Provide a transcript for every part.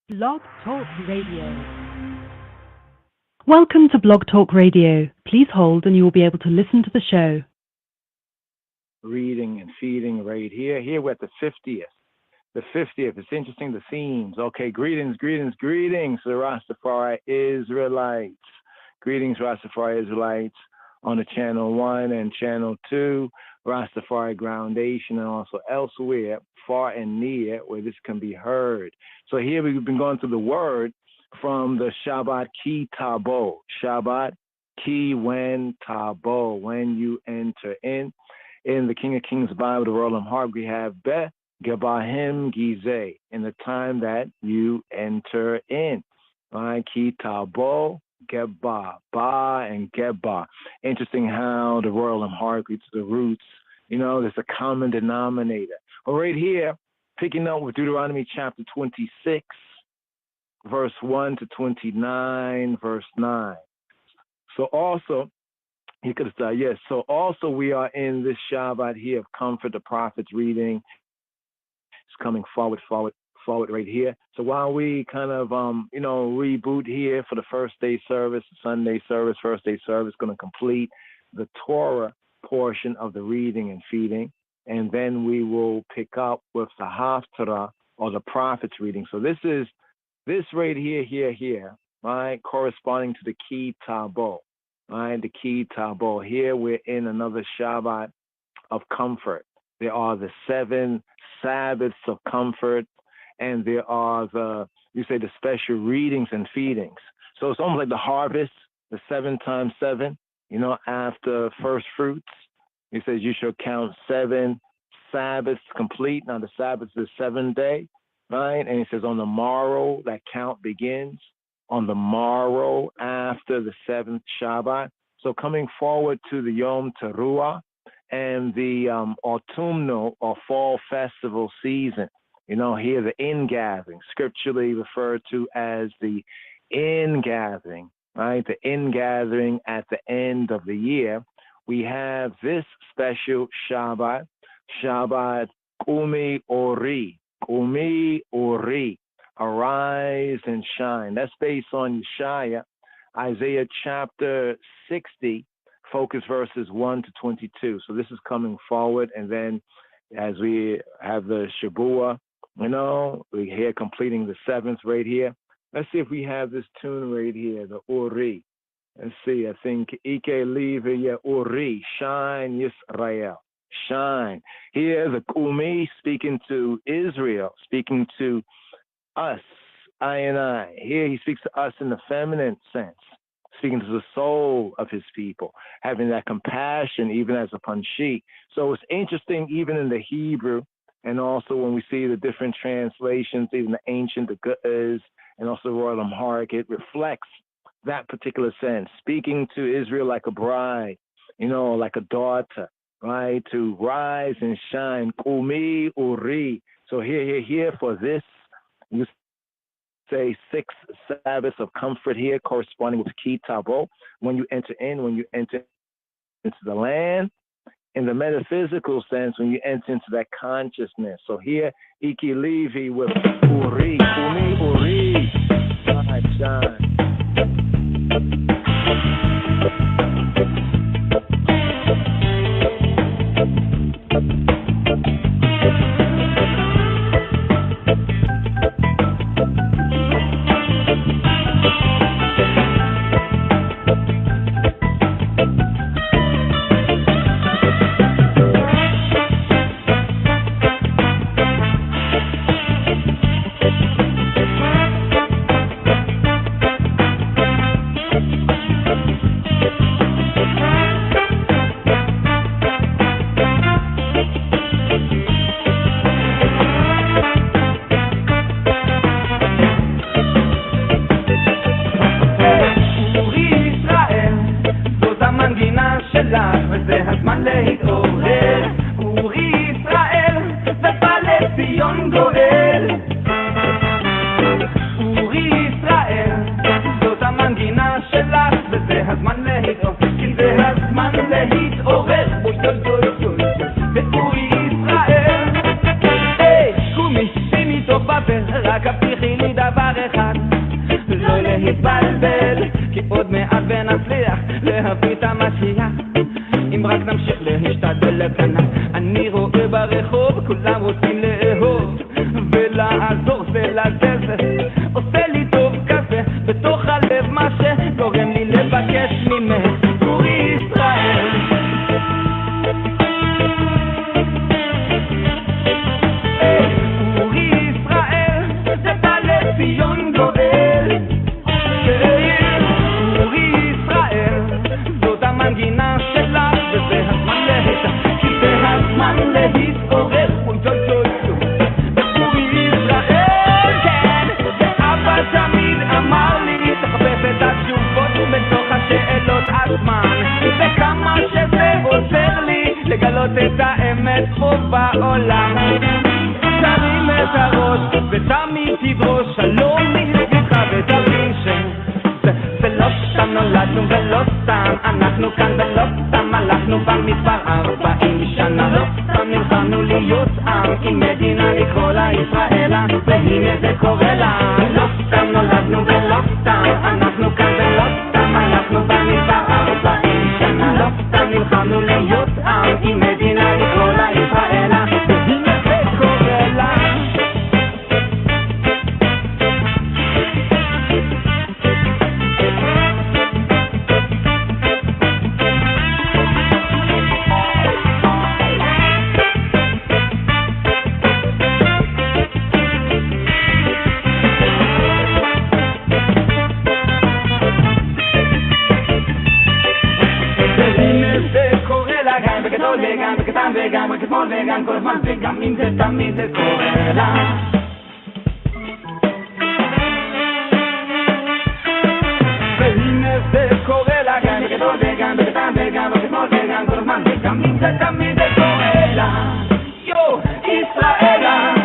Blog Talk Radio. Welcome to Blog Talk Radio. Please hold and you will be able to listen to the show. Reading and feeding right here. Here we're at the 50th. The 50th. It's interesting, the themes. Okay, greetings, the Rastafari Israelites. Greetings, Rastafari Israelites on the Channel 1 and Channel 2, Rastafari Groundation, and also elsewhere, far and near, where this can be heard. So here we've been going through the word from the Shabbat ki-tevah. Shabbat ki-tevah. When you enter in the King of Kings Bible, the Royal Heart, we have Be Gebahim Gizeh, in the time that you enter in. Right? Ki-tevah, Geba, Ba, and Geba. Interesting how the Royal Heart gets the roots. You know, there's a common denominator. Well, right here, picking up with Deuteronomy chapter 26, verse 1 to 29, verse 9. So also, you could say, yes, so also we are in this Shabbat here of comfort, the prophet's reading. It's coming forward right here. So while we kind of, reboot here for the first day service, Sunday service, first day service, going to complete the Torah portion of the reading and feeding. And then we will pick up with the Haftarah, or the prophet's reading. So this right here, right, corresponding to the ki-tevah, right, the ki-tevah. Here we're in another Shabbat of comfort. There are the 7 Sabbaths of comfort, and there are the special readings and feedings. So it's almost like the harvest, the 7 times 7, after first fruits. He says you shall count 7 Sabbaths complete. Now the Sabbath is the 7th day, right? And he says on the morrow that count begins, on the morrow after the 7th Shabbat. So coming forward to the Yom Teruah and the autumnal or fall festival season. Here the ingathering, scripturally referred to as the ingathering, right? The ingathering at the end of the year. We have this special Shabbat, Shabbat Kumi Ori, arise and shine. That's based on Yeshaya, Isaiah chapter 60, focus verses 1 to 22. So this is coming forward, and then as we have the Shabua, we here completing the 7th right here. Let's see if we have this tune right here, the Ori. Let's see, I think Ike Levi Ori, shine Yisrael, shine. Here the Kumi speaking to Israel, speaking to us, I and I. Here he speaks to us in the feminine sense, speaking to the soul of his people, having that compassion even as upon she. So it's interesting even in the Hebrew, and also when we see the different translations, even the ancient, the Ge'ez, and also the Royal Amharic, it reflects that particular sense, speaking to Israel like a bride, like a daughter, right? To rise and shine, Kumi Uri. So here for this, you say 6 Sabbaths of comfort here, corresponding with ki-tevah. When you enter into the land, in the metaphysical sense, when you enter into that consciousness. So here, Iki Levi with Uri, Kumi Uri, shine. רק הבטיחי לי דבר להביא את המשיח. אם רק נמשיך להשתדל לקנה, אני רואה ברחוב כולם רוצים לאהוב ולעזור זה לזה, עושה לי טוב כזה בתוך הלב, מה שגורם לי לבקש ממך אורי ישראל. אורי ישראל זה בא לציון גואל. אורי ישראל זאת המנגינה שלך וזה הזמן להתעורר, כי זה הזמן להתעורר. אוי ג'וי ג'וי ג'וי אורי ישראל, כן, ואבא תמיד אמר לי תחפש את התשובות בתוך השאלות עצמן, וכמה שזה עוזר לי לגלות את האמת פה בעולם. תרים את הראש ותמיד תדרוש שלום מסביבך ותבין זה לא סתם נולדנו ולא סתם אנחנו כאן ולא סתם הלכנו במדבר 40 שנה, לא סתם נלחמנו להיות עם עם מדינה לקרוא לה ישראלה, והנה זה קורה לה. לא סתם נולדנו ולא סתם אנחנו כאן ולא סתם הלכנו במדבר 40 שנה, לא סתם נלחמנו להיות עם עם מדינה לקרוא לה ישראלה, והנה זה קורה לה. וגם בקטן וגם רק אתמול וגם כל הזמן וגם אם זה תמיד זה קורה לה. והנה זה קורה לה גם בגדול וגם בקטן וגם רק אתמול וגם כל הזמן וגם אם זה תמיד זה קורה לה. יו ישראלה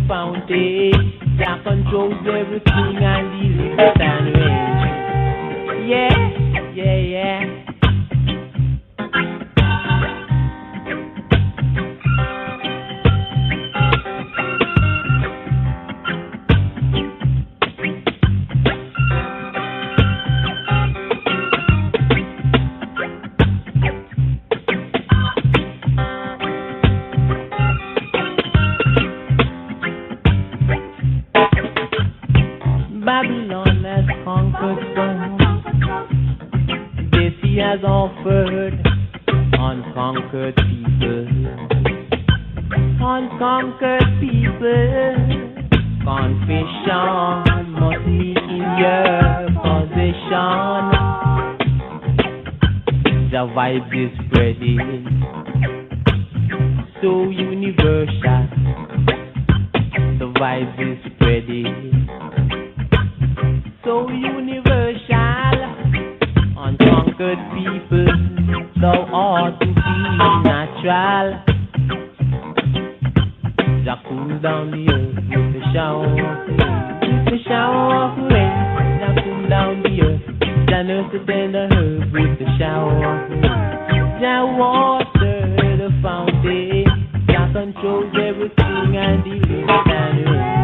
fountain that controls everything and the earth and rain. He has offered unconquered people. Unconquered people. Confession must meet in your possession. The vibe is spreading, so universal. The vibe is spreading, so universal. Unconquered people, thou ought to be natural. Jah cool down the earth with a shower of rain, with a shower of rain. Jah cool down the earth, Jah nurse the tender herb with a shower of rain. Jah water the fountain, Jah controls everything and the wind and rain.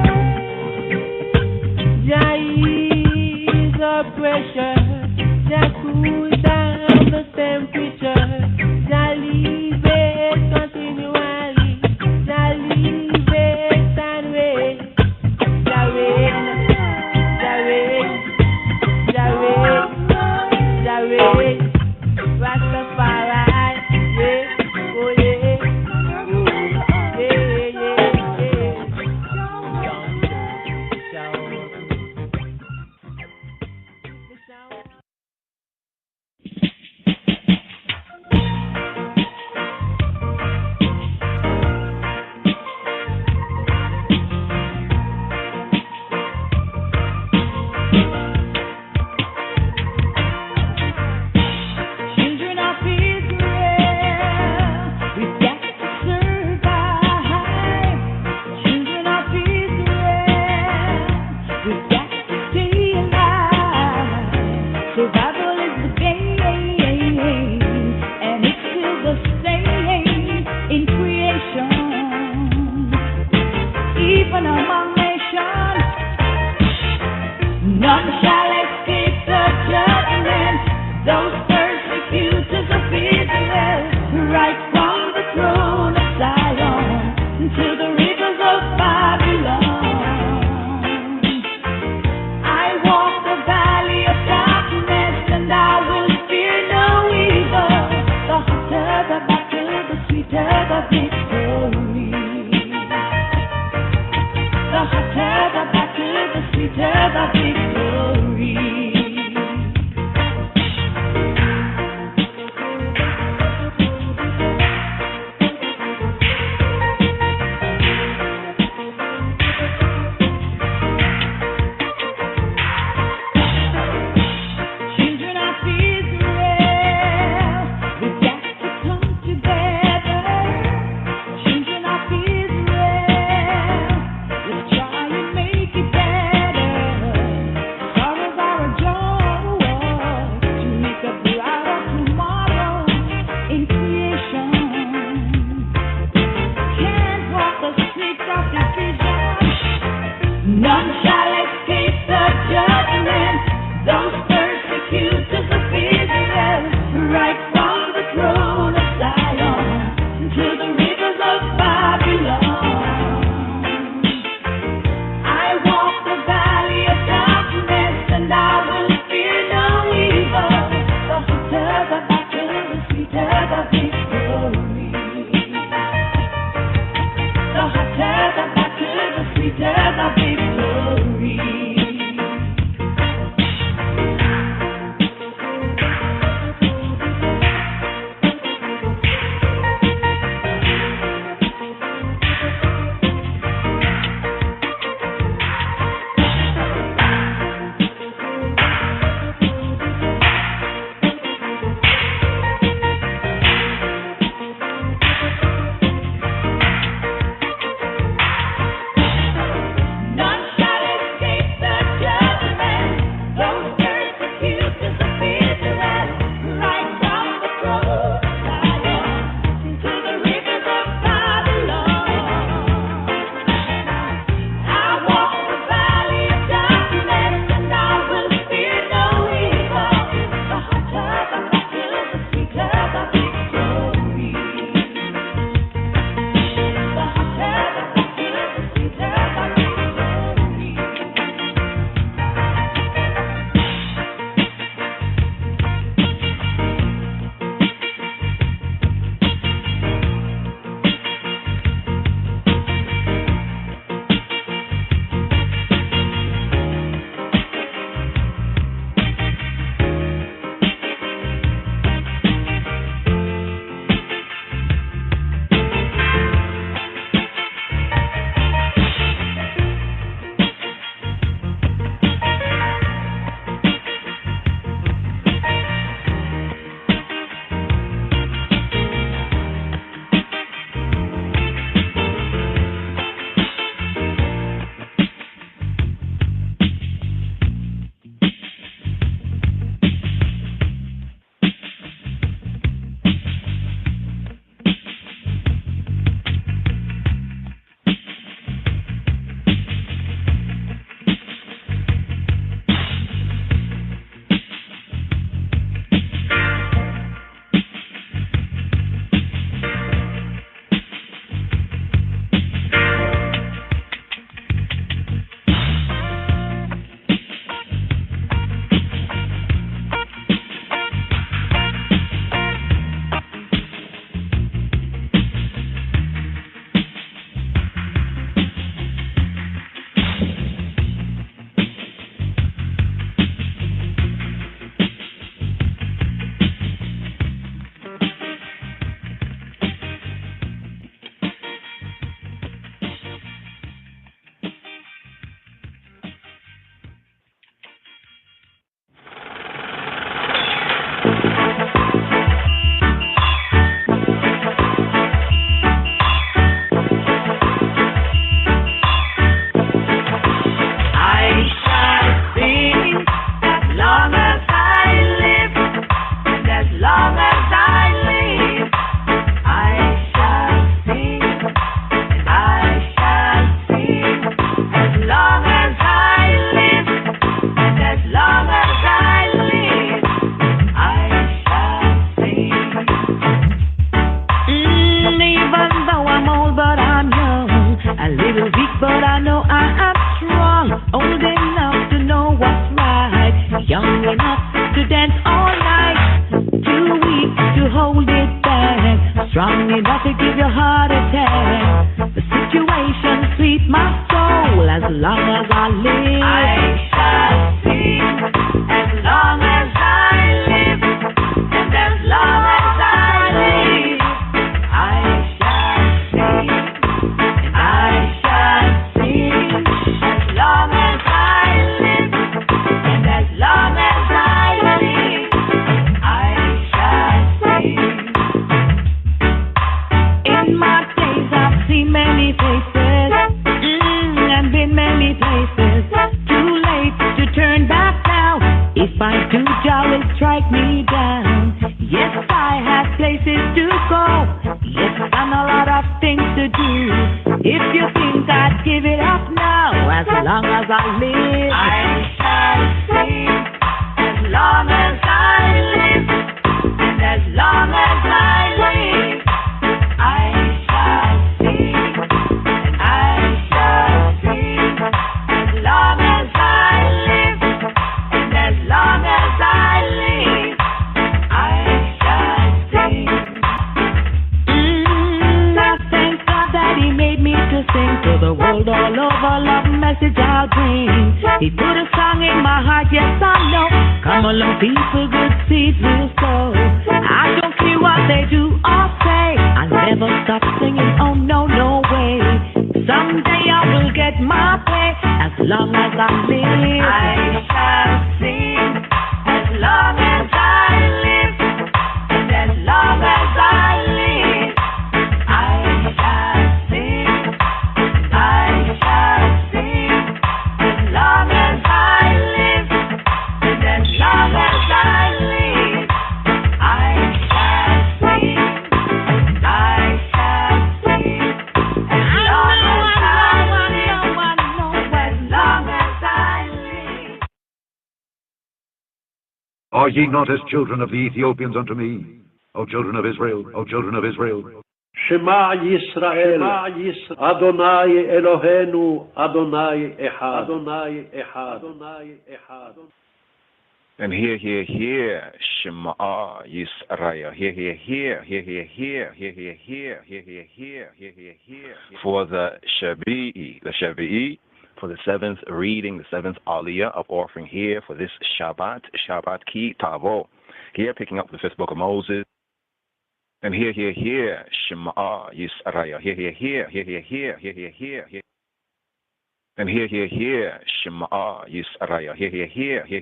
Jah ease the pressure, Jah cool down the temperature. Jah leave it continually, Jah leave it and rain. Jah rain, Jah rain, Jah rain, Jah rain. Rastafari, yeah, oh yeah, oh yeah, yeah, yeah. silence all night, too weak to hold it back, strong enough to give your heart attack. The situation sweet my soul as long as I live. I shall sing as long as I live, and as long as I live, I shall sing, and I shall sing as long as I live, and as long as I live, I shall sing. In my days I've seen many faces, and been many places. Too late to turn back now. If I do, Jah will strike me down. Yes, I have places to go. Yes, and a lot of things to do. If you think I'd give it up now, as long as I live, I shall sing as long as I live, and as long as I live, I shall sing, and I shall sing as long as I live, and as long as I live, I shall sing. I thank God that He made me to sing to the world all over. Love message I'll bring. He put a song in my heart, yes I know. Come along, people, good seeds will sow. I don't care what they do or say. I never stop singing. Oh no, no way. Someday I will get my pay. As long as I live, I shall sing. As long as I live, and as long as I live, I shall sing. I shall sing. As long as I live, and as long as I live, I shall sing. I shall sing. As long as I live, as long as I live. Are ye not as children of the Ethiopians unto me, O children of Israel, O children of Israel? Shema Yisrael, Adonai Eloheinu, Adonai Echad, Adonai Echad, Adonai Echad. And hear, Shema Yisrael. Hear. For the Shabi'i, for the seventh reading, the seventh aliyah of offering here for this Shabbat ki-tavah. Here, picking up the fifth book of Moses. And hear, Shema Yisrael. Hear. And hear, Shema Yisrael. Hear.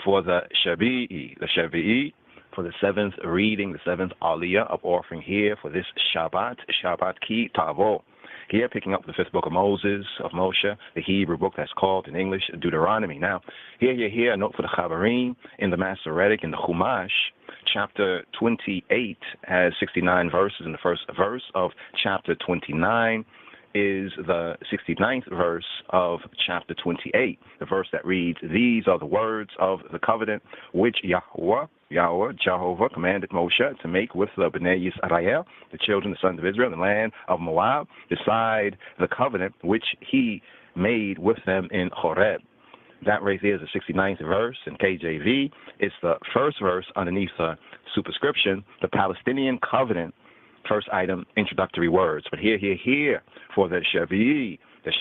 For the Shabi'i, for the seventh reading, the seventh aliyah of offering here for this Shabbat ki-tavah. Here, picking up the fifth book of Moses, of Moshe, the Hebrew book that's called in English Deuteronomy. Now, here, a note for the Chaverim in the Masoretic, in the Chumash, chapter 28 has 69 verses, and the first verse of chapter 29 is the 69th verse of chapter 28, the verse that reads, "These are the words of the covenant which Jehovah commanded Moshe to make with the Bnei Yisrael, the children, the sons of Israel, in the land of Moab, beside the covenant which he made with them in Horeb." That right there is the 69th verse in KJV. It's the first verse underneath the superscription, the Palestinian covenant. First item, introductory words. But here, for the Shabi'i, the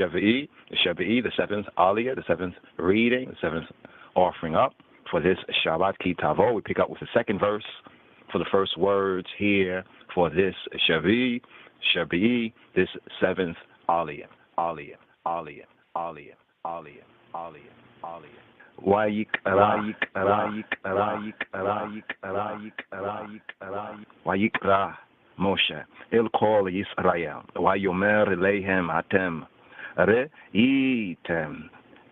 seventh aliyah, the seventh reading, the seventh offering up for this Shabbat ki-tavah, we pick up with the second verse for the first words here for this Shabi'i, this seventh aliyah. Wayikra Moshe el kol Yisrael wayomer leihem atem reitem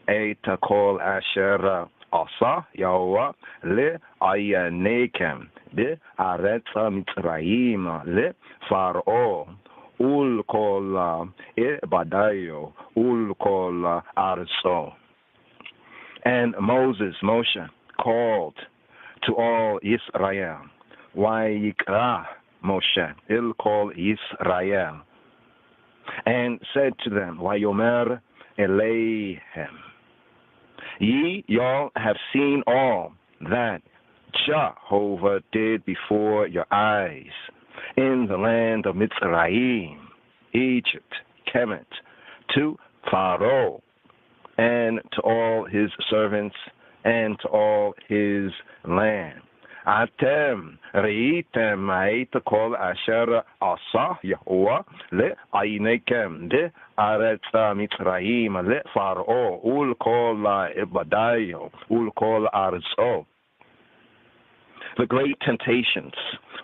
et kol asher asa Yahweh le ayanekem de aretz Mitzrayim le Pharaoh ul kol badayo ul kol arso. And Moshe called to all Israel. Wayikra Moshe, he'll call Israel, and said to them, Wayomer Eleihem, Ye, y'all, have seen all that Jehovah did before your eyes in the land of Mitzrayim, Egypt, Kemet, to Pharaoh, and to all his servants, and to all his land. Atem reitem ait kol asher asa Yehovah le ainekem de aretz Mitzrayim le Pharaoh ul kol ibadayo ul kol arzo. The great temptations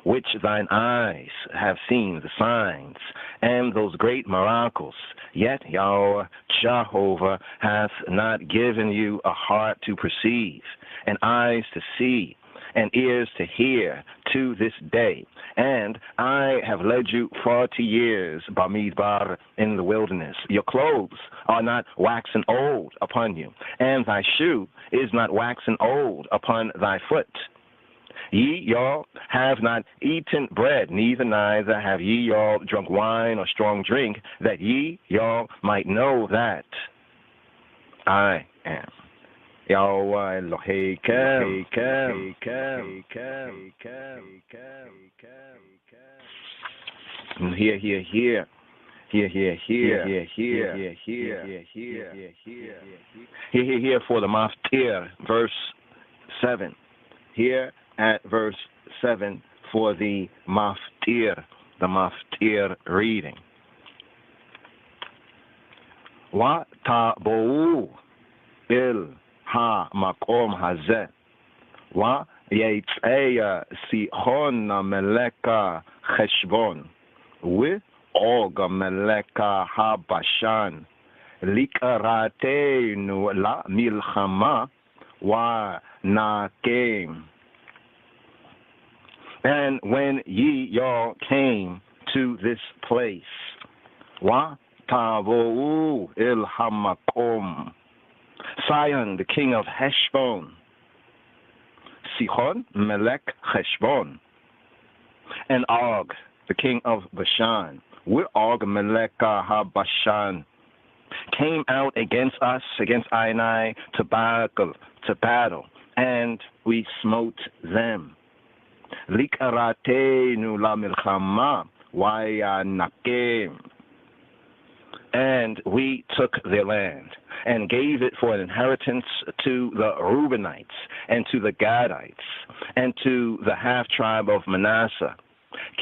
which thine eyes have seen, the signs, and those great miracles, yet Yahweh Jehovah hath not given you a heart to perceive, and eyes to see, and ears to hear to this day. And I have led you 40 years, Bamidbar, in the wilderness. Your clothes are not waxen old upon you, and thy shoe is not waxen old upon thy foot. Ye, y'all, have not eaten bread, neither have ye, y'all, drunk wine or strong drink, that ye, y'all, might know that I am Yahweh Eloheikem. Here for the Maftir, verse 7. Here at verse 7 for the Maftir reading. Wa ta'bou il ha-makom hazeh. Wa yetz'eya Sihon meleka Cheshbon. Wi Og meleka ha-Bashan. Likaratenu la milchama wa nakem. And when ye, y'all, came to this place, Wa Tavo il Hamakom, Sion, the king of Heshbon, Sihon, Melech, Heshbon, and Og, the king of Bashan, with Og, Melech, Ha-Bashan, came out against us, against I and I, to battle, and we smote them. Likaratenu la milchama wayanakim. And we took their land and gave it for an inheritance to the Reubenites and to the Gadites and to the half-tribe of Manasseh.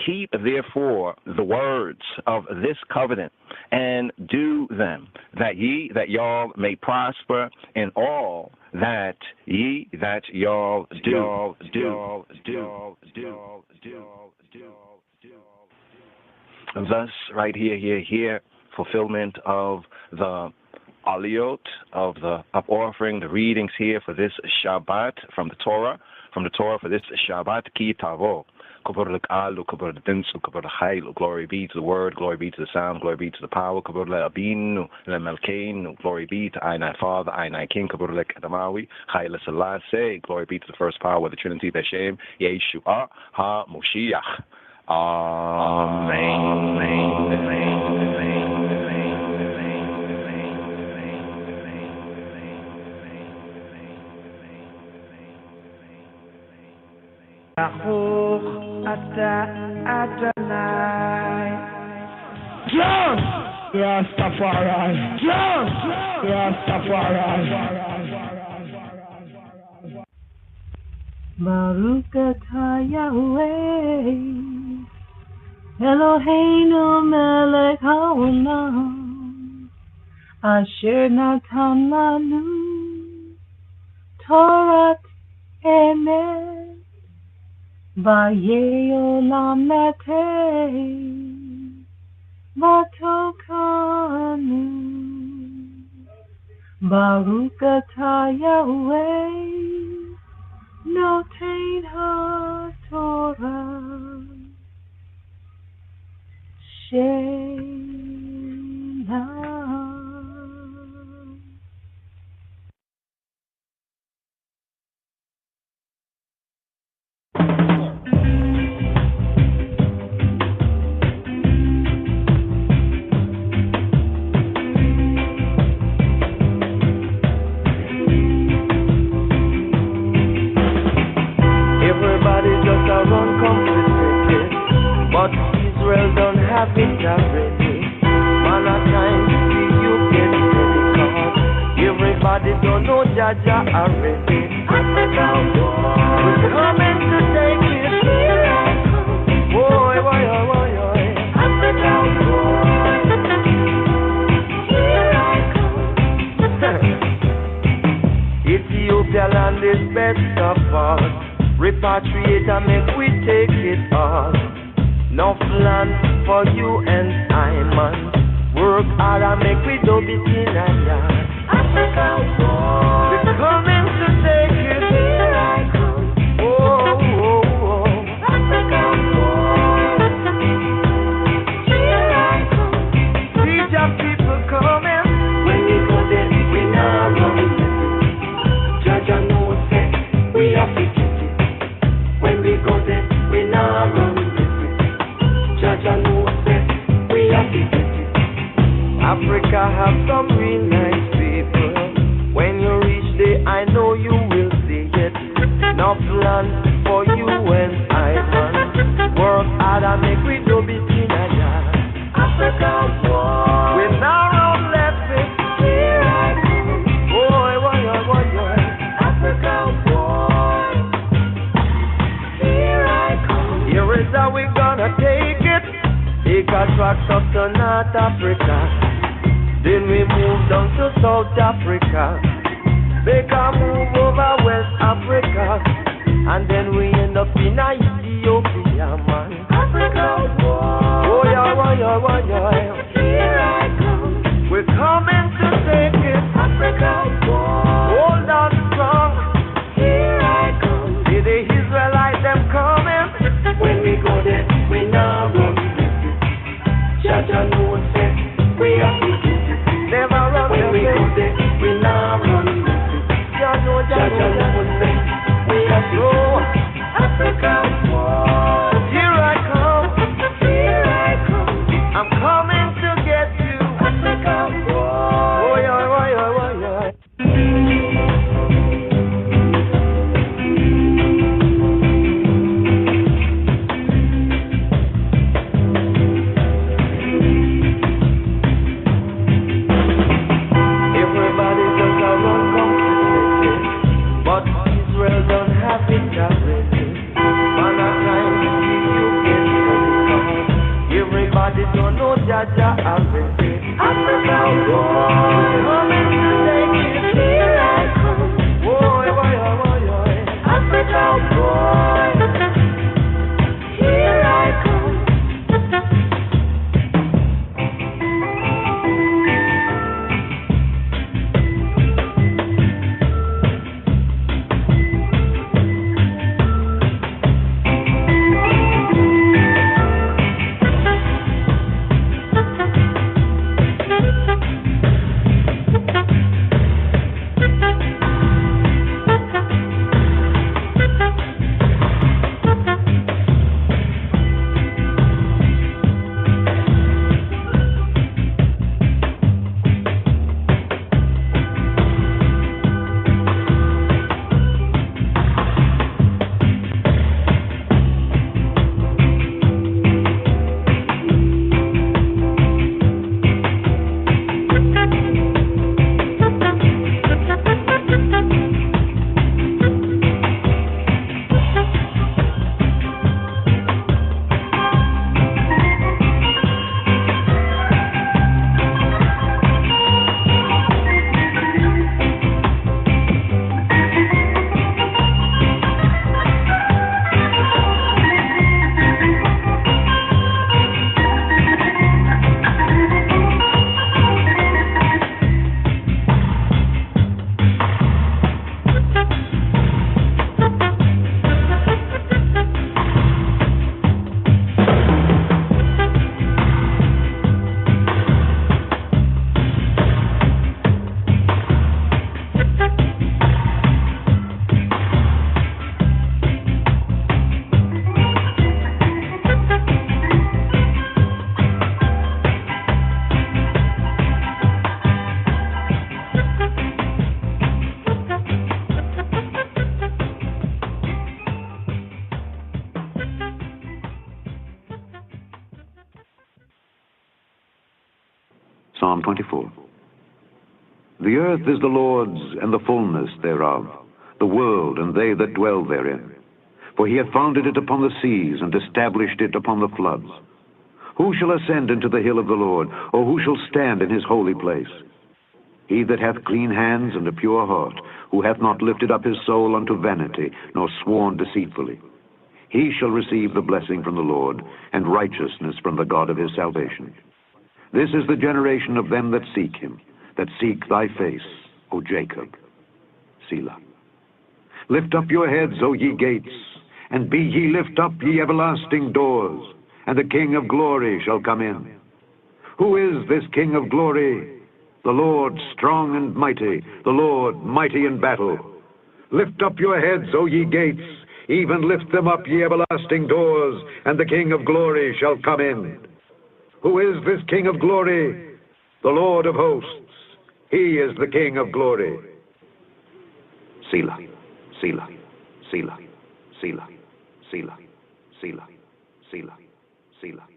Keep therefore the words of this covenant and do them, that y'all may prosper in all that y'all do. Thus, right here, fulfillment of the aliyot, of the up offering, the readings here for this Shabbat from the Torah for this Shabbat, ki-tavot. Glory be to the word, glory be to the sound, glory be to the power. Glory be to I Father, I King. Glory be to the first power of the Trinity, Beshem, Yeshua HaMoshiach. Amen. Adonai. John! Rastafari. John! Rastafari. Baruch atah Yahweh Eloheinu melech haolam asher natan lanu Torat emet Vaye olam natei vatokanu Baruch atah Yahweh noten ha-Torah Shelah. already. Man, a time to see you get ready, cause everybody don't know Jaja already. Africa, we're coming to take it. Here I come. Boy, boy, boy, boy, boy. Africa, here I come. Ethiopia land is best of all. Repatriate and make we take it all. Enough land for you and I, man. Work hard and make we do it in a yard. Africa, we're coming to take it. Here I come. Oh, oh, oh. Africa, here I come. See your people coming. When we go there, we not run. Jaja knows that we are fit. When we go there, we not run. Jaja knows that we are fit. Africa have some real nice people. When you reach there, I know you will see it. Enough land for you and I, man. Work hard and make we do it in a yard. Africa, we now run left it. Here I come. Boy, boy, boy, boy, boy. Africa, boy. Here I come. Here is how we gonna take it. Take a track up to North Africa. Then we move down to South Africa. Make a move over West Africa. And then we end up in Ethiopia, man. Africa, oh yeah, oh yeah, oh yeah. Here I come. We're coming to take it. Africa, hold on strong. Here I come. See the Israelites, them coming. When we go there, we now run. Jaja knows that we are never run. When we go there, we now run. Jaja knows that we are slow. Africa, here I come. Here I come. I'm coming to get you. Africa, oh yeah, oh yeah, oh yeah. Don't know Jaja already. Africa, coming to take it. Here I come. Boy, boy, boy, boy. Africa, here I come. Psalm 24. The earth is the Lord's, and the fullness thereof, the world and they that dwell therein. For he hath founded it upon the seas, and established it upon the floods. Who shall ascend into the hill of the Lord, or who shall stand in his holy place? He that hath clean hands and a pure heart, who hath not lifted up his soul unto vanity, nor sworn deceitfully. He shall receive the blessing from the Lord, and righteousness from the God of his salvation. This is the generation of them that seek him, that seek thy face, O Jacob. Selah. Lift up your heads, O ye gates, and be ye lift up, ye everlasting doors, and the King of glory shall come in. Who is this King of glory? The Lord strong and mighty, the Lord mighty in battle. Lift up your heads, O ye gates, even lift them up, ye everlasting doors, and the King of glory shall come in. Who is this King of glory? The Lord of hosts. He is the King of glory. Selah, Selah, Selah, Selah, Selah, Selah, Selah, Selah.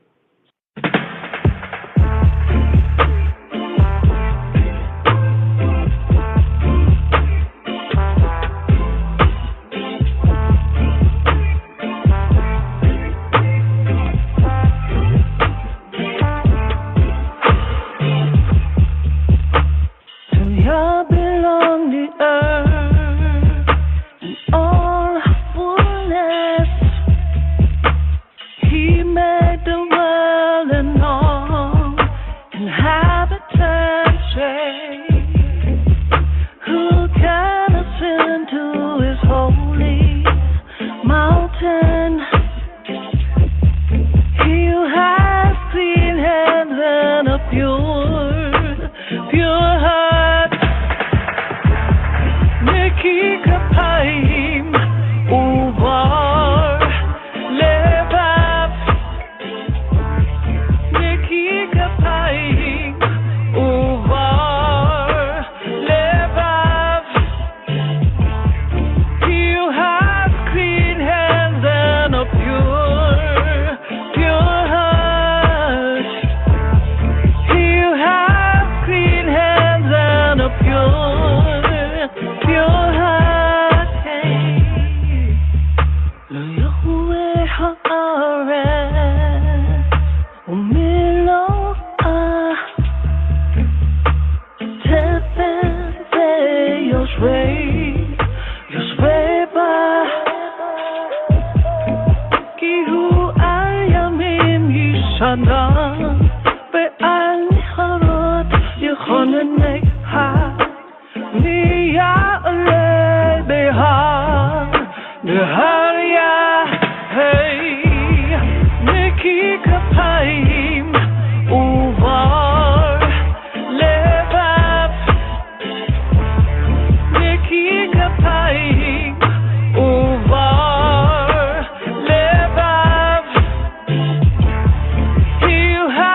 You have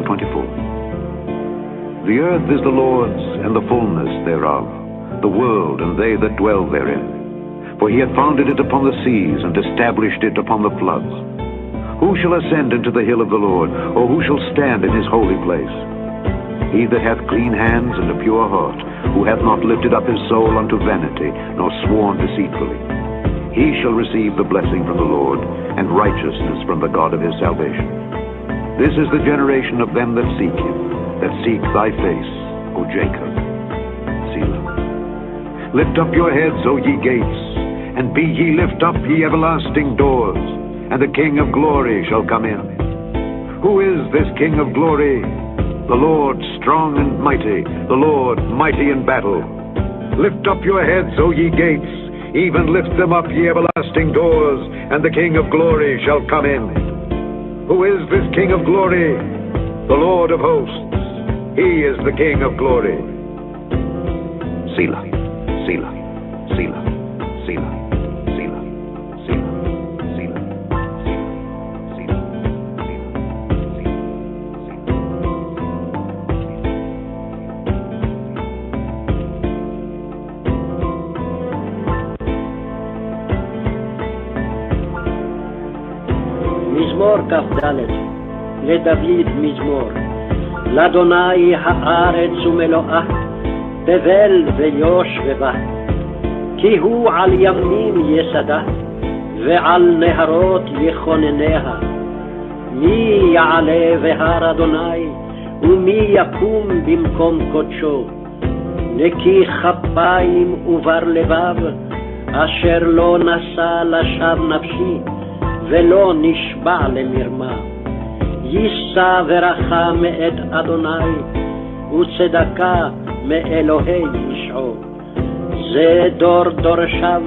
Psalm 24. The earth is the Lord's, and the fullness thereof, the world and they that dwell therein. For he hath founded it upon the seas, and established it upon the floods. Who shall ascend into the hill of the Lord, or who shall stand in his holy place? He that hath clean hands and a pure heart, who hath not lifted up his soul unto vanity, nor sworn deceitfully. He shall receive the blessing from the Lord, and righteousness from the God of his salvation. This is the generation of them that seek him, that seek thy face, O Jacob. Selah. Lift up your heads, O ye gates, and be ye lift up, ye everlasting doors, and the King of glory shall come in. Who is this King of glory? The Lord strong and mighty, the Lord mighty in battle. Lift up your heads, O ye gates, even lift them up, ye everlasting doors, and the King of glory shall come in. Who is this King of glory? The Lord of hosts. He is the King of glory. Selah, Selah, Selah, Selah, Selah, Selah, Selah, Selah, מזמור כ"ד לדוד מזמור. לאדוני הארץ ומלואה, תבל ויושבבה. כי הוא על ימים יסדה, ועל נהרות יכונניה. מי יעלה בהר אדוני, ומי יקום במקום קודשו? נקי כפיים ובר לבב, אשר לא נשא לשווא נפשי, ולא נשבע למרמה. יישא ברכה מאת אדוני, וצדקה מאלוהי ישעו. זה דור דורשיו,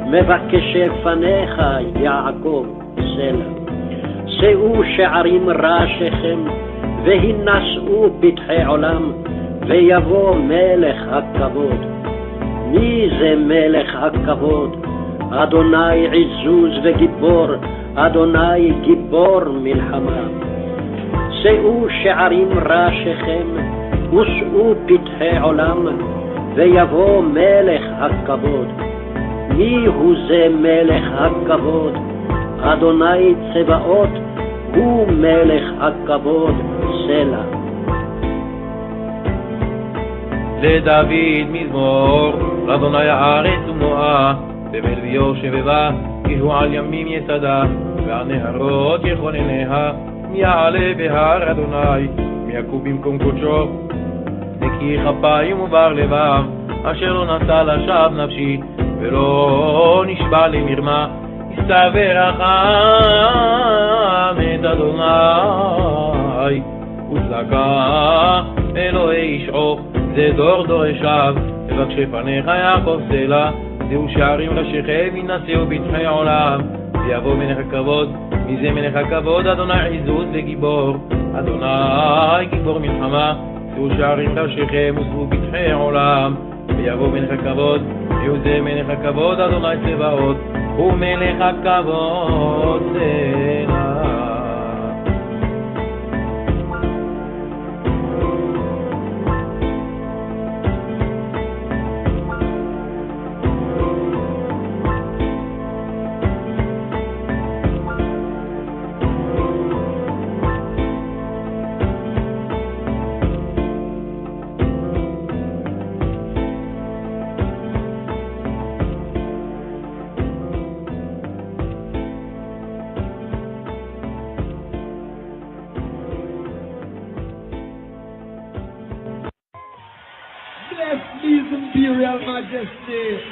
מבקשי פניך יעקב סלע. שאו שערים ראשיכם, והינשאו פתחי עולם, ויבוא מלך הכבוד. מי זה מלך הכבוד? אדוני עזוז וגיבור, אדוני גיבור מלחמה. שאו שערים ראשיכם, ושאו פתחי עולם, ויבוא מלך הכבוד. מי הוא זה מלך הכבוד? אדוני צבאות, הוא מלך הכבוד סלע. לדוד מזמור, לאדוני הארץ ומלואה, תבל ויושבבה, כי הוא על ימים יסדה, ועל נהרות יכונניה. מי יעלה בהר אדוני, מי יקום במקום קודשו? נקי כפיים ובר לבב, אשר לא נשא לשווא נפשי, ולא נשבע למרמה. יישא ברכה מאת אדוני, וצדקה אלוהי ישעו. זה דור דורשיו, מבקשי פניך יעקב סלע. זהו שערים ראשיכם, ינשאו פתחי עולם, ויבוא מלך הכבוד. מי זה מלך הכבוד? אדוני עזוז וגיבור, אדוני גיבור מלחמה. זהו שערים ראשיכם, ושאו פתחי עולם, ויבוא מלך הכבוד. זהו זה מלך הכבוד, אדוני צבאות, הוא מלך הכבוד סלע.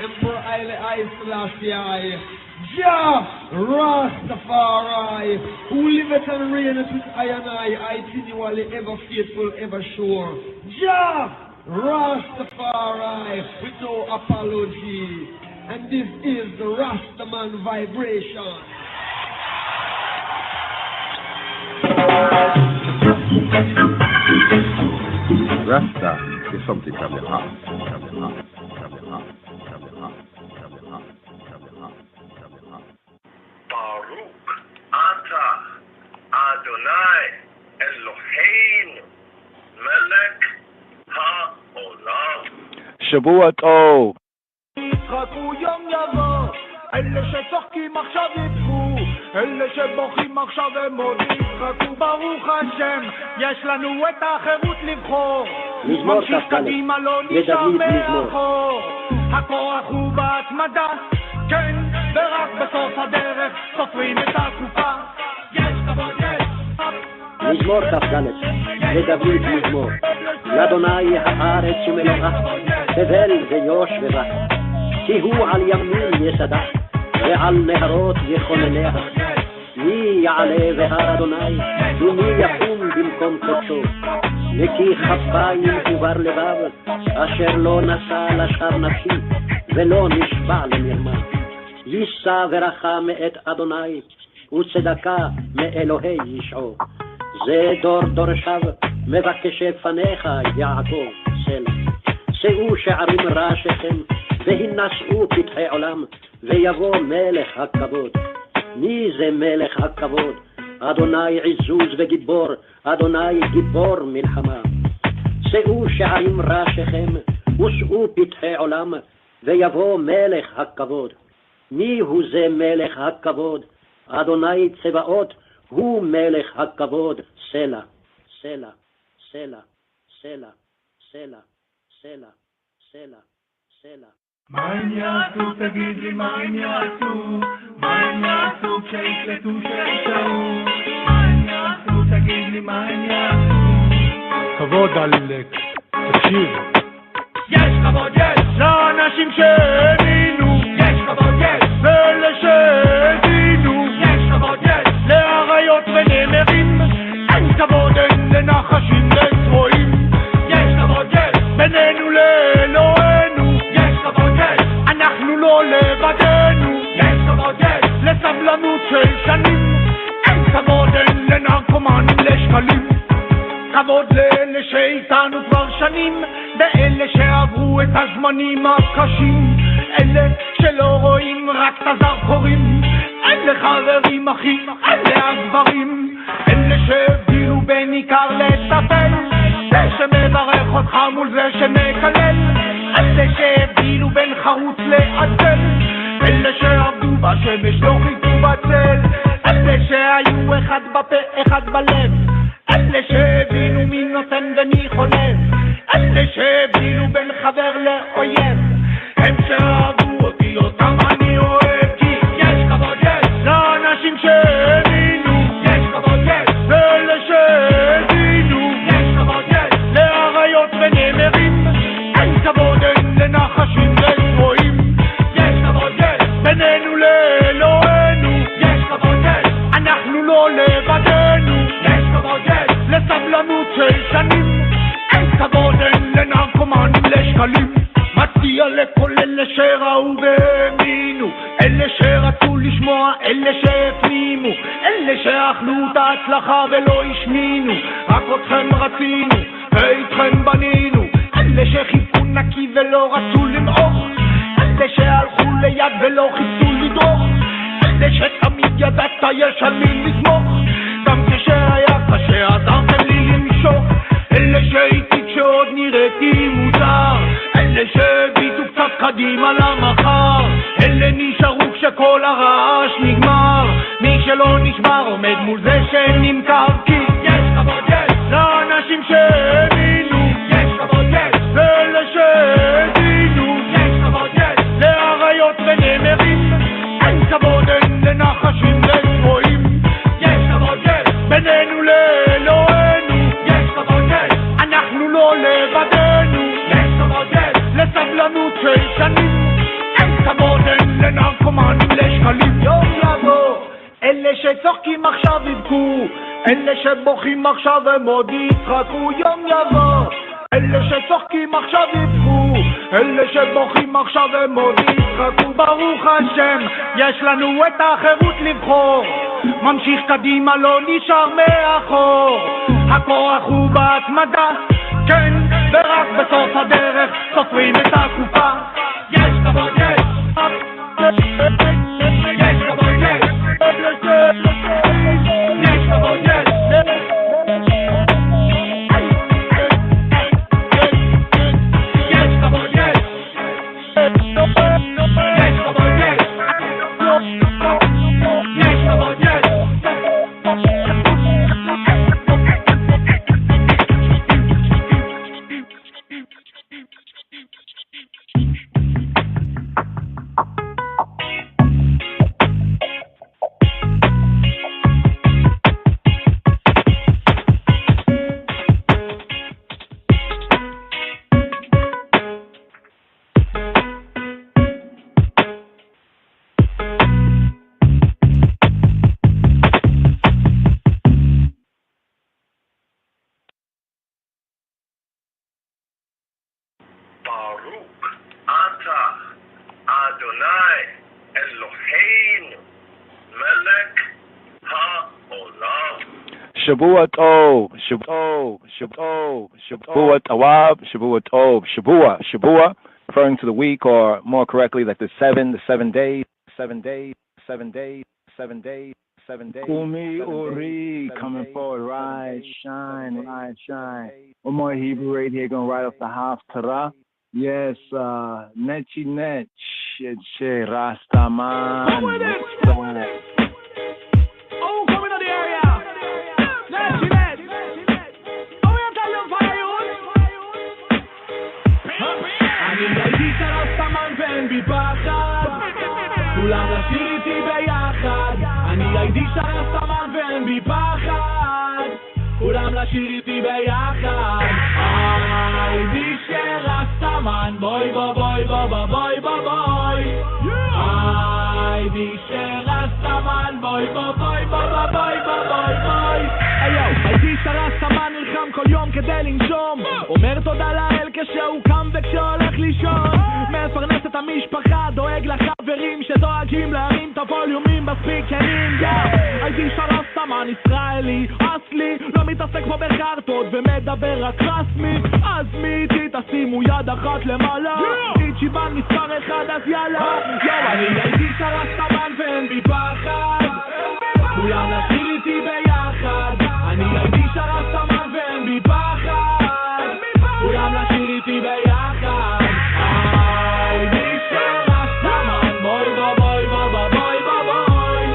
Emperor Haile Selassie, Jah Rastafari, who liveth and reigneth with I and I continually, ever faithful, ever sure. Jah Rastafari, with no apology. And this is the Rastaman vibration. Rasta is something from the heart, Baruch Atah Adonai Elohim. אלוהינו, מלך העולם. שבוע טוב. יצחקו יום יבוא, אלה שצוחקים עכשיו יבכו, אלה שבוכים עכשיו הם עוד יצחקו. ברוך השם, יש לנו את האחרות לבחור, ממשיך קדימה לא נשאר מאחור. הכוח הוא בהתמדה, כן, ורק בסוף הדרך סופרים את הקופה. יש כבוד, יש מזמור כ"ד, לדוד מזמור. לאדוני הארץ ומלואה, תבל ויושביה, כי הוא על ימין יסדה, ועל נהרות יכונניה. מי יעלה בהר אדוני, ומי יקום במקום קודשו? נקי כפיים ובר לבב, אשר לא נשא לשכר נפשי, ולא נשבע למרמה. יישא ברכה מאת אדוני, וצדקה מאלוהי ישעו. זה דור דורשיו, מבקשי פניך יעקב סלע. שאו שערים ראשיכם, והינשאו פתחי עולם, ויבוא מלך הכבוד. מי זה מלך הכבוד? אדוני עזוז וגיבור, אדוני גיבור מלחמה. שאו שערים ראשיכם, ושאו פתחי עולם, ויבוא מלך הכבוד. מי הוא זה מלך הכבוד? אדוני צבאות, הוא מלך הכבוד. סלע, סלע, סלע, סלע, סלע, סלע, סלע, סלע. מה הם יעשו? תגיד לי מה הם יעשו? מה הם יעשו כשיקלטו שישאו? מה הם יעשו? תגיד לי מה הם יעשו? כבוד עלק, תקשיב. יש כבוד, יש לאנשים שהאמינו. יש כבוד, יש לאלה שהאמינו. יש כבוד, יש לאריות ונמרים. אין כבוד, אין לנחשים לצרועים. יש כבוד, יש בינינו לאלוהינו. יש כבוד, יש אנחנו לא לבדנו. יש כבוד, יש לסבלנות של שנים. אין כבוד, אין לנרקומנים לשקלים. כבוד לאלה שאיתנו כבר שנים, ואלה שעברו את הזמנים הקשים, אלה שלא רואים רק את הזרקורים, אלה חברים אחים, אלה הגברים, אלה שהבדילו בין עיקר לטפל, זה שמברך אותך מול זה שמקלל, אלה שהבדילו בין חרוץ לעצל, אלה שעבדו בשמש לא חיכו בצל, אלה שהיו אחד בפה אחד בלב, אלה שהבינו מי נותן ומי חולב, אלה שהבינו בין חבר לאויב, הם שאהבו אותי אותם אני אוהב, כי יש כבוד, יש לאנשים שהאמינו. יש כבוד, יש ואלה שהבינו. יש כבוד, יש לאריות ונמרים. אין כבוד, אין לנחשים לצרועים. יש כבוד, יש בינינו לאלוהינו. יש כבוד, יש אנחנו לא לבדנו. יש כבוד, יש לסבלנות של שנים. אין כבוד, אין לנרקומנים לשקלים. מציע לכל אלה שראו והאמינו, אלה שרצו לשמוע, אלה שהפנימו, אלה שאכלו את ההצלחה ולא השמינו, רק אתכם רצינו ואיתכם בנינו, אלה שחיכו נקי ולא רצו למעוך, אלה שהלכו ליד ולא חיפשו לדרוך, אלה שתמיד ידעת יש על מי לתמוך, גם כשהיה קשה עזרתם לי למשוך, אלה שהייתי כשעוד נראיתי מוזר, אלה שהביטו קצת קדימה למחר, אלה נשארו כשכל הרעש נגמר, מי שלא נשבר עומד מול זה שנמכר, כי יש כבוד, יש לאנשים שהאמינו. יש כבוד, יש ואלה שהאמינו. יש כבוד, יש לאריות ונמרים. אין כבוד, אין לנחשים לצרועים. יש כבוד, יש בינינו לאלוהינו. יש כבוד, יש אנחנו לא לבדנו. יש כבוד, יש לסבלנות של שנים. אין כבוד, אין לנרקומנים לשקלים. יום יבוא, אלה שצוחקים עכשיו יבכו, אלה שבוכים עכשיו הם עוד יצחקו. יום יבוא, אלה שצוחקים עכשיו יבכו, אלה שבוכים עכשיו הם עוד יצחקו. ברוך השם, יש לנו את האחרות לבחור, ממשיך קדימה לא נשאר מאחור. הכוח הוא בהתמדה, כן, ורק בסוף הדרך סופרים את הקופה. יש כבוד, יש יש כבוד, יש יש כבוד, יש Baruch Atah Adonai Eloheinu Melech HaOlam. Shavua Tov, Shavua Tov, Shavua Tawab, Shavua Tov, Shavua, referring to the week, or more correctly, like the 7 days. Kumi Uri coming forward, rise, shine. One more Hebrew right here, going right off the Haftarah. Yes, Nechi Nech, Che Rastaman. Oh, coming to the area. Nechi Nech. Oh, we are telling אני ראיתי שרסטמן ואין בי פחד, כולם לשיר איתי ביחד. אני ראיתי שרסטמן ואין בי פחד, כולם לשיר איתי ביחד. הייתי שרסטמן, בוי בוי בוי בוי בוי בוי בוי. הייתי שרסטמן, בוי בוי בוי בוי בוי בוי בוי. הייתי שרסטמן נלחם כל יום כדי לנשום, אומר תודה לאל כשהוא קם וכשהולך לישון, מפרנס את המשפחה, דואג לחברים שדואגים להרים את הווליומים בספיקרים. הייתי שרסטמן ישראלי אסלי, לא מתעסק פה בחרטות ומדבר רק רסמי. אז מי איתי תשימו יד אחת למעלה, איצ'יבן מספר אחד אז יאללה. אני הייתי שרסטמן ואין בי פחד, כולם לשיר איתי ביחד. אני הייתי שרסטמן ואין בי פחד, כולם לשיר איתי ביחד. הייתי שרסטמן, בוי בוי בוי בוי בוי בוי.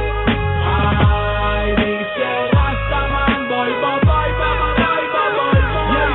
הייתי שרסטמן, בוי בוי בוי בוי בוי בוי.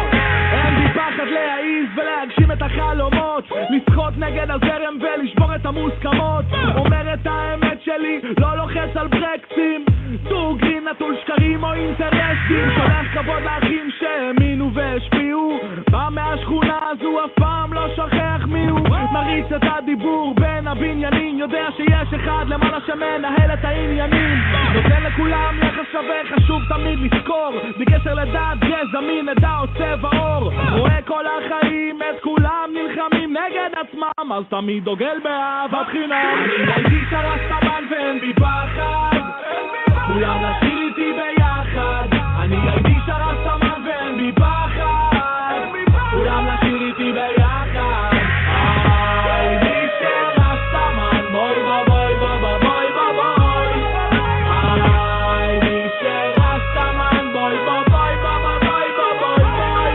אין בי פחד להעיז ולהגשים את החלומות, לשחות נגד הזרם ולשבור את המוסכמות. אומר את האמת שלי, לא לוחץ על ברקסים, דוגרי נטול שקרים או אינטרסים. שולח כבוד לאחים שהאמינו והשפיעו, בא מהשכונה הזו אף פעם לא שוכח מיהו. מריץ את הדיבור בין הבניינים, יודע שיש אחד למעלה שמנהל את העניינים. נותן לכולם יחס שווה, חשוב תמיד לזכור, בקשר לדעת גזע מין עדה או צבע עור. רואה כל החיים את כולם נלחמים נגד עצמם, אז תמיד דוגל באהבת חינם. אני הייתי שרסטמן ואין בי פחד, כולם לשיר איתי ביחד. אני הייתי שרסטמן ואין בי פחד, כולם לשיר איתי ביחד. הייתי שרסטמן, בוי בוי בוי בוי בוי בוי. הייתי שרסטמן, בוי בוי בוי בוי בוי בוי בוי.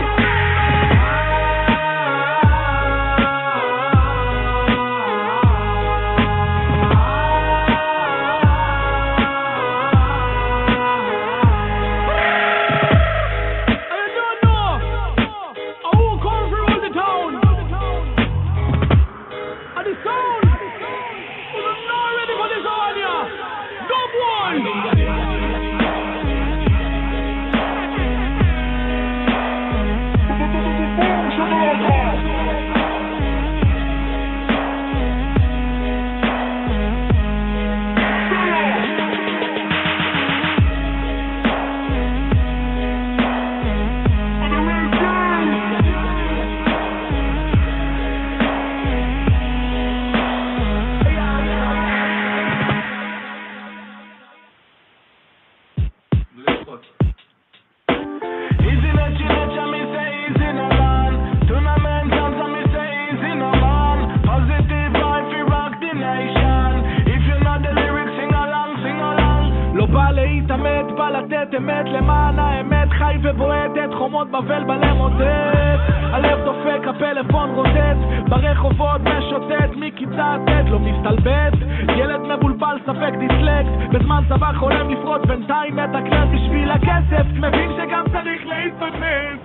אמת למען האמת, חי ובועטת, חומות בבל בלמוטט, הלב דופק, הפלאפון רוטט, ברחובות משוטט, מכיתה ט' לא מסתלבט, ילד מבולבל ספק דיסלקט, בזמן צבא חולם לפרוץ, בינתיים מתקלט בשביל הכסף, מבין שגם צריך להתפרנס.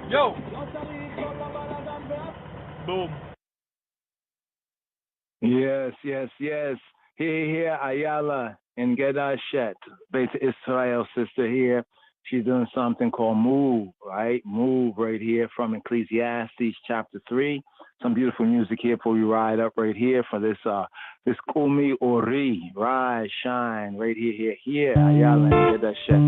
יו בום. Yes. Here, Ayala and Gedashet, Beit Israel sister here. She's doing something called Move, right? Move right here from Ecclesiastes chapter 3. Some beautiful music here before we ride up right here for this Kumi Ori, rise, shine, right here, Ayala and Gedashet.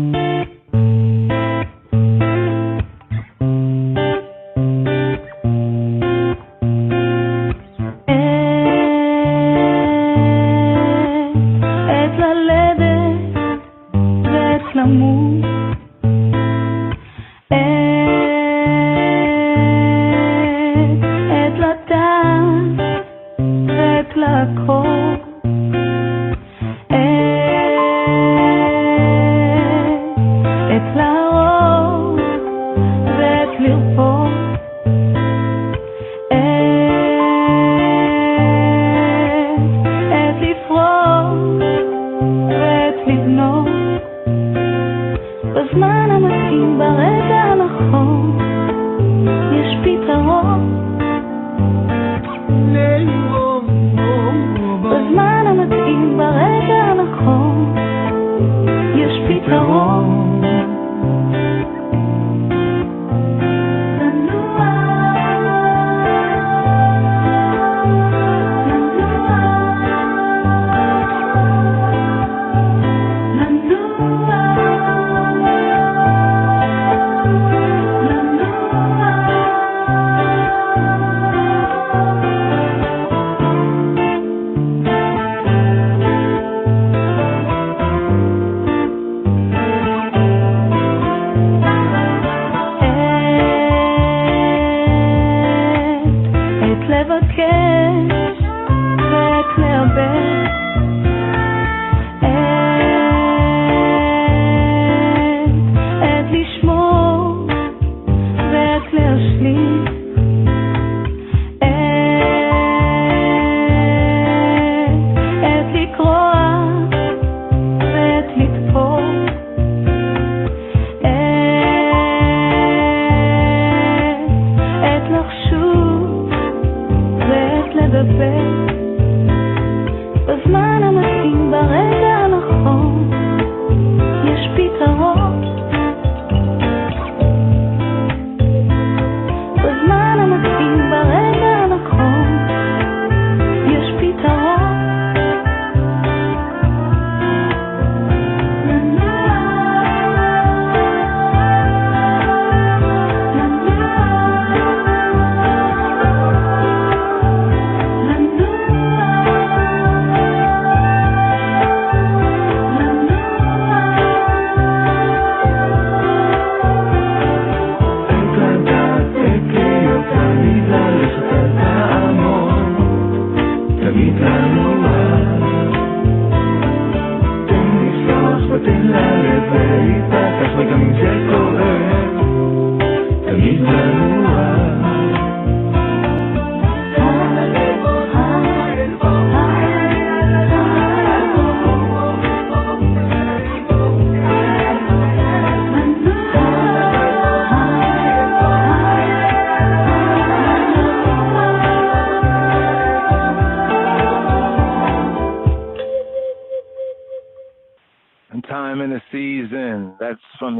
לבוא, עת לפרוץ ועת לבנות, בזמן המתאים ברגע הנכון יש פתרון. בזמן המתאים ברגע הנכון יש פתרון.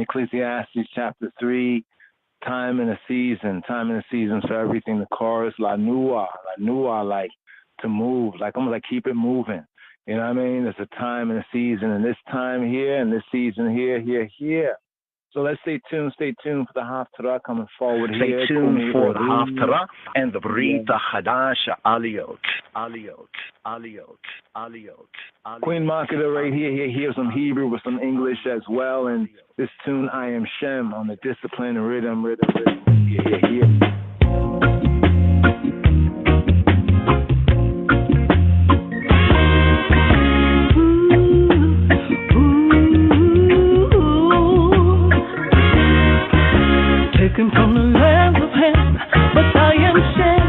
Ecclesiastes chapter 3, time and a season for everything. The chorus, la nua, like to move, like almost like keep it moving. You know what I mean? There's a time and a season, and this time here, and this season here. So let's stay tuned for the Haftarah coming forward here. Stay tuned for the Haftarah and the Brita Hadasha Aliyot. Queen Makeda right here some Hebrew with some English as well, and this tune I Am Shem on the discipline and rhythm. Yeah. Taken from the lands of Ham, but I am Shem.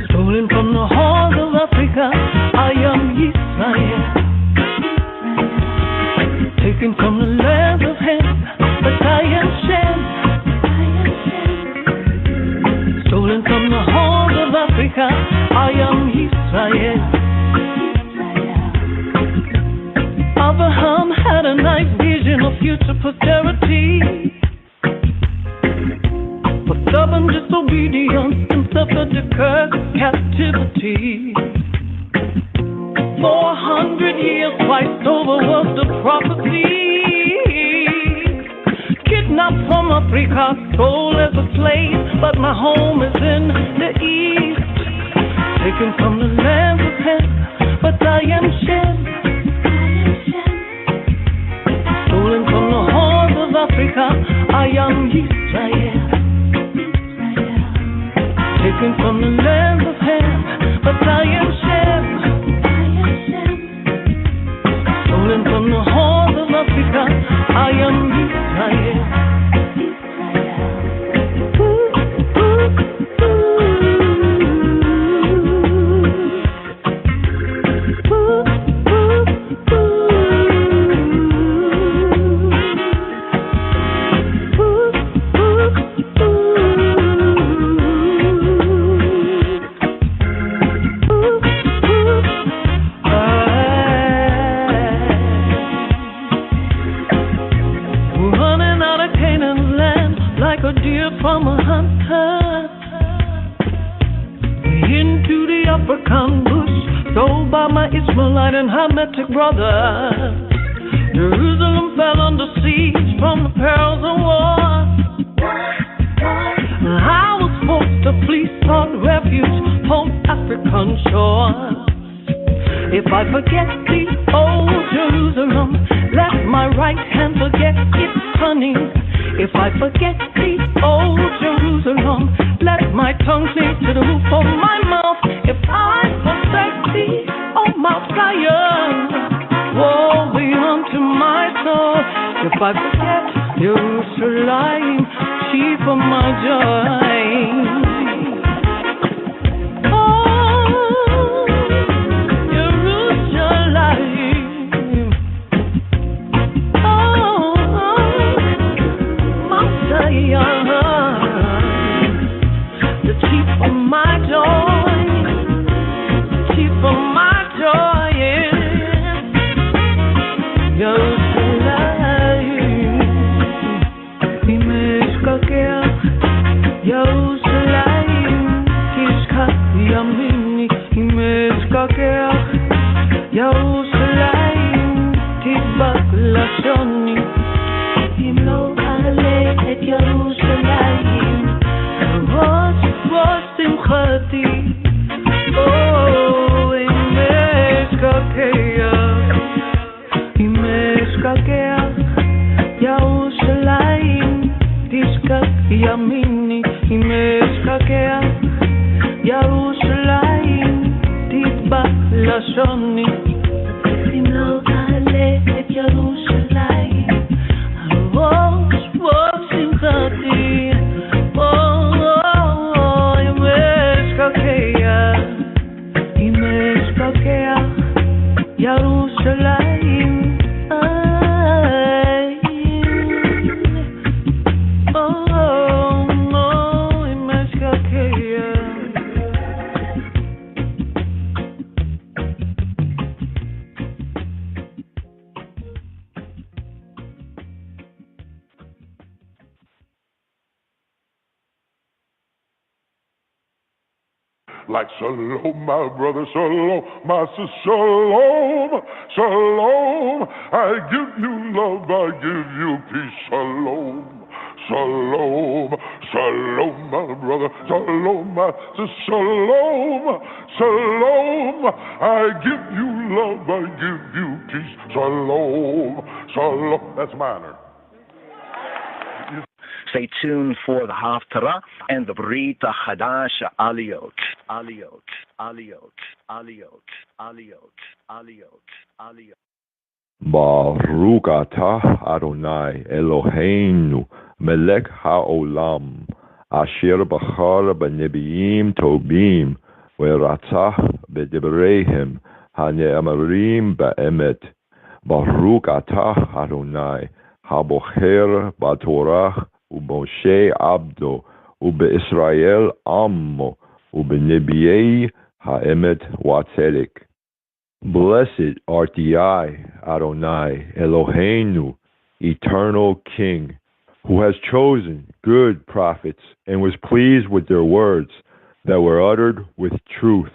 Stolen from the halls of Africa, I am Israel. Taken from the lands of Ham, but I am Shem. Stolen from the halls of Africa, I am Israel. Abraham had a nice vision of future posterity, but stubborn disobedience and suffered the curse of captivity. 400 years twice over was the prophecy. Kidnapped from Africa, sold as a slave, but my home is in the east. Taken from the lands of Ham, but I am Shem. Stolen from the halls of Africa, I am Israel. Taken from the lands of Ham, but I am Shem. Stolen from the halls of Africa, I am Israel. messenger from a hunter into the African bush, told by my Ismailite and Hamitic brother. Jerusalem fell under siege from the perils of war. I was forced to flee, sought refuge on African shores. If I forget the old Jerusalem, let my right hand forget its cunning. If I forget the old Jerusalem, let my tongue cling to the roof of my mouth. If I forsake thee, O Mount Zion, woe be unto my soul. If I forget Jerusalem, chief of my joy. The chief of my joy, chief of my joy, Jerusalem, Imeshkakea, Jerusalem, Kishka Yamini, Imeshkakea, Jerusalem, Tibak Lashoni, Imlo Ale et Jerusalem, was Simchati, oh, Imeshkakea, Imeshkakea, Jerusalem, Tishkak Yamini, Imeshkakea, Jerusalem, Tibak Lashoni, Imlo Ale et Jerusalem, was Simchati, oh, Imeshkakea, Imeshkakea, Jerusalem, like shalom, my brother, shalom, my sister, shalom, shalom. I give you love, I give you peace, shalom, shalom, shalom, my brother, shalom, my sister, shalom, shalom. I give you love, I give you peace, shalom, shalom. That's minor. Stay tuned for the Haftarah and the Brit Hadash Aliyot. Aliyot, Aliyot, Aliyot, Aliyot, Aliyot, Aliyot. Baruch atah Adonai Eloheinu melech haolam asher bachar b'nebiim tobim v'ratzah b'debreihem hane'amarim ba'emet. Baruch atah Adonai habocher b'torah u'Moshe abdo u'be'Israel ammo u'b'nebiei ha'emet wa'tzedek. Blessed art thou, Adonai Eloheinu, eternal King, who has chosen good prophets and was pleased with their words that were uttered with truth.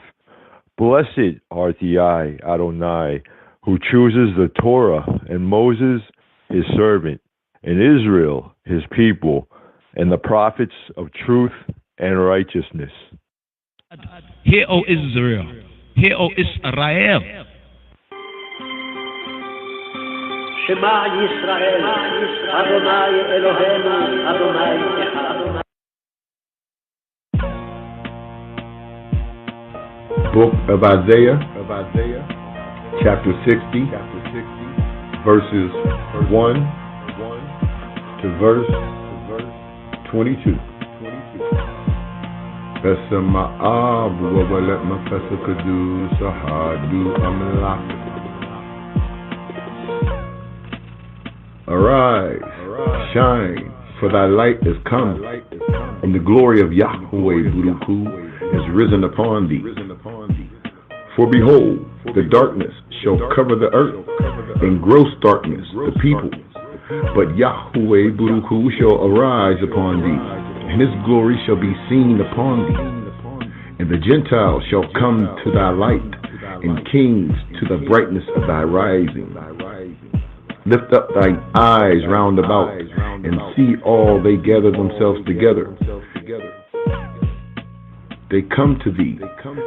Blessed art thou, Adonai, who chooses the Torah and Moses, his servant, and Israel, his people, and the prophets of truth and righteousness. Hear, O Israel. Hear, O Israel. Shema Yisrael, Adonai Eloheinu, Adonai Echad. Book of Isaiah, chapter 60, verses 1 to verse 22. Besama'ab wabalet mafasakadu sahadu amla. Arise, shine, for thy light is come, and the glory of Yahweh Buruku is risen upon thee. For behold, the darkness shall cover the earth, and gross darkness the people. But Yahweh Buruku shall arise upon thee, and his glory shall be seen upon thee. And the Gentiles shall come to thy light, and kings to the brightness of thy rising. Lift up thine eyes round about, and see all they gather themselves together. They come to thee.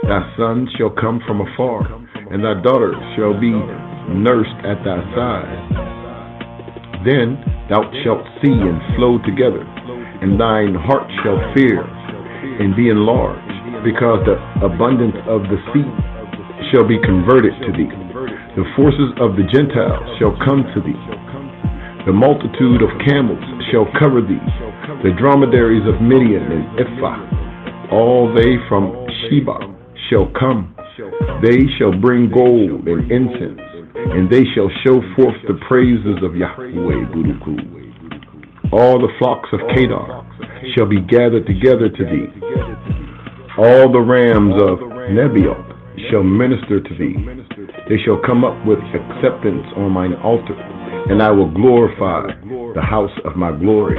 Thy sons shall come from afar, and thy daughters shall be nursed at thy side. Then thou shalt see and flow together, and thine heart shall fear and be enlarged, because the abundance of the sea shall be converted to thee. The forces of the Gentiles shall come to thee. The multitude of camels shall cover thee. The dromedaries of Midian and Ephah, all they from Sheba shall come. They shall bring gold and incense, and they shall show forth the praises of Yahweh Buruku. All the flocks of Kedar shall be gathered together to thee. All the rams of Nebaioth shall minister to thee. They shall come up with acceptance on mine altar, and I will glorify the house of my glory.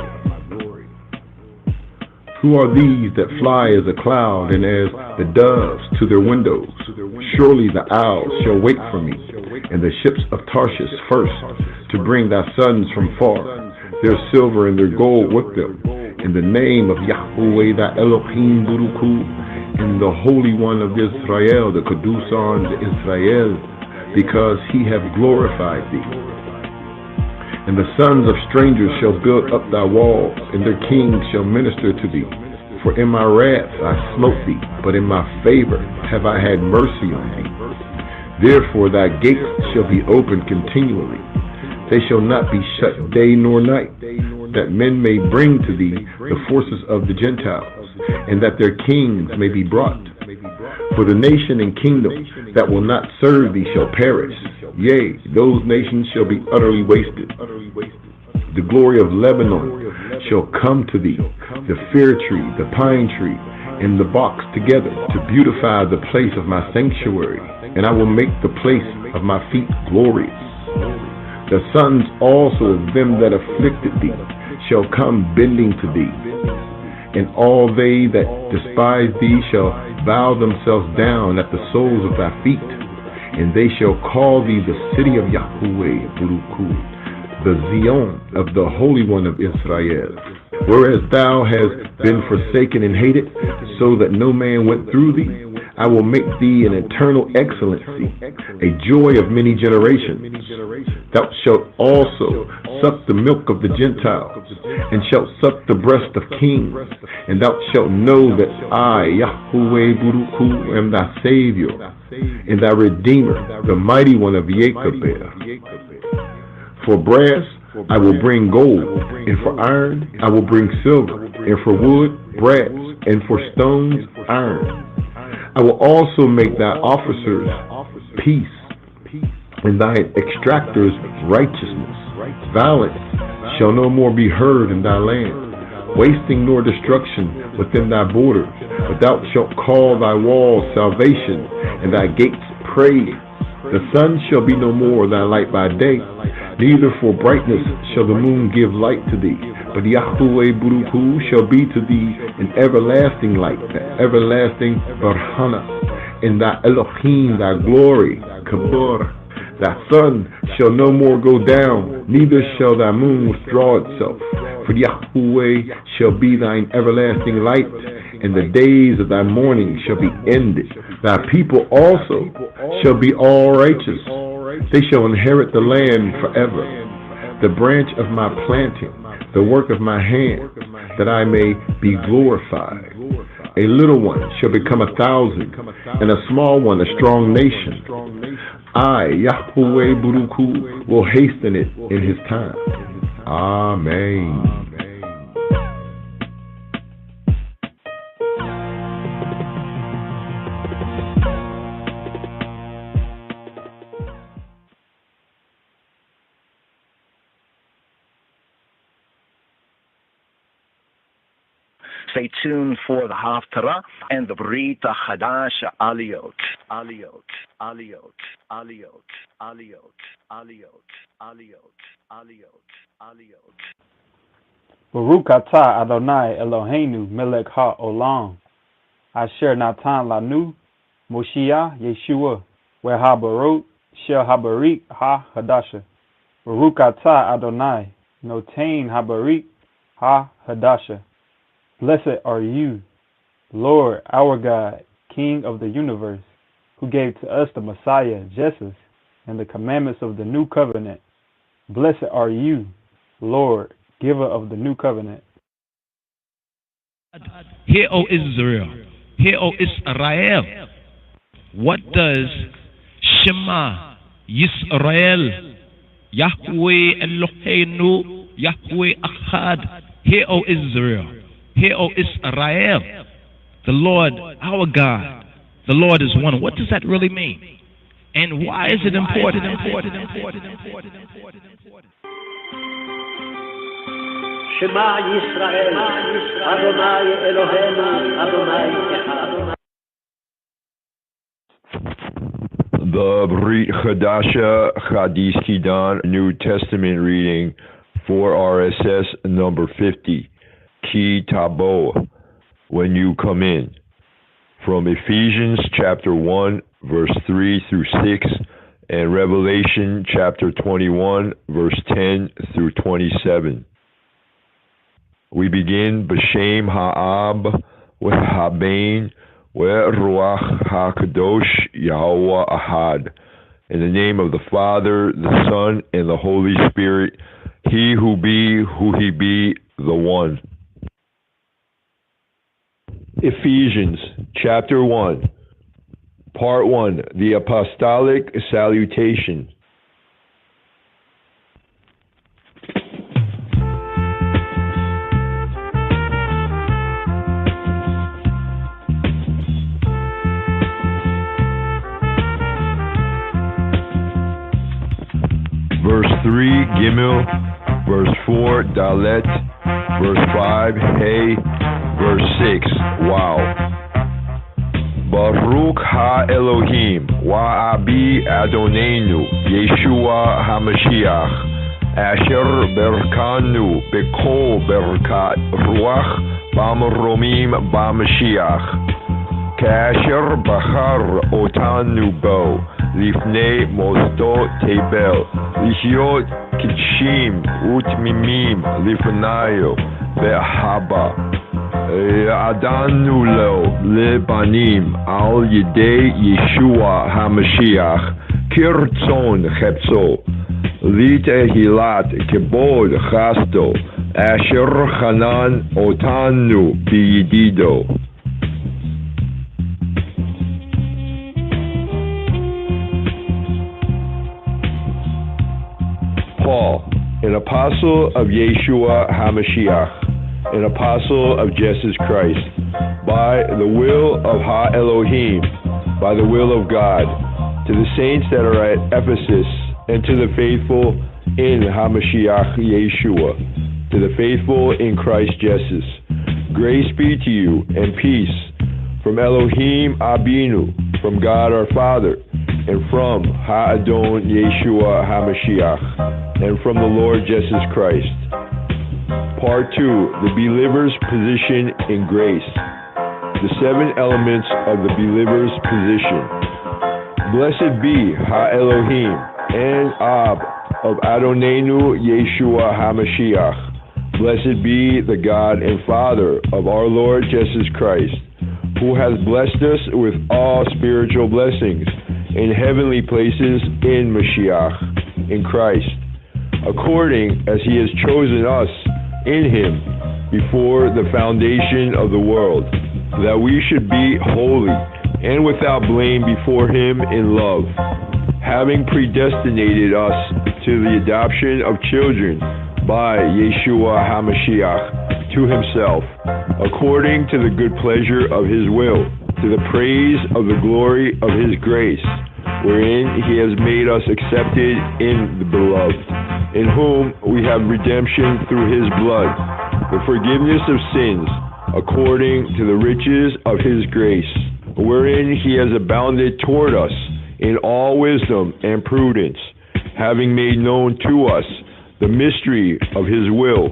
Who are these that fly as a cloud and as the doves to their windows? Surely the owls shall wait for me, and the ships of Tarshish first, to bring thy sons from far, their silver and their gold with them, in the name of Yahweh thy Elohim Buruku, and the Holy One of Israel, the Kedusan Israel, because he hath glorified thee. And the sons of strangers shall build up thy walls, and their kings shall minister to thee. For in my wrath I smote thee, but in my favor have I had mercy on thee. Therefore thy gates shall be open continually. They shall not be shut day nor night, that men may bring to thee the forces of the Gentiles, and that their kings may be brought. For the nation and kingdom that will not serve thee shall perish. Yea, those nations shall be utterly wasted. The glory of Lebanon shall come to thee, the fir tree, the pine tree, and the box together, to beautify the place of my sanctuary, and I will make the place of my feet glorious. The sons also of them that afflicted thee shall come bending to thee, and all they that despise thee shall bow themselves down at the soles of thy feet, and they shall call thee the city of Yahweh Buruku, the Zion of the Holy One of Israel. Whereas thou hast been forsaken and hated, so that no man went through thee, I will make thee an eternal excellency, a joy of many generations. Thou shalt also suck the milk of the Gentiles, and shalt suck the breast of kings, and thou shalt know that I, Yahweh Buruku, am thy Savior, and thy Redeemer, the Mighty One of Jacob. For brass I will bring gold, and for iron I will bring silver, and for wood brass, and for stones iron. I will also make thy officers peace, and thy extractors righteousness. Violence shall no more be heard in thy land, wasting nor destruction within thy borders. But thou shalt call thy walls salvation, and thy gates praise. The sun shall be no more thy light by day, neither for brightness shall the moon give light to thee. But Yahweh Buruku shall be to thee an everlasting light, an everlasting Barhana, and thy Elohim, thy glory, Kabur. Thy sun shall no more go down, neither shall thy moon withdraw itself. For Yahweh shall be thine everlasting light, and the days of thy mourning shall be ended. Thy people also shall be all righteous. They shall inherit the land forever. The branch of my planting, the work of my hand, that I may be glorified. A little one shall become 1,000, and a small one a strong nation. I, Yahweh Buruku, will hasten it in his time. Amen. Stay tuned for the Haftarah and the Brita Chadash Aliyot. Aliyot, Aliyot, Aliyot, Aliyot, Aliyot, Aliyot, Aliyot, Aliyot. Baruch atah Adonai Eloheinu melech haolam. Asher natan lanu Moshiach Yeshua ve'habarot shel habarit ha-hadasha. Baruch atah Adonai notain habarit ha-hadasha. Blessed are you, Lord, our God, King of the universe, who gave to us the Messiah, Jesus, and the commandments of the new covenant. Blessed are you, Lord, giver of the new covenant. Hear, O Israel. Hear, O Israel. What does Shema Yisrael, Yahweh Eloheinu, Yahweh Echad? Hear, O Israel. Hear, O Israel. The Lord, our God, the Lord is one. What does that really mean? And why is it important? Shema Yisrael, Adonai Eloheinu, Adonai Echad. The Brit Chadasha Chadis Kidan New Testament reading for RSS number 50, Ki-tavoo, when you come in, from Ephesians chapter 1 verse 3 through 6 and Revelation chapter 21 verse 10 through 27. We begin B'Shem Ha'ab V'Habein V'Ruach HaKadosh Yahweh Ahad. In the name of the Father, the Son, and the Holy Spirit, He who He be, the One. Ephesians chapter 1, part 1, the Apostolic Salutation. Verse 3, Gimel, verse 4, Dalet, verse 5, Hey, verse 6, Wow. Baruch ha-Elohim, wa'abi Adonenu, Yeshua HaMashiach, Asher berkanu bekol berkat ruach b'amromim b'Mashiach, Ka'asher bachar otanu bo, Lifnei mosdot tebel, Lishiot kitshim utmimim lifnayo be'haba, Adanu lo lebanim al yedei Yeshua HaMashiach, Kirtzon chepso, Litehilat kebod chasto, Asher chanan otanu biyidido. Paul, an apostle of Yeshua HaMashiach, an apostle of Jesus Christ, by the will of Ha-Elohim, by the will of God, to the saints that are at Ephesus, and to the faithful in HaMashiach Yeshua, to the faithful in Christ Jesus. Grace be to you and peace from Elohim Abinu, from God our Father, and from Ha-Adon Yeshua HaMashiach, and from the Lord Jesus Christ. Part 2, the believer's position in grace. The 7 elements of the believer's position. Blessed be Ha-Elohim and Ab of Adonenu Yeshua HaMashiach. Blessed be the God and Father of our Lord Jesus Christ, who has blessed us with all spiritual blessings in heavenly places in Mashiach, in Christ, according as He has chosen us in Him before the foundation of the world, that we should be holy and without blame before Him in love, having predestinated us to the adoption of children by Yeshua HaMashiach to Himself, according to the good pleasure of His will, to the praise of the glory of His grace, wherein He has made us accepted in the Beloved, in whom we have redemption through His blood, the forgiveness of sins, according to the riches of His grace, wherein He has abounded toward us in all wisdom and prudence, having made known to us the mystery of His will,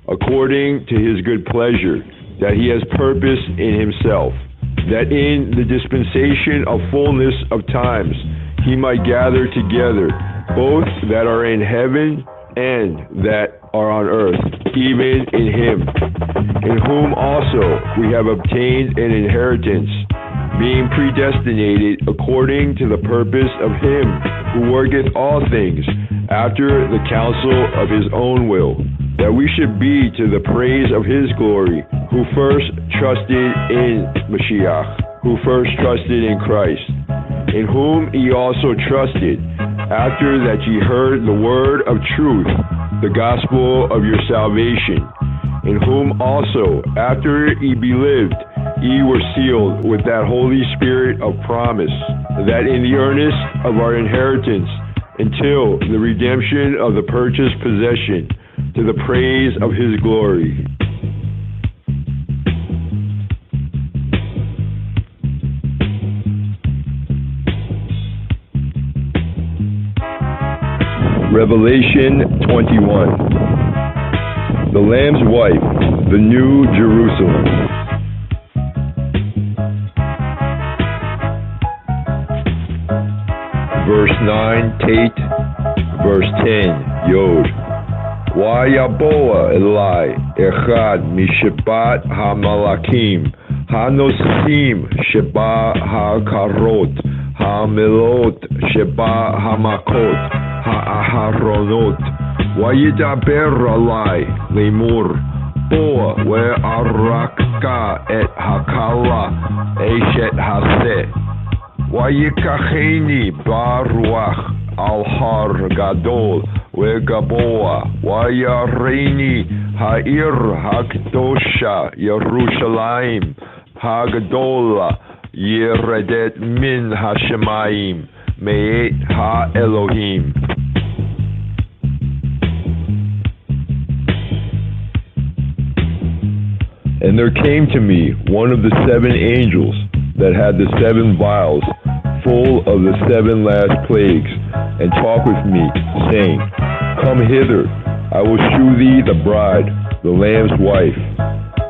according to his good pleasure, that he has purposed in himself, that in the dispensation of fullness of times he might gather together both that are in heaven and that are on earth, even in him, in whom also we have obtained an inheritance, being predestinated according to the purpose of him who worketh all things after the counsel of his own will, that we should be to the praise of his glory, who first trusted in Mashiach, who first trusted in Christ, in whom ye also trusted, after that ye heard the word of truth, the gospel of your salvation, in whom also, after ye believed, ye were sealed with that Holy Spirit of promise, that in the earnest of our inheritance, until the redemption of the purchased possession, to the praise of his glory. Revelation 21. The Lamb's wife, the New Jerusalem. Verse 9, Tate. Verse 10, Yod. Wayaboa Elai, Echad Mishebat HaMalakim, HaNosim Sheba HaKarot, HaMelot Sheba HaMakot, HaAharonot, Wayidaber Alai, Lemur, Boa, We'arakka et Hakala, Eshet Haseh, Wayikacheni Baruach, Al-Har Gadol, Wegaboa, Wayareini, Ha'ir Hakdosha, Yerushalayim, Hagadola, Yeredet Min Hashemayim, Me'et Ha-Elohim. And there came to me one of the 7 angels that had the 7 vials full of the 7 last plagues, and talked with me, saying, Come hither, I will shew thee the bride, the Lamb's wife.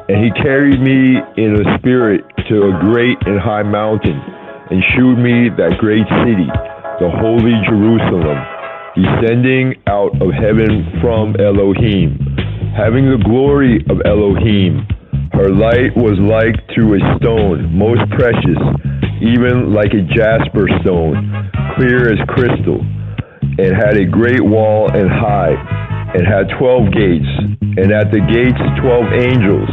And he carried me in a spirit to a great and high mountain, and shewed me that great city, the holy Jerusalem, descending out of heaven from Elohim, having the glory of Elohim. Her light was like to a stone, most precious, even like a jasper stone, clear as crystal, and had a great wall and high, and had 12 gates, and at the gates 12 angels,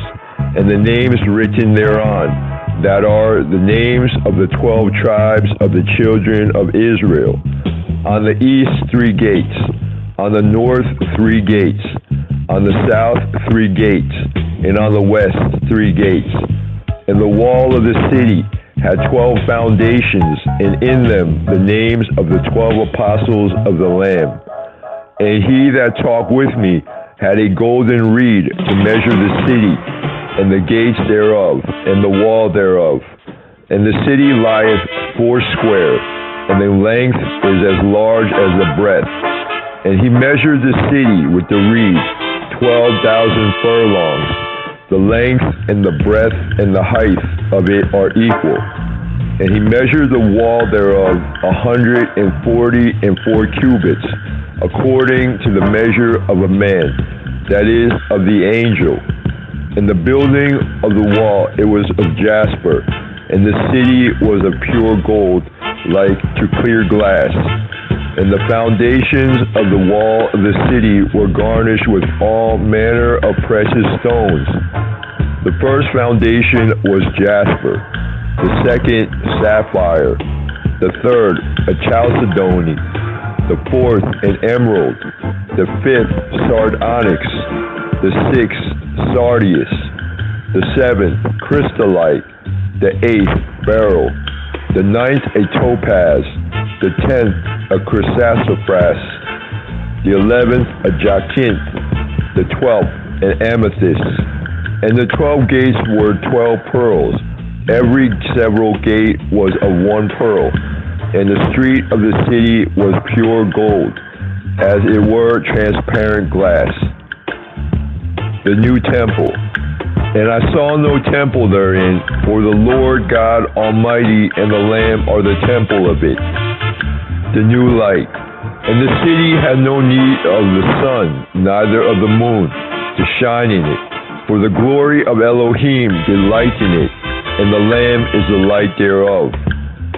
and the names written thereon, that are the names of the 12 tribes of the children of Israel. On the east 3 gates, on the north 3 gates, on the south 3 gates, and on the west 3 gates. And the wall of the city had 12 foundations, and in them the names of the 12 apostles of the Lamb. And he that talked with me had a golden reed to measure the city, and the gates thereof, and the wall thereof. And the city lieth foursquare, and the length is as large as the breadth. And he measured the city with the reed, 12,000 furlongs. The length and the breadth and the height of it are equal. And he measured the wall thereof 144 cubits, according to the measure of a man, that is, of the angel. And the building of the wall, it was of jasper, and the city was of pure gold, like to clear glass. And the foundations of the wall of the city were garnished with all manner of precious stones. The first foundation was jasper, the second sapphire, the third a chalcedony, the fourth an emerald, the fifth sardonyx, the sixth sardius, the seventh crystallite, the eighth beryl, the ninth a topaz, the 10th a chrysoprase, the 11th a jacinth, the 12th an amethyst. And the 12 gates were 12 pearls. Every several gate was of 1 pearl. And the street of the city was pure gold, as it were transparent glass. the new temple. And I saw no temple therein, for the Lord God Almighty and the Lamb are the temple of it, the new light. And the city had no need of the sun, neither of the moon, to shine in it. For the glory of Elohim did lighten it, and the Lamb is the light thereof.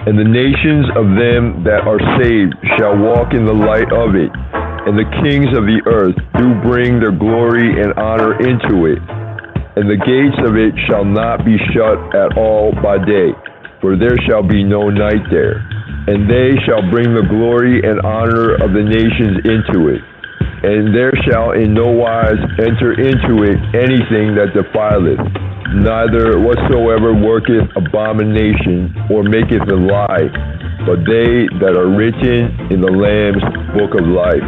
And the nations of them that are saved shall walk in the light of it, and the kings of the earth do bring their glory and honor into it. And the gates of it shall not be shut at all by day, for there shall be no night there. And they shall bring the glory and honor of the nations into it. And there shall in no wise enter into it anything that defileth, neither whatsoever worketh abomination or maketh a lie, but they that are written in the Lamb's book of life.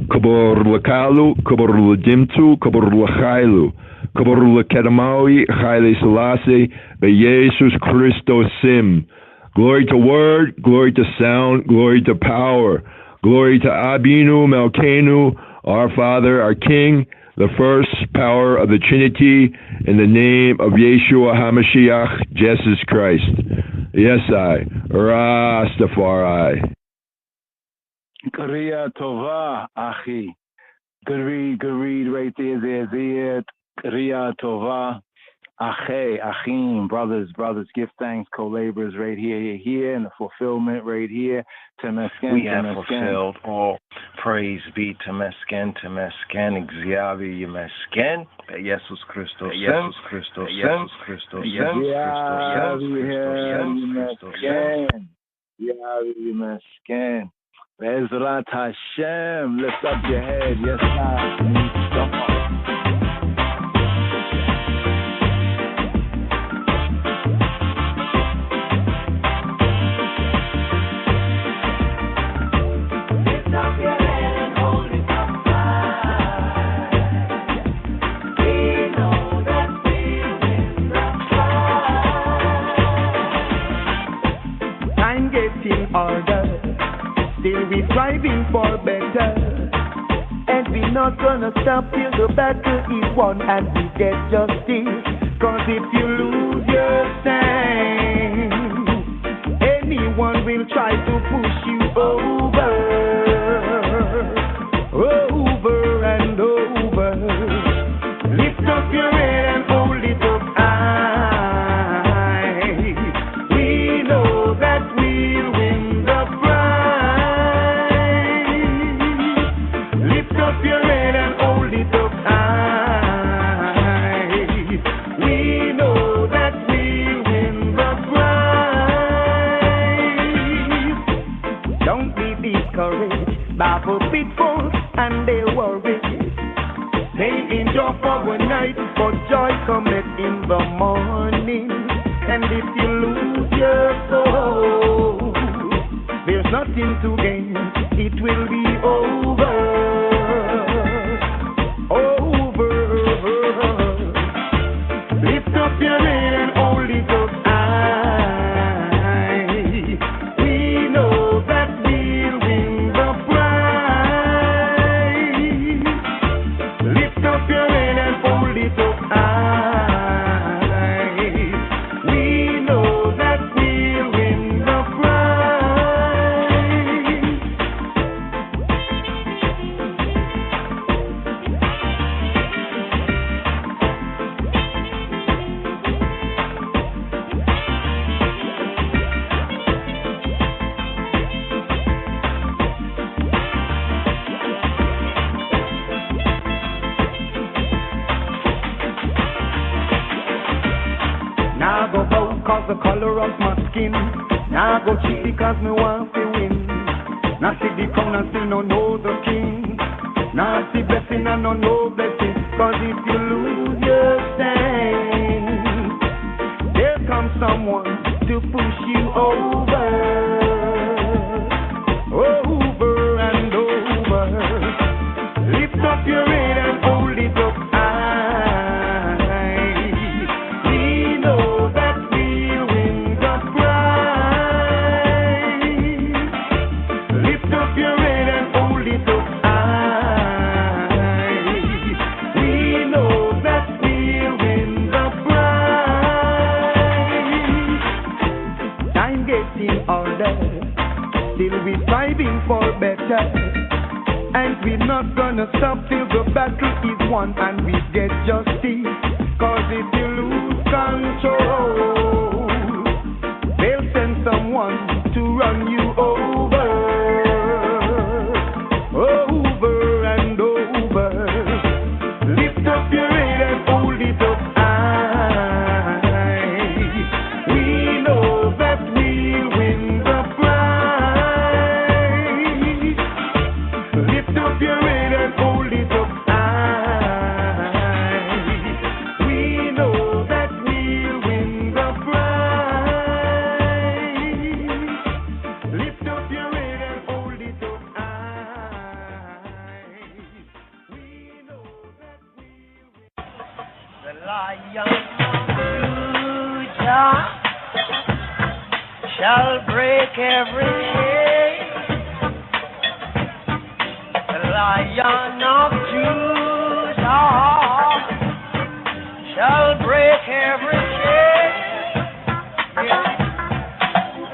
Kabor lakalu, kabor ladimtu, kabor lachailu, kabor lakedamawi, chaile selassie, Jesus Christos sim. Glory to word, glory to sound, glory to power, glory to Abinu Melkenu, our Father, our King, the first power of the Trinity, in the name of Yeshua HaMashiach, Jesus Christ. Yes, I, Rastafari. Kriya Tova, Achi. Good read right there. Kriya Tova, Ache, Achim, brothers, give thanks, co-laborers right here in the fulfillment right here. Temesken, we have fulfilled all. Praise be to Mesken, Xavi, Yemesken, Jesus Christos, Jesus Christos, Jesus Christos, Yemesken. Bezrat Hashem, lift up your head. Yes, God. Time getting order. Still we striving for better, and we not gonna stop till the battle is won and we get justice. Cause if you lose your stand, anyone will try to push you over and over. Lift up your head and hold it up high. We know that we'll win the prize. Bible people and they worry. They endure for a night, but joy cometh in the morning. And if you lose your soul, there's nothing to gain. It will be over. Lift up your head and hold it up high. We know that we'll win the prize. Lift up your head and hold it up high. We know that we'll win the Now go bow cause the color of my skin. Now go cheat because me want to win. Now see the crown and still no know the king. Now see blessing and no know blessing. Cause if you lose your stand, there comes someone to push you over and over. Lift up your head and hold for better. And we're not gonna stop till the battle is won and we get justice. Cause if you lose control, they'll send someone to run you over and over. Lift up your head and hold it up high. We know that we'll win the prize. Lift up your head and hold it up high. We know that we'll win the prize. Lift up your head and hold it up high. We know that we'll win. The Lion of Judah shall break every chain. The Lion of Judah shall break every chain.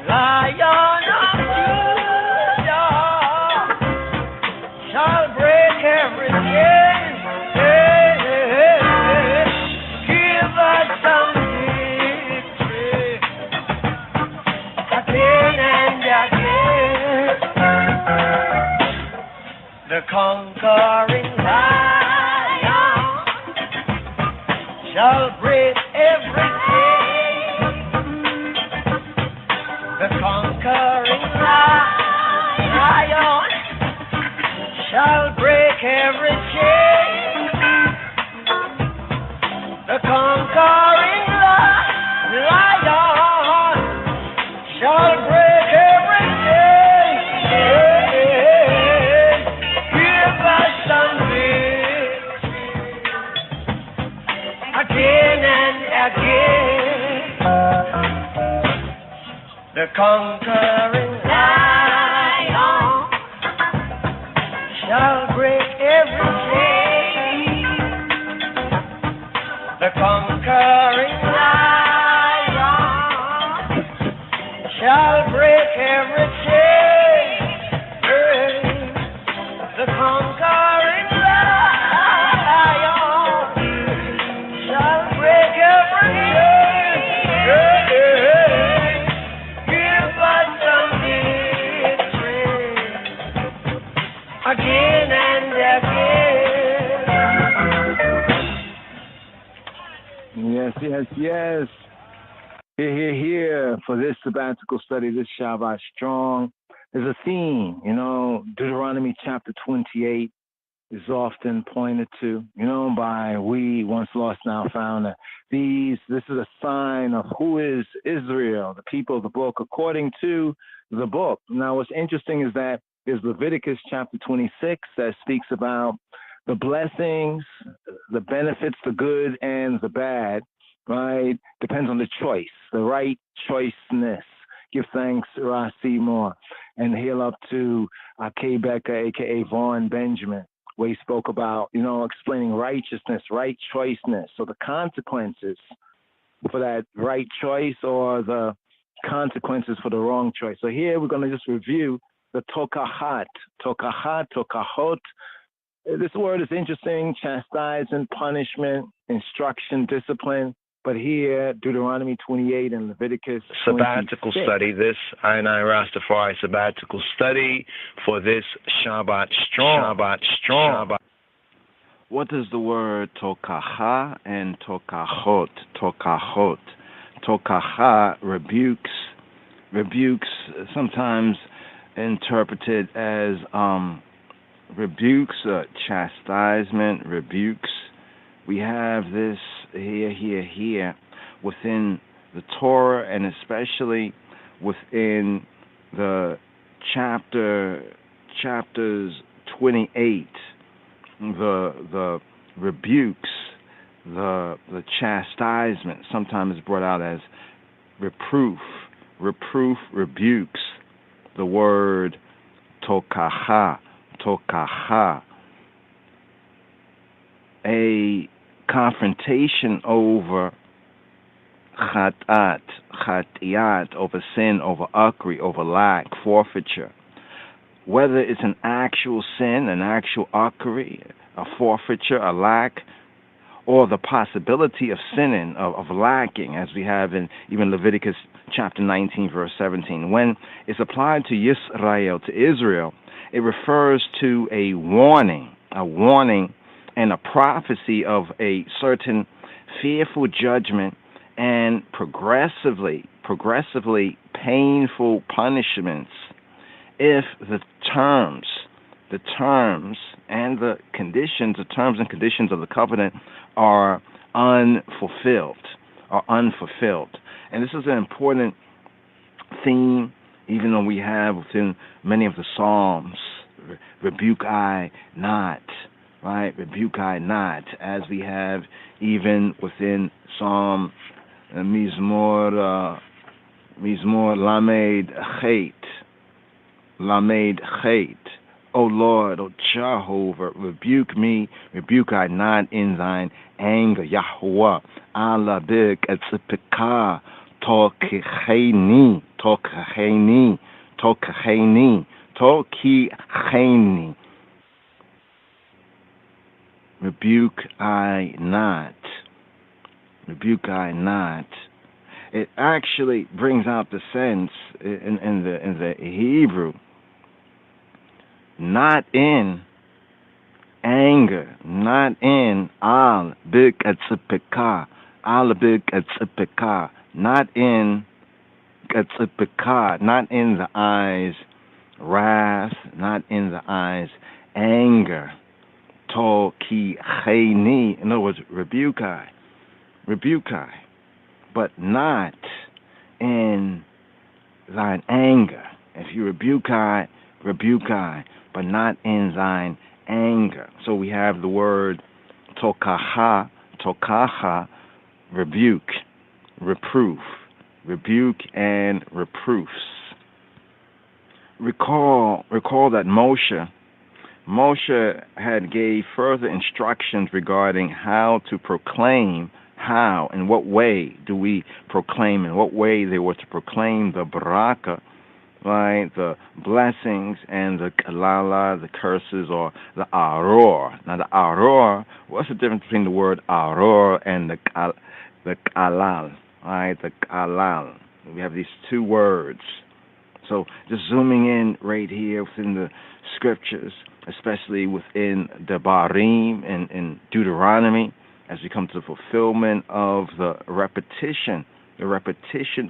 Lion of Judah shall break every chain. Give us some victory again and again. The conquering lion shall break every chain. The conquering lion shall break every chain. The conquering lion shall break every chain. Give us some victory again and again. The conquering lion shall break every chain. The conquering lion shall break every chain. The conquering lion shall break every chain. Give us some victory again and again. Yes, yes, yes. Here for this sabbatical study, this Shabbat Strong. There's a theme, Deuteronomy chapter 28 is often pointed to, by we once lost now found. This is a sign of who is Israel, the people of the book, according to the book. Now, what's interesting is that there's Leviticus chapter 26 that speaks about the blessings, the benefits, the good and the bad, right? Depends on the choice, the right choiceness. Give thanks, Rasi more. And heal up to Becca, a.k.a. Vaughn Benjamin, where he spoke about, explaining righteousness, right choiceness. So the consequences for that right choice or the consequences for the wrong choice. So here we're going to just review the tokahat, tokahot. This word is interesting, chastisement, punishment, instruction, discipline. But here, Deuteronomy 28 and Leviticus 26. Sabbatical study, this I Rastafari sabbatical study for this Shabbat Strong. What is the word tokaha and tokahot? Tokaha rebukes, sometimes interpreted as rebukes, chastisement, rebukes. We have this here within the Torah, and especially within the chapters 28, the rebukes, the chastisement, sometimes brought out as reproof, rebukes. The word tokaha, a confrontation over chatiyat, over sin, over akri, over lack, forfeiture. whether it's an actual sin, an actual uckery, a forfeiture, a lack, or the possibility of sinning, of lacking, as we have in even Leviticus chapter 19, verse 17. When it's applied to Yisrael, to Israel, it refers to a warning and a prophecy of a certain fearful judgment and progressively painful punishments if the terms and the conditions, the terms and conditions of the covenant are unfulfilled. And this is an important theme, even though we have within many of the Psalms, rebuke I not, right? Rebuke I not, as we have even within Psalm Mizmor Lamed Chet. O Lord, O Jehovah, rebuke me, rebuke I not in thine anger. Yahuwah, Allah big etzipika, tokicheni. Rebuke I not. Rebuke I not. It actually brings out the sense in the Hebrew, not in anger, not in al big etzipika, not in etzipika, not in the eyes wrath, not in the eyes anger. To ki cheni, in other words, rebuke I, but not in thine anger. If you rebuke I, but not in thine anger. So we have the word tokaha, rebuke, reproof, rebuke and reproofs. Recall that Moshe had gave further instructions regarding how to proclaim, how, in what way do we proclaim, in what way they were to proclaim the baraka, right, the blessings, and the kalala, the curses, or the aror. Now the aror, what's the difference between the word aror and the kalal, right, the kalal? We have these two words. So just zooming in right here within the scriptures, especially within the Barim and in Deuteronomy, as we come to the fulfillment of the repetition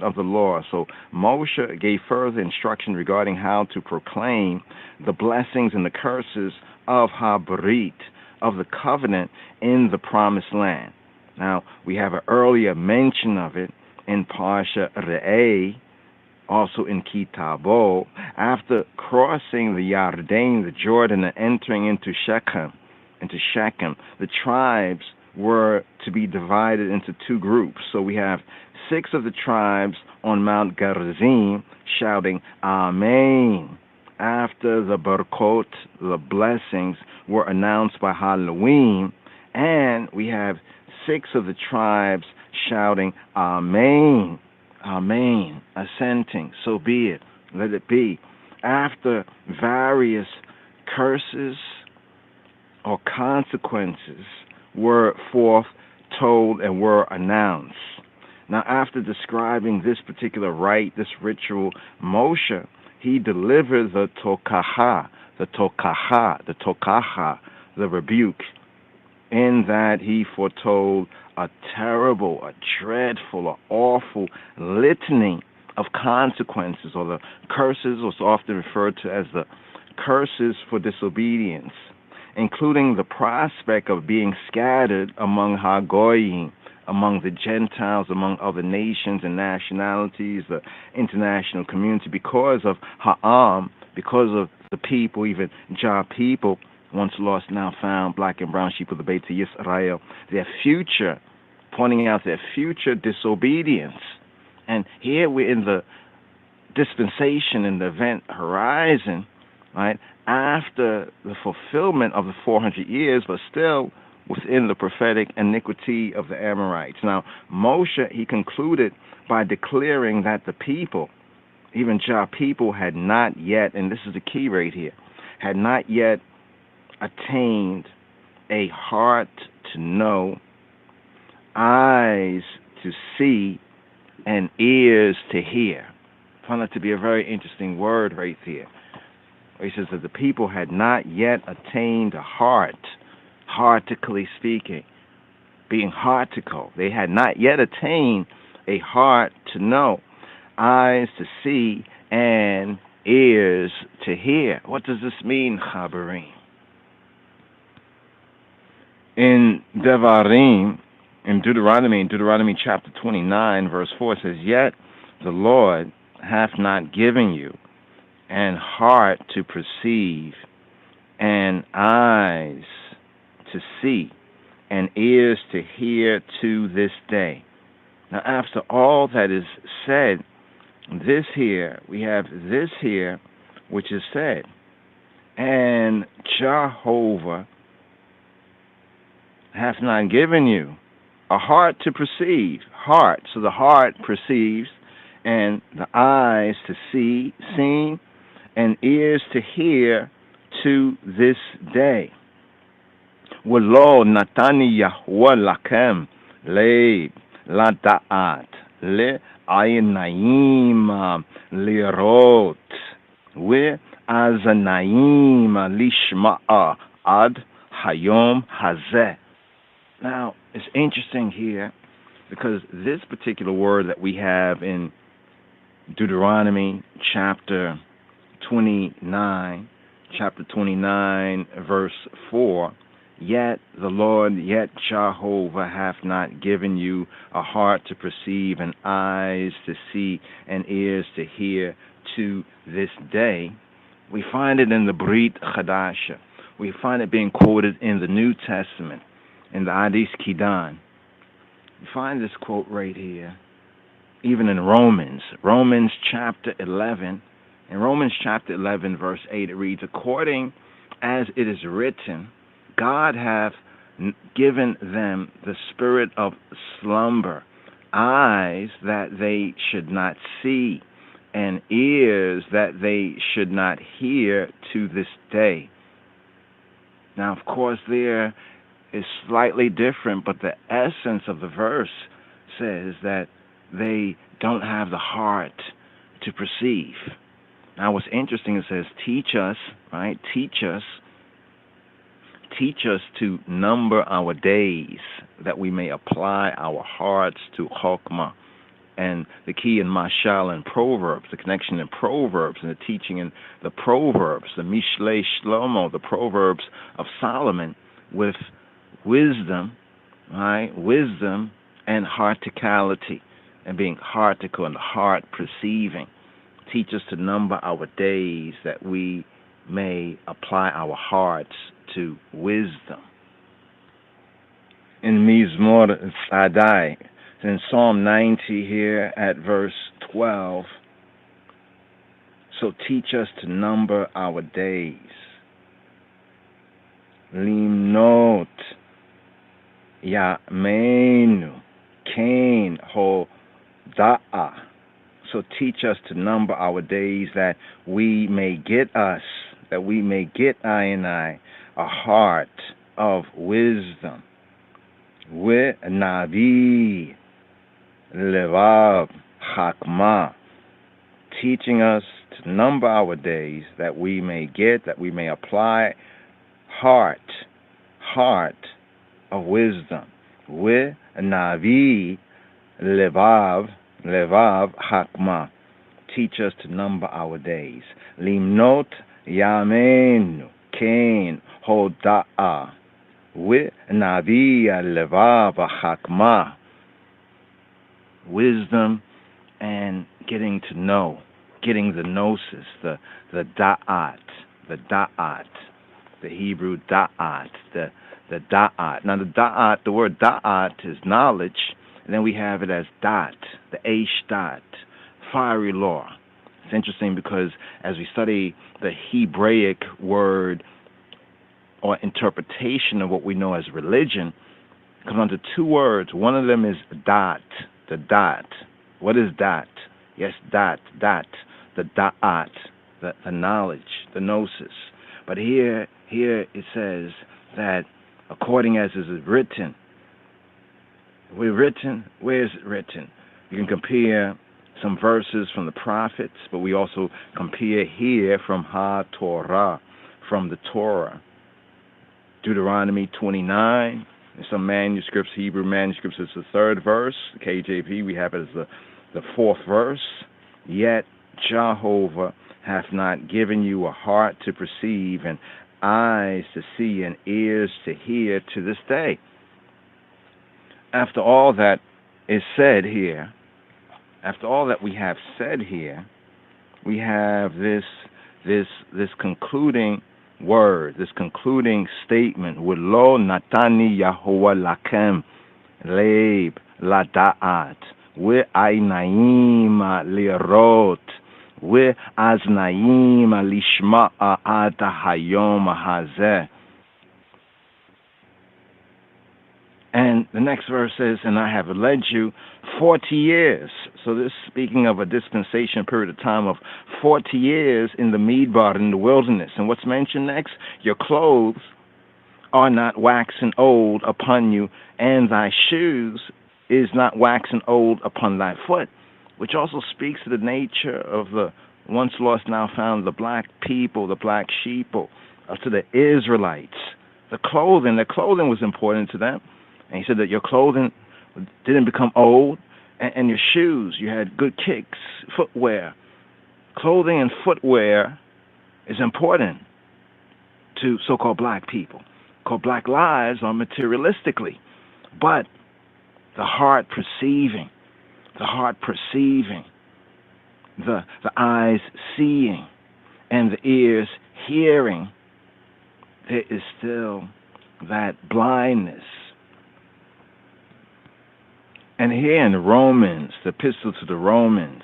of the law. So Moshe gave further instruction regarding how to proclaim the blessings and the curses of Habrit, of the covenant in the promised land. Now, we have an earlier mention of it in Parsha Re'eh, also in ki-tavah, after crossing the Yarden, the Jordan, and entering into Shechem, the tribes were to be divided into two groups. So we have 6 of the tribes on Mount Gerizim shouting Amen after the Barakot, the blessings, were announced by Halloween, and we have 6 of the tribes shouting Amen, Amen, assenting, so be it, let it be, after various curses or consequences were foretold and were announced. Now, after describing this particular rite, this ritual, Moshe, he delivered the tokaha, the rebuke, in that he foretold a terrible, a dreadful, a awful litany of consequences, or the curses, was often referred to as the curses for disobedience, including the prospect of being scattered among Hagoyim, among the Gentiles, among other nations and nationalities, the international community, because of Ha'am, because of the people, even Jah people, once lost, now found, black and brown sheep of the Beit Yisrael, their future, pointing out their future disobedience. And here we're in the dispensation, in the event horizon, right, after the fulfillment of the 400 years, but still within the prophetic iniquity of the Amorites. Now, Moshe, he concluded by declaring that the people even Jah people had not yet, and this is the key right here, had not yet attained a heart to know, eyes to see, and ears to hear. I found that to be a very interesting word right there. He says that the people had not yet attained a heart, heartically speaking, being heartical. They had not yet attained a heart to know, eyes to see, and ears to hear. What does this mean, Chabarim? In Devarim, in Deuteronomy chapter 29, verse 4, it says, "Yet the Lord hath not given you an heart to perceive, and eyes to see, and ears to hear to this day." Now, after all that is said, this here, we have this here, which is said, and Jehovah hath not given you a heart to perceive. Heart, so the heart perceives, and the eyes to see, seeing, and ears to hear to this day. V'lo natani Yahweh lakem leib lada'at le'ayinayim lirot ve'azanayim lishma'a ad hayom hazeh. Now, it's interesting here because this particular word that we have in Deuteronomy chapter 29, verse 4, "Yet the Lord, yet Jehovah hath not given you a heart to perceive, and eyes to see, and ears to hear to this day." We find it in the Brit Chadasha. We find it being quoted in the New Testament, in the Hadith Kidan. You find this quote right here, even in Romans chapter 11. In Romans chapter 11, verse 8, it reads, "According as it is written, God hath given them the spirit of slumber, eyes that they should not see, and ears that they should not hear to this day." Now, of course, there is slightly different, but the essence of the verse says that they don't have the heart to perceive. Now, what's interesting, it says, teach us, right? Teach us to number our days, that we may apply our hearts to Chokmah. And the key in Mashal and Proverbs, the connection in Proverbs and the teaching in the Proverbs, the Mishlei Shlomo, the Proverbs of Solomon, with wisdom, right? Wisdom and hearticality, and being heartical and heart perceiving. Teach us to number our days, that we may apply our hearts to wisdom. In Mizmor Tzadai, in Psalm 90 here at verse 12, "So teach us to number our days. Limnot Yameinu Kain Ho Da'a." So teach us to number our days, that we may get I and I, a heart of wisdom. With Navi Levav Chakma, teaching us to number our days, that we may apply heart of wisdom. With Navi Levav Hakma, teach us to number our days. Limnot Yamenu Kain Hoda'a, with Navi Levav Hakma, wisdom and getting to know, getting the gnosis, the da'at, the Hebrew da'at, the da'at. Now the word da'at is knowledge, and then we have it as dat, the Aish dat, fiery law. It's interesting because as we study the Hebraic word or interpretation of what we know as religion, it comes down to two words. One of them is dat, the dat. What is dat? Yes, dat. the da'at, the knowledge, the gnosis. But here it says that according as it is written, where is it written? You can compare some verses from the prophets, but we also compare here from Ha-Torah, from the Torah. Deuteronomy 29, in some manuscripts, Hebrew manuscripts, it's the third verse. The KJV, we have it as the fourth verse. Yet Jehovah hath not given you a heart to perceive, and eyes to see, and ears to hear to this day. After all that is said here, after all that we have said here, we have this concluding word, this concluding statement: "Lo natani Yahuwah lakem leib lada'at ve'ainayim lirot ve'aznayim lishma'a ad hayom hazeh." And the next verse says, "And I have led you 40 years." So this is speaking of a dispensation period of time of 40 years in the Midbar, in the wilderness. And what's mentioned next? "Your clothes are not waxen old upon you, and thy shoes is not waxen old upon thy foot," which also speaks to the nature of the once lost, now found, the black people, the black sheeple, to the Israelites. The clothing was important to them. And he said that your clothing didn't become old, and your shoes, you had good kicks, footwear. Clothing and footwear is important to so-called black people. Called black lives are materialistically, but the heart perceiving, the eyes seeing, and the ears hearing, there is still that blindness. And here in Romans, the epistle to the Romans,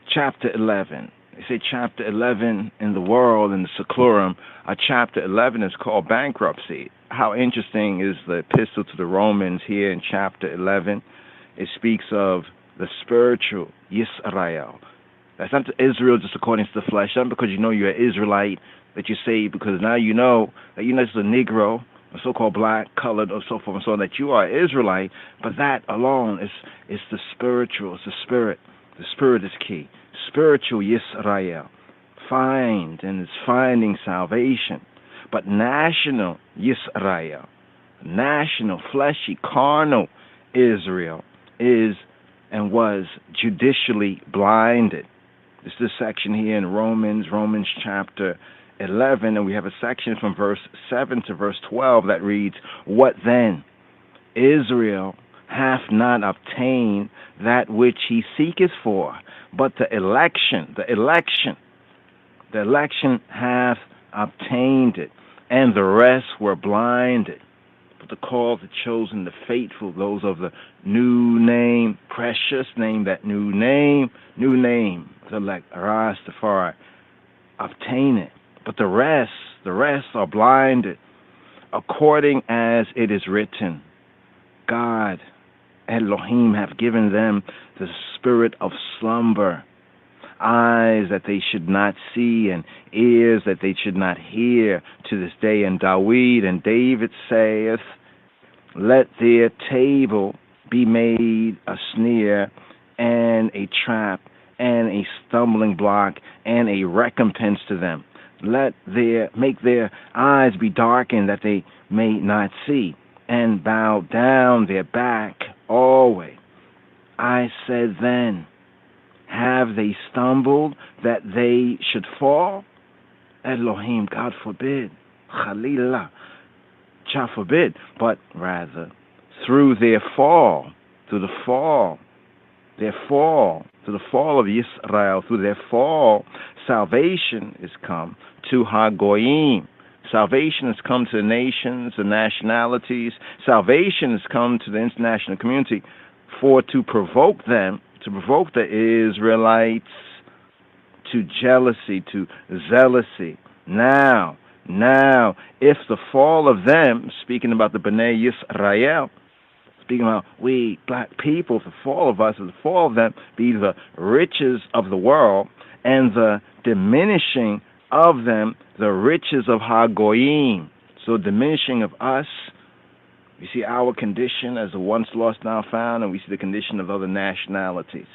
chapter 11, they say chapter 11 in the world, in the Seclorum, chapter 11 is called bankruptcy. How interesting is the epistle to the Romans here in chapter 11? It speaks of the spiritual Yisrael. That's not Israel just according to the flesh, not because you know you're an Israelite that you say, because now you know that you're not just a Negro, a so-called black, colored, or so forth and so on, that you are Israelite, but that alone is the spiritual, it's the spirit. The spirit is key. Spiritual Yisrael. Find and is finding salvation. But national Yisrael, national, fleshy, carnal Israel is and was judicially blinded. This is a section here in Romans chapter 11, and we have a section from verse 7 to verse 12 that reads, "What then? Israel hath not obtained that which he seeketh for, but the election hath obtained it, and the rest were blinded. But the called, the chosen, the faithful, those of the new name, precious name, that new name, the elect Rastafari, obtain it. But the rest are blinded, according as it is written, God, Elohim, have given them the spirit of slumber, eyes that they should not see, and ears that they should not hear, to this day. And David saith, let their table be made a snare, and a trap, and a stumbling block, and a recompense to them. Make their eyes be darkened, that they may not see, and bow down their back always. I said then, have they stumbled that they should fall? Elohim, God forbid. Khalillah, Jah forbid. But rather, through the fall of Yisrael, through their fall, salvation is come to Hagoyim. Salvation has come to the nations, the nationalities. Salvation has come to the international community to provoke the Israelites to jealousy, to zealousy. Now, if the fall of them, speaking about the Bnei Yisrael, speaking about we black people, the fall of us, the fall of them be the riches of the world, and the diminishing of them the riches of Hagoyim. So diminishing of us, we see our condition as the once lost now found, and we see the condition of other nationalities.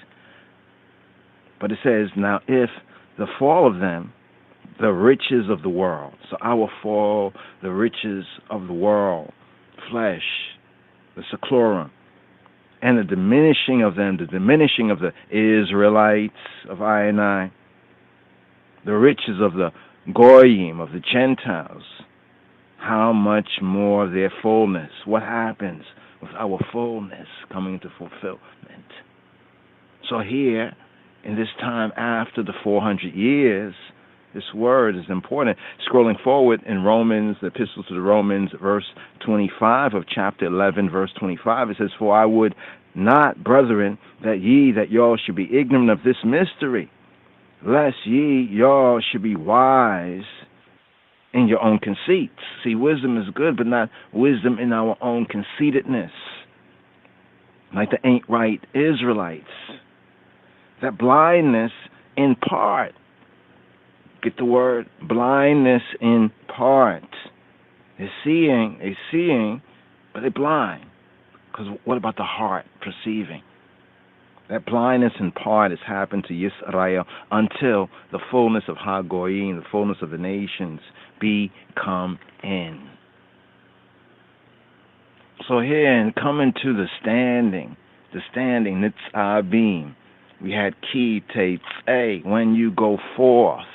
But it says, now if the fall of them, the riches of the world. So our fall, the riches of the world, flesh, the seclorum, and the diminishing of them, the diminishing of the Israelites of I and I, the riches of the Goyim, of the Gentiles, how much more their fullness? What happens with our fullness coming to fulfillment? So here, in this time after the 400 years, this word is important. Scrolling forward in Romans, the Epistle to the Romans, verse 25 of chapter 11, verse 25, it says, "For I would not, brethren, that y'all should be ignorant of this mystery, lest y'all should be wise in your own conceits." See, wisdom is good, but not wisdom in our own conceitedness, like the ain't right Israelites. That blindness in part. Get the word blindness in part. They're seeing, but they're blind. Because what about the heart perceiving? That blindness in part has happened to Yisrael until the fullness of Hagoyim, the fullness of the nations, be come in. So here, in coming to the standing, Nitzabim, we had ki-tevah, when you go forth,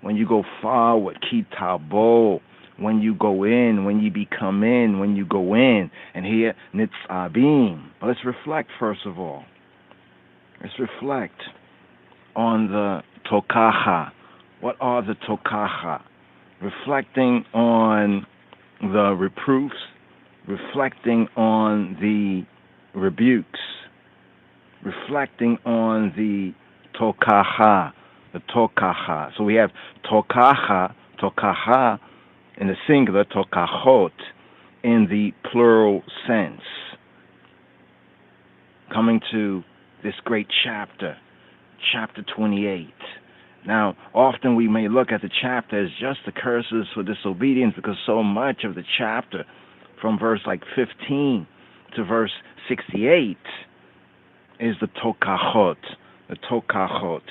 when you go forward, ki-tevah, when you go in, when you become in, when you go in. And here, nitzabim. But let's reflect first of all. Let's reflect on the tokaha. What are the tokaha? Reflecting on the reproofs, reflecting on the rebukes, reflecting on the tokaha, the tokaha. So we have tokaha in the singular, tokahot in the plural sense. Coming to this great chapter 28. Now, often we may look at the chapter as just the curses for disobedience, because so much of the chapter, from verse 15 to verse 68, is the tokahot. The tokahot.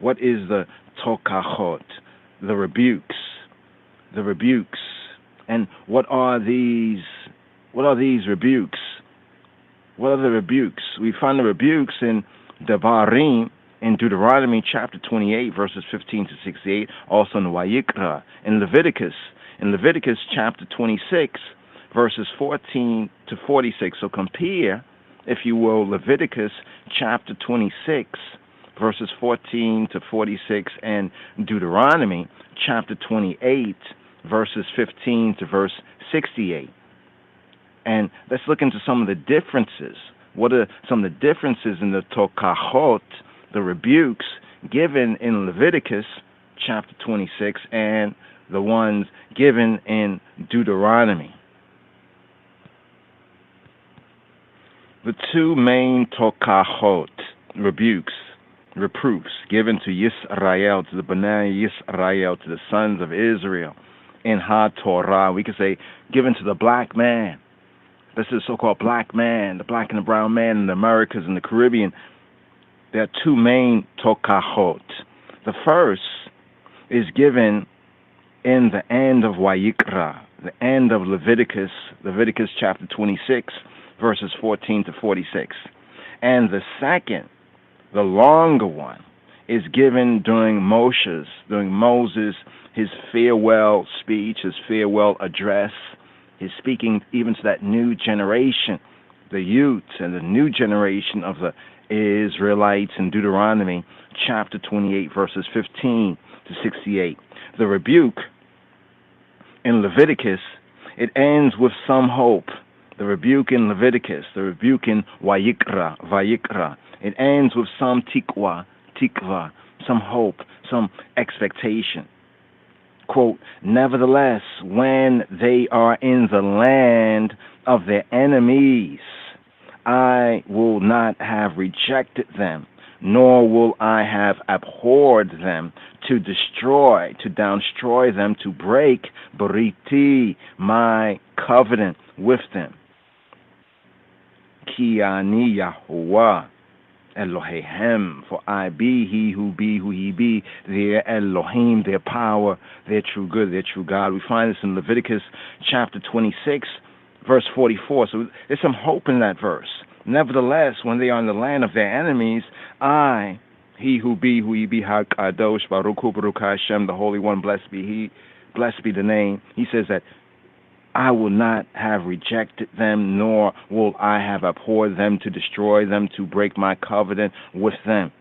What is the tokahot? The rebukes. The rebukes. And what are these rebukes? What are the rebukes? We find the rebukes in Devarim, in Deuteronomy chapter 28, verses 15 to 68, also in Vayikra, in Leviticus chapter 26, verses 14 to 46. So compare, if you will, Leviticus chapter 26, verses 14 to 46, and Deuteronomy chapter 28, verses 15 to verse 68. And let's look into some of the differences. What are some of the differences in the tokahot, the rebukes, given in Leviticus chapter 26 and the ones given in Deuteronomy? The two main tokahot, rebukes, reproofs, given to Yisrael, to the Bnei Yisrael, to the sons of Israel, in HaTorah, we could say, given to the black man. This is the so-called black man, the black and the brown man in the Americas and the Caribbean. There are two main tokahot. The first is given in the end of Vayikra, the end of Leviticus chapter 26, verses 14 to 46. And the second, the longer one, is given during Moses, his farewell speech, his farewell address, his speaking even to that new generation, the youth and the new generation of the Israelites in Deuteronomy chapter 28, verses 15 to 68. The rebuke in Leviticus, it ends with some hope. The rebuke in Leviticus, the rebuke in Vayikra, it ends with some tikva, some hope, some expectation. Quote, nevertheless, when they are in the land of their enemies, I will not have rejected them, nor will I have abhorred them, to destroy, to downstroy them, to break Bariti, my covenant with them. Ki ani Yahuwah Elohehem, for I be who he be, their Elohim, their power, their true good, their true God. We find this in Leviticus chapter 26, verse 44. So there's some hope in that verse. Nevertheless, when they are in the land of their enemies, I, he who be HaKadosh, Baruch Hu, Baruch Hashem, the Holy One, blessed be the name. He says that I will not have rejected them, nor will I have abhorred them, to destroy them, to break my covenant with them.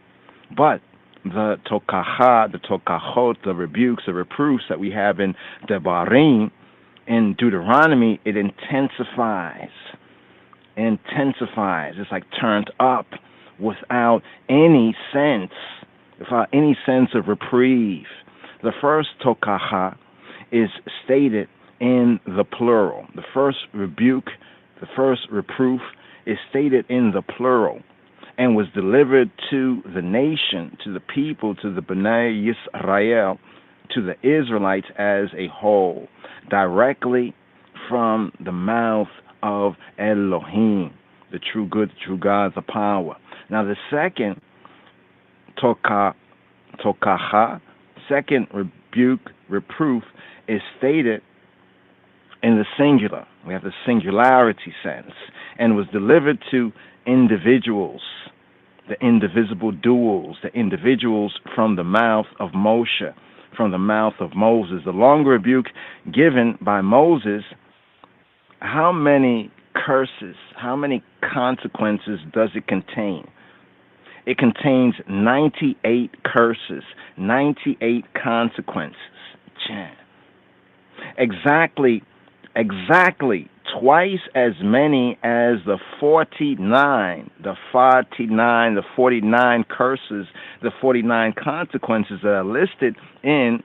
But the tokacha, the tokachot, the rebukes, the reproofs that we have in Devarim, in Deuteronomy, it intensifies. It's like turned up without any sense of reprieve. The first tokacha is stated in the plural. The first rebuke, the first reproof is stated in the plural and was delivered to the nation, to the people, to the Bnei Yisrael, to the Israelites as a whole, directly from the mouth of Elohim, the true good, the true God, the power. Now the second tokacha, second rebuke, reproof, is stated in the singular. We have the singularity sense, and was delivered to individuals, the indivisible duals, the individuals from the mouth of Moshe, from the mouth of Moses. The long rebuke given by Moses, how many curses, how many consequences does it contain? It contains 98 curses, 98 consequences. Exactly twice as many as the 49 curses, the 49 consequences that are listed in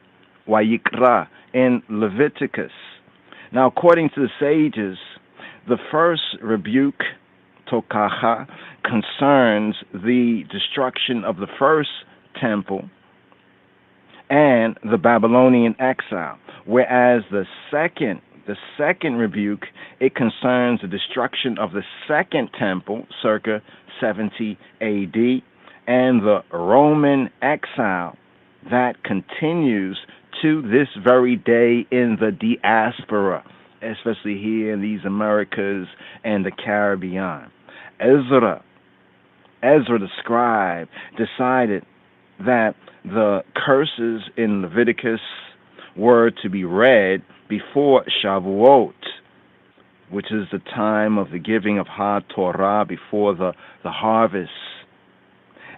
Wayikra, in Leviticus. Now, according to the sages, the first rebuke, tokacha, concerns the destruction of the first temple and the Babylonian exile, whereas the second rebuke, it concerns the destruction of the second temple, circa 70 AD, and the Roman exile that continues to this very day in the diaspora, especially here in these Americas and the Caribbean. Ezra the scribe decided that the curses in Leviticus were to be read before Shavuot, which is the time of the giving of Ha-Torah, before the harvest.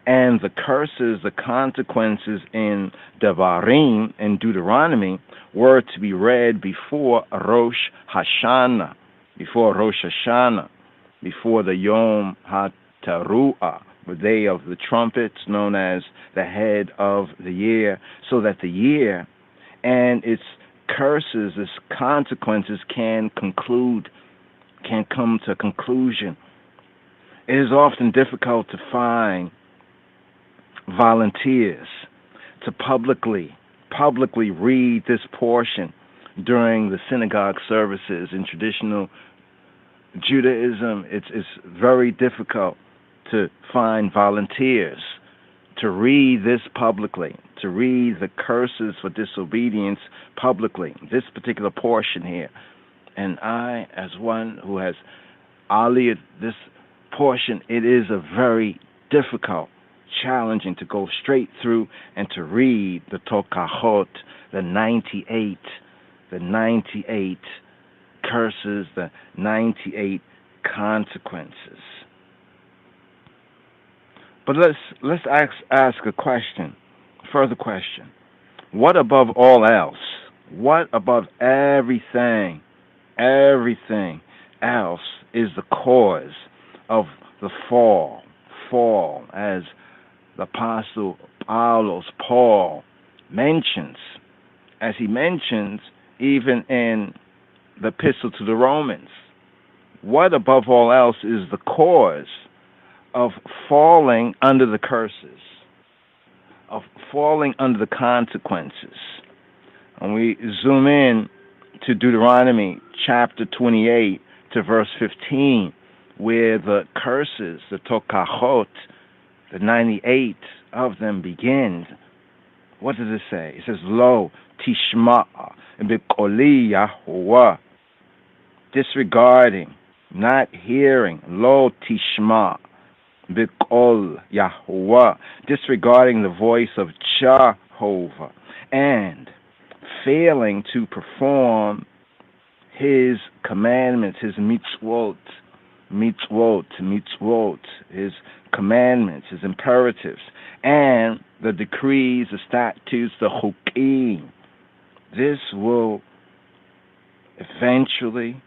And the curses, the consequences in Devarim and Deuteronomy were to be read before Rosh Hashanah, before the Yom HaTeruah, the day of the trumpets, known as the head of the year, so that the year and its curses, its consequences can come to conclusion. It is often difficult to find volunteers to publicly read this portion during the synagogue services. In traditional Judaism, it's very difficult to find volunteers to read this publicly, to read the curses for disobedience publicly, this particular portion here. And I, as one who has aliyah this portion, it is a very difficult, challenging to go straight through and to read the tokachot, the 98 curses, the 98 consequences. But let's ask a question, further question. What above all else? What above everything else is the cause of the fall, as the Apostle Paul mentions, as he mentions even in the Epistle to the Romans, what above all else is the cause of falling under the curses, of falling under the consequences? And we zoom in to Deuteronomy chapter 28 to verse 15, where the curses, the tokachot, the 98 of them begin. What does it say? It says, Lo tishma b'koli Yahuwah. Disregarding, not hearing. Lo tishma b'kol Yahuwah. Disregarding the voice of Jehovah. And failing to perform his commandments, his mitzvot, his commandments, his imperatives, and the decrees, the statutes, the chukim. This will eventually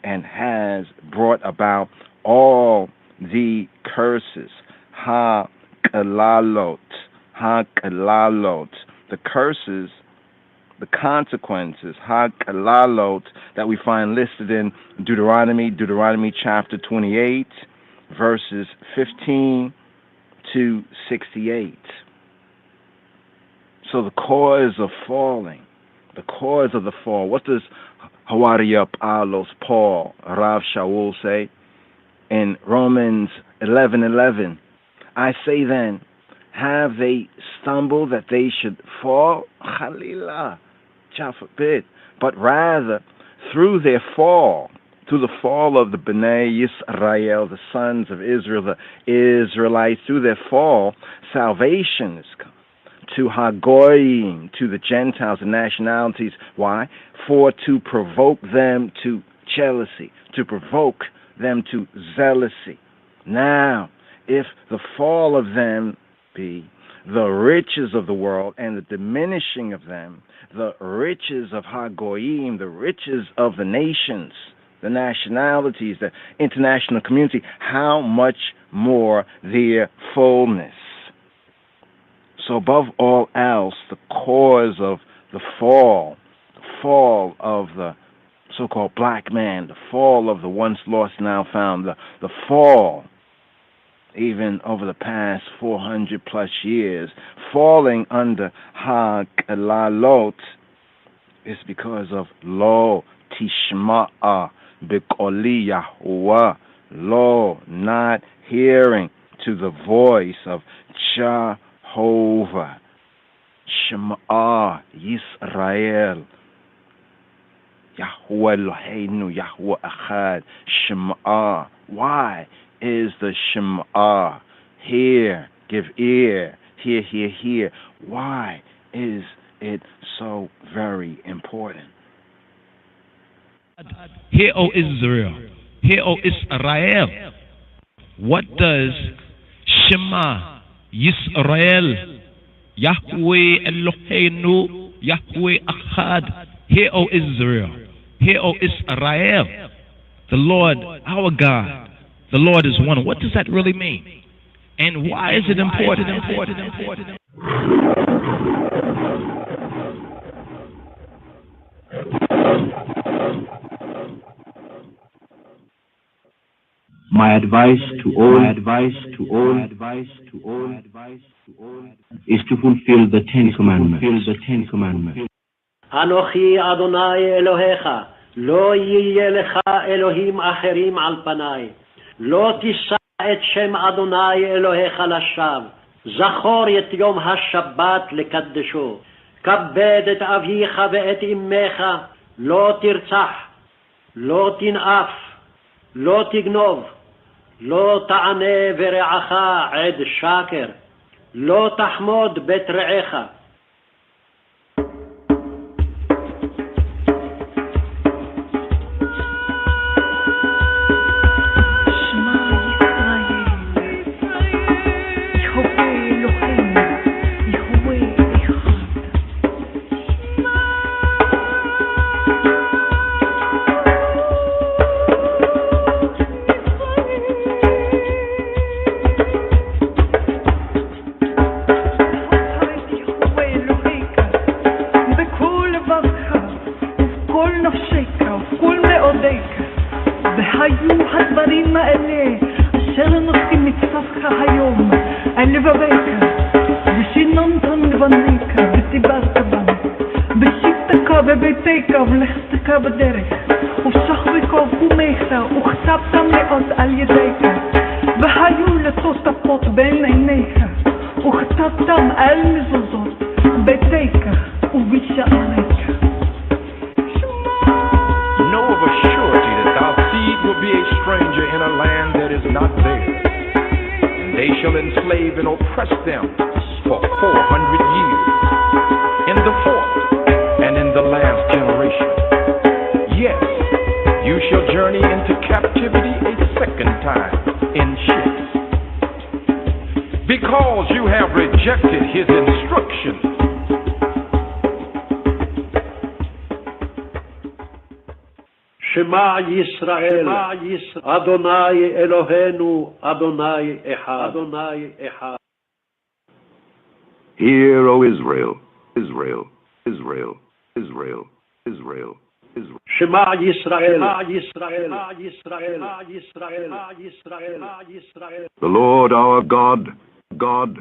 and has brought about all the curses. Ha-kalalot, the curses, the consequences, ha-kalalot, that we find listed in Deuteronomy chapter 28, verses 15 to 68. So the cause of falling, the cause of the fall, what does Hawaria Paulos, Paul, Rav Shaul say in Romans 11:11? I say then, have they stumbled that they should fall? Chalila, Jah forbid. But rather, through their fall, through the fall of the Bnei Yisrael, the sons of Israel, the Israelites, through their fall, salvation has come to Hagoyim, to the Gentiles and nationalities. Why? For to provoke them to jealousy, to provoke them to zealousy. Now, if the fall of them be the riches of the world and the diminishing of them, the riches of Hagoyim, the riches of the nations, the nationalities, the international community, how much more their fullness. So above all else, the cause of the fall of the so-called black man, the fall of the once lost, now found, the fall, even over the past 400 plus years, falling under ha-kalalot is because of lo tishma'a b'koli Yahuwah, lo, not hearing to the voice of Jehovah. Shema Yisrael, Yahuwah Eloheinu, Yahuwah Echad. Shema. Why is the Shema? Hear, give ear, hear. Why is it so very important? Hear, O Israel. Hear, O Israel. What does Shema Yisrael, Yahweh Eloheinu, Yahweh Echad? Hear, O Israel. Hear, O Israel. The Lord, our God, the Lord is one. What does that really mean? And why is it important? My advice to all is to fulfill the Ten Commandments. אנוכי אדוני אלוהיך, לא יהיה לך אלוהים אחרים על פניי. לא תישא את שם אדוני אלוהיך לשווא. זכור את יום השבת לקדשו. כבד את אביך ואת אמך. לא תרצח, לא תנאף, לא תגנוב. לא תענה ורעך עד שקר. לא תחמוד בית רעך. אותך היום על לבביך ושיננת לבניך ודיברת בם בשבתך בביתך ולכתך בדרך ובשכבך ובקומך וכתבת מאוד על ידיך והיו לטוטפות בין עיניך וכתבתם על מזוזות ביתך ובשעריך. Know of a surety that thy seed will be a stranger in a land that is not theirs. And they shall enslave and oppress them for 400 years. In the fourth and in the last generation. Yes, you shall journey into captivity a second time in ships. Because you have rejected his instructions. Shema Yisrael, Adonai Eloheinu, Adonai Echad, Adonai Echad. Hear, O Israel, Israel, Israel, Israel, Israel, Israel. Shema Yisrael, Yisrael, Yisrael, Yisrael, Yisrael, Yisrael. The Lord our God, God,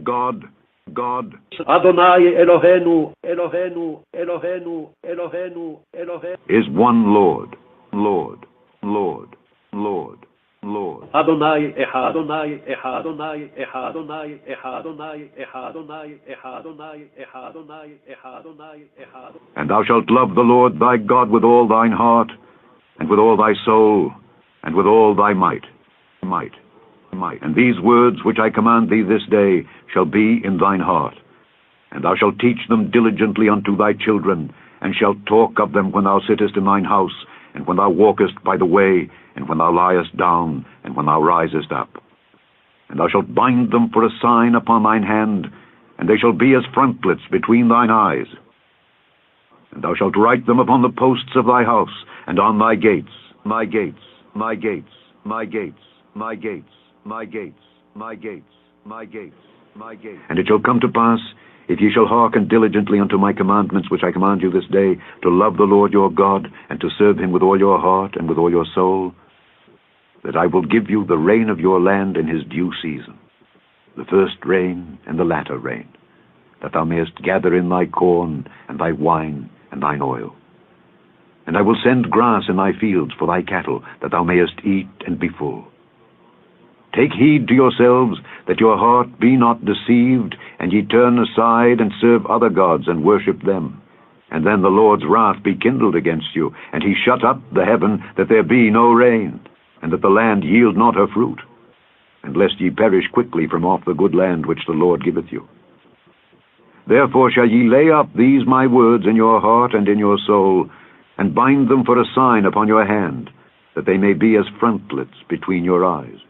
God, God. Adonai Eloheinu, Eloheinu, Eloheinu, Eloheinu, Eloheinu. Is one Lord, Lord, Lord, Lord, Lord. Adonai Echad, Adonai Echad, Adonai Echad, Adonai Echad, Adonai Echad, Adonai Echad, Adonai Echad, Adonai Echad, Adonai Echad. And thou shalt love the Lord thy God with all thine heart, and with all thy soul, and with all thy might. And these words which I command thee this day shall be in thine heart. And thou shalt teach them diligently unto thy children, and shalt talk of them when thou sittest in thine house, and when thou walkest by the way, and when thou liest down, and when thou risest up. And thou shalt bind them for a sign upon thine hand, and they shall be as frontlets between thine eyes. And thou shalt write them upon the posts of thy house, and on thy gates, my gates, my gates, my gates, my gates, my gates, my gates, my gates, my gates. And it shall come to pass, if ye shall hearken diligently unto my commandments which I command you this day, to love the Lord your God, and to serve him with all your heart and with all your soul, that I will give you the rain of your land in his due season, the first rain and the latter rain, that thou mayest gather in thy corn and thy wine and thine oil. And I will send grass in thy fields for thy cattle, that thou mayest eat and be full. Take heed to yourselves, that your heart be not deceived, and ye turn aside and serve other gods and worship them. And then the Lord's wrath be kindled against you, and he shut up the heaven, that there be no rain, and that the land yield not her fruit, and lest ye perish quickly from off the good land which the Lord giveth you. Therefore shall ye lay up these my words in your heart and in your soul, and bind them for a sign upon your hand, that they may be as frontlets between your eyes.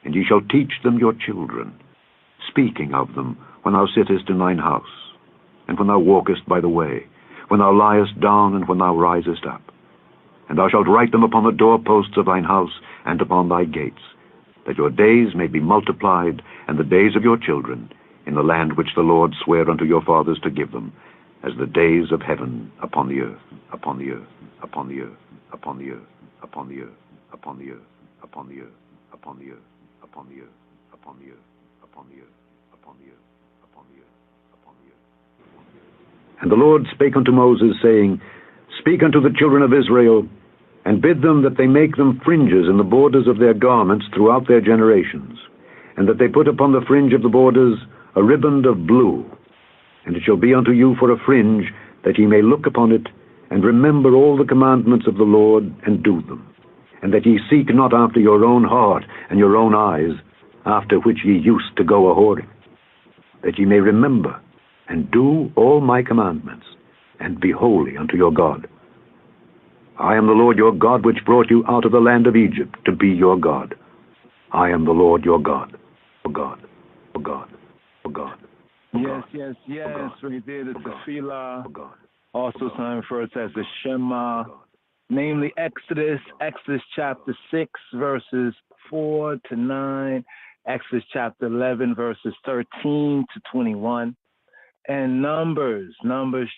And ye shall teach them your children, speaking of them when thou sittest in thine house, and when thou walkest by the way, when thou liest down, and when thou risest up. And thou shalt write them upon the doorposts of thine house, and upon thy gates, that your days may be multiplied, and the days of your children, in the land which the Lord sware unto your fathers to give them, as the days of heaven upon the earth, upon the earth, upon the earth, upon the earth, upon the earth, upon the earth, upon the earth, upon the earth, upon the earth, upon the earth, upon the earth, upon the earth, upon the earth, upon the earth. And the Lord spake unto Moses, saying, Speak unto the children of Israel, and bid them that they make them fringes in the borders of their garments throughout their generations, and that they put upon the fringe of the borders a riband of blue. And it shall be unto you for a fringe, that ye may look upon it, and remember all the commandments of the Lord, and do them. And that ye seek not after your own heart and your own eyes, after which ye used to go a-whoring, that ye may remember and do all my commandments, and be holy unto your God. I am the Lord your God, which brought you out of the land of Egypt, to be your God. I am the Lord your God, O God, O God, O God. Yes. Right there, the Tefillah, also sometimes referred to as the Shema, namely Exodus chapter 6, verses 4 to 9, Exodus chapter 11, verses 13 to 21, and Numbers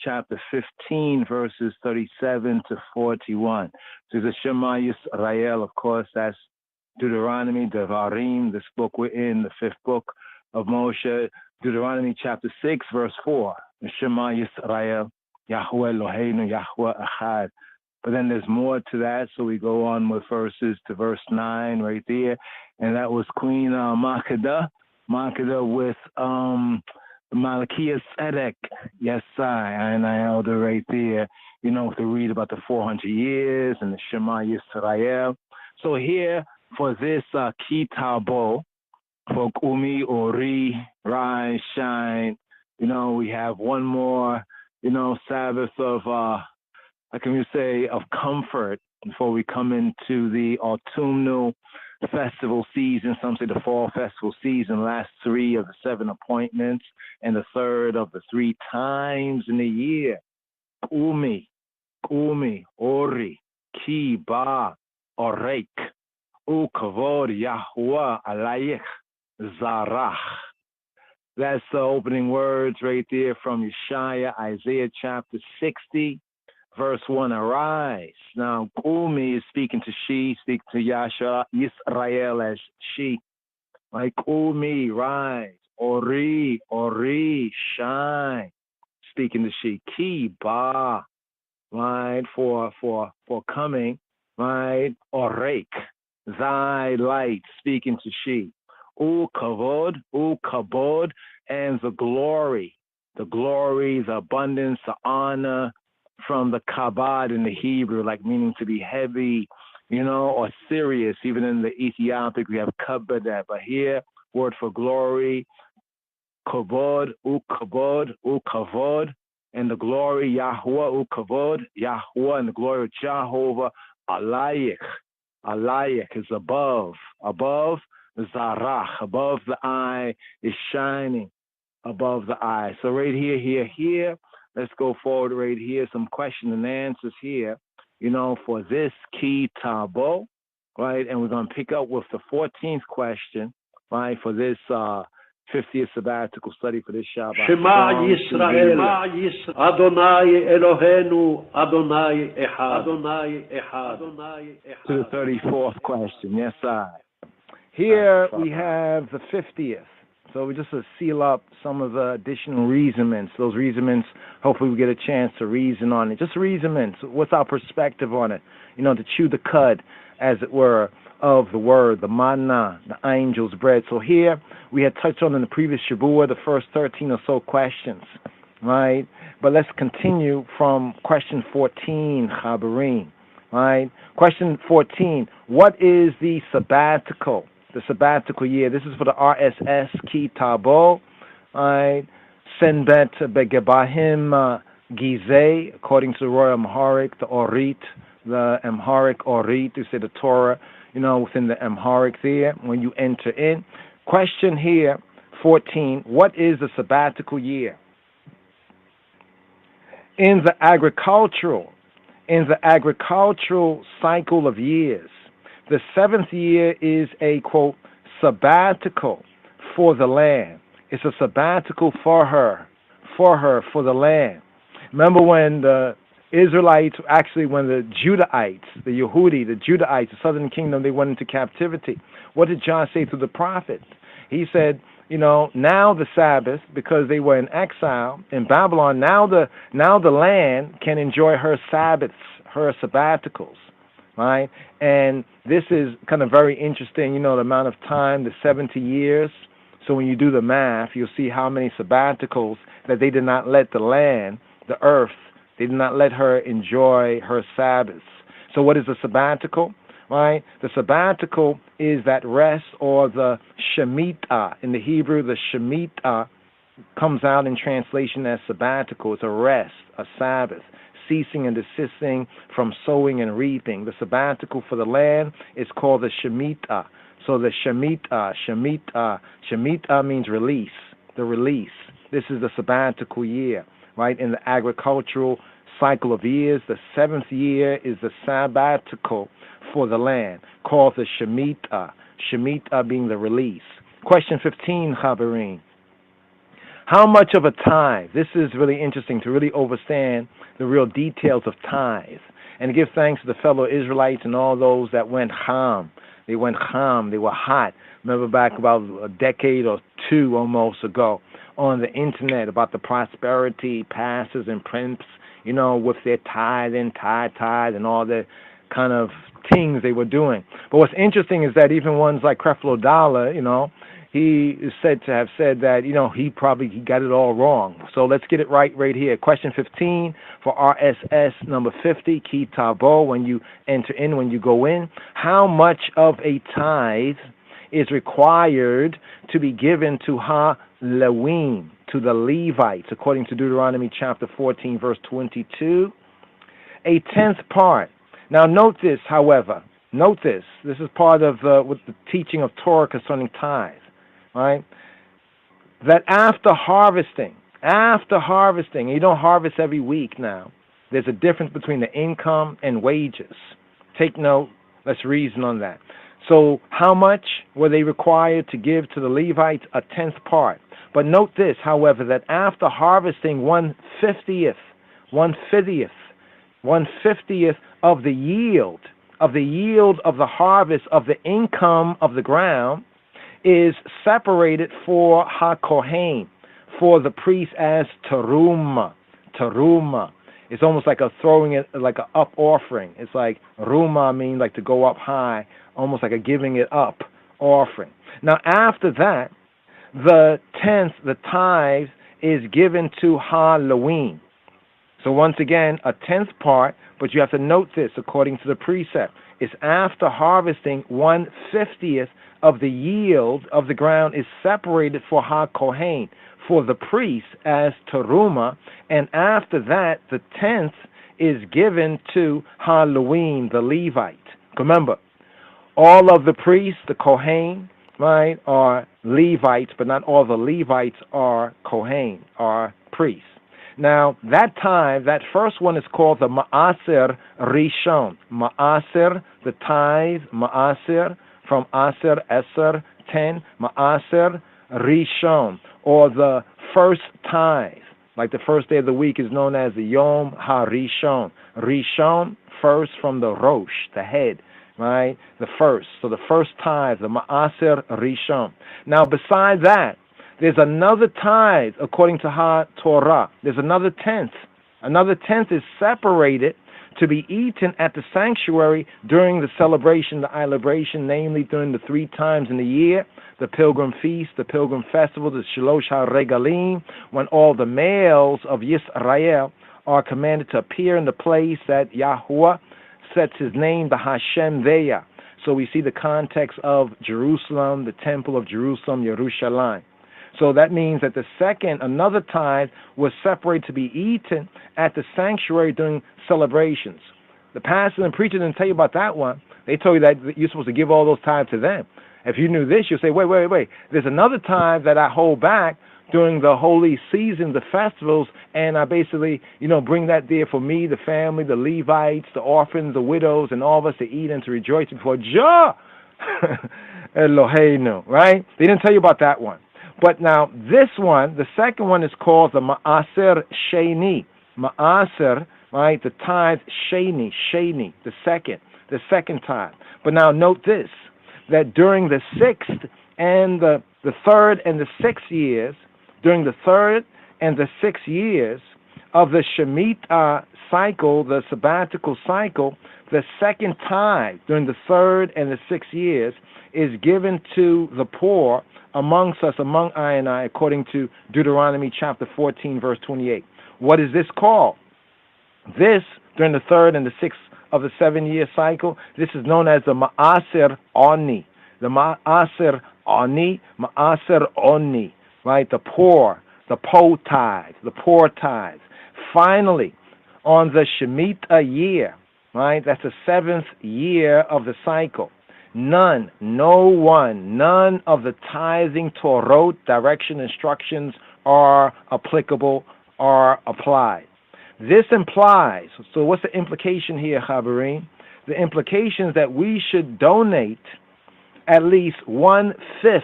chapter 15, verses 37 to 41. So the Shema Yisrael, of course, that's Deuteronomy, Devarim, this book we're in, the 5th book of Moshe, Deuteronomy chapter 6, verse 4. Shema Yisrael, Yahweh Eloheinu, Yahweh Echad. But then there's more to that, so we go on with verses to verse 9 right there. And that was Queen Makeda with Malachiah Tzedek. Yes, and I held her right there. You know, to read about the 400 years and the Shema Yisrael. So here, for this ki-tavoo, for Umi, Ori, Rise, Shine, you know, we have one more, you know, Sabbath of, how can we say, of comfort before we come into the autumnal festival season. Some say the fall festival season, last 3 of the 7 appointments, and the 3rd of the 3 times in the year. Umi, Ori, Ki, Ba, Orek, U-Kavod, Yahweh, Alayich, Zarach. That's the opening words right there from Yeshaya, Isaiah chapter 60, verse 1, arise. Now, Umi is speaking to she, speaking to Yasha, Yisrael as she. Like Umi, rise. Ori, shine. Speaking to she. Ki, Ba, right, for coming, right, Orek, thy light, speaking to she. U-Kavod, and the glory, the abundance, the honor from the kabod in the Hebrew, like meaning to be heavy, you know, or serious. Even in the Ethiopic, we have kabbadah, but here, word for glory, kavod, u-kavod, and the glory, Yahweh, u-kavod, Yahweh, and the glory of Jehovah, alayich is above, Zarach, above the eye, is shining above the eye. So right here, let's go forward right here. Some question and answers here, you know, for this ki-tavoo, right? And we're going to pick up with the 14th question, right, for this 50th sabbatical study for this Shabbat. Shema Yisrael, Adonai Eloheinu, Adonai Echad. To the 34th question, yes, Here we have the 50th. So we just seal up some of the additional reasonments. Those reasonments, hopefully we get a chance to reason on it. Just reasonments. What's our perspective on it? You know, to chew the cud, as it were, of the word, the manna, the angel's bread. So here we had touched on in the previous Shabbat the first 13 or so questions, right? But let's continue from question 14, Chabarim, right? Question 14, what is the sabbatical? The sabbatical year. This is for the RSS ki-tavoo, right? Senbet begebahim gizeh, according to the Royal Amharic, the Orit, the Amharic Orit, you say the Torah, you know, within the Amharic there, when you enter in. Question here, 14, what is the sabbatical year? In the agricultural cycle of years, the 7th year is a, quote, sabbatical for the land. It's a sabbatical for the land. Remember when the Israelites, actually when the Judahites, the Judahites, the southern kingdom, they went into captivity. What did John say to the prophet? He said, you know, now the Sabbath, because they were in exile in Babylon, now the land can enjoy her Sabbaths, her sabbaticals. Right? And this is kind of very interesting, you know, the amount of time, the 70 years. So when you do the math, you'll see how many sabbaticals that they did not let the land, the earth, they did not let her enjoy her Sabbaths. So what is a sabbatical? Right? The sabbatical is that rest, or the Shemitah. In the Hebrew, the Shemitah comes out in translation as sabbatical. It's a rest, a Sabbath, ceasing and desisting from sowing and reaping. The sabbatical for the land is called the Shemitah. So the Shemitah means release, the release. This is the sabbatical year, right? In the agricultural cycle of years, the 7th year is the sabbatical for the land, called the Shemitah. Shemitah being the release. Question 15, Chabarim. How much of a tithe? This is really interesting to really understand the real details of tithe, and to give thanks to the fellow Israelites and all those that went ham. They went ham. They were hot. Remember back about a decade or two almost ago on the internet about the prosperity pastors and pimps, with their tithe and all the kind of things they were doing. But what's interesting is that even ones like Creflo Dollar, he is said to have said that, he got it all wrong. So let's get it right here. Question 15 for RSS number 50, ki-tavoo, when you enter in, when you go in. How much of a tithe is required to be given to Ha-Lewim, to the Levites, according to Deuteronomy chapter 14, verse 22? A tenth part. Now note this, however. Note this. This is part of with the teaching of Torah concerning tithe. Right? That after harvesting, you don't harvest every week now. There's a difference between the income and wages. Take note. Let's reason on that. So how much were they required to give to the Levites? A tenth part. But note this, however, that after harvesting 1/50th of the yield of the harvest of the income of the ground is separated for HaKohen, for the priest as teruma. Teruma. It's almost like a throwing it, like an up offering. It's like ruma means like to go up high, almost like a giving it up offering. Now after that, the tenth, the tithe, is given to Ha-Lewim. So once again, a tenth part, but you have to note this according to the precept. It's after harvesting 1/50th of the yield of the ground is separated for Ha-Kohen, for the priest as teruma, and after that, the tenth is given to Ha-Lewim, the Levite. Remember, all of the priests, the Kohen, right, are Levites, but not all the Levites are Kohen, are priests. Now, that time, that first one is called the Ma'aser Rishon. Ma'aser, the tithe, Ma'aser, from Aser, Eser, 10, Ma'aser Rishon, or the first tithe. Like the first day of the week is known as the Yom HaRishon. Rishon, first from the Rosh, the head, right? The first. So the first tithe, the Ma'aser Rishon. Now, beside that, there's another tithe according to HaTorah. There's another tenth. Another tenth is separated to be eaten at the sanctuary during the celebration, the Ilibration, namely during the 3 times in the year, the Pilgrim Feast, the Pilgrim Festival, the Shalosh HaRegalim, when all the males of Yisrael are commanded to appear in the place that Yahuwah sets his name, the Hashem there. So we see the context of Jerusalem, the Temple of Jerusalem, Yerushalayim. So that means that the second, another tithe, was separated to be eaten at the sanctuary during celebrations. The pastor and preacher didn't tell you about that one. They told you that you're supposed to give all those tithes to them. If you knew this, you'd say, wait. There's another tithe that I hold back during the holy season, the festivals, and I basically, bring that there for me, the family, the Levites, the orphans, the widows, and all of us to eat and to rejoice before Jah Eloheinu, right? They didn't tell you about that one. But now this one, the second one, is called the Ma'aser Sheni. Ma'aser, right? The tithe Sheni, the second tithe. But now note this, that during the 6th and the 3rd and the 6th years, during the 3rd and the 6th years of the Shemitah cycle, the sabbatical cycle, the second tithe during the 3rd and the 6th years is given to the poor amongst us, among I and I, according to Deuteronomy chapter 14, verse 28. What is this called? This, during the 3rd and the 6th of the 7-year cycle, this is known as the Ma'aser Oni. The Ma'aser Oni, right? The poor tithe, the poor tithe. Finally, on the Shemitah year, right? That's the 7th year of the cycle. None of the tithing Torah direction instructions are applicable or applied. This implies, so what's the implication here, Chaverim? The implication is that we should donate at least 1/5,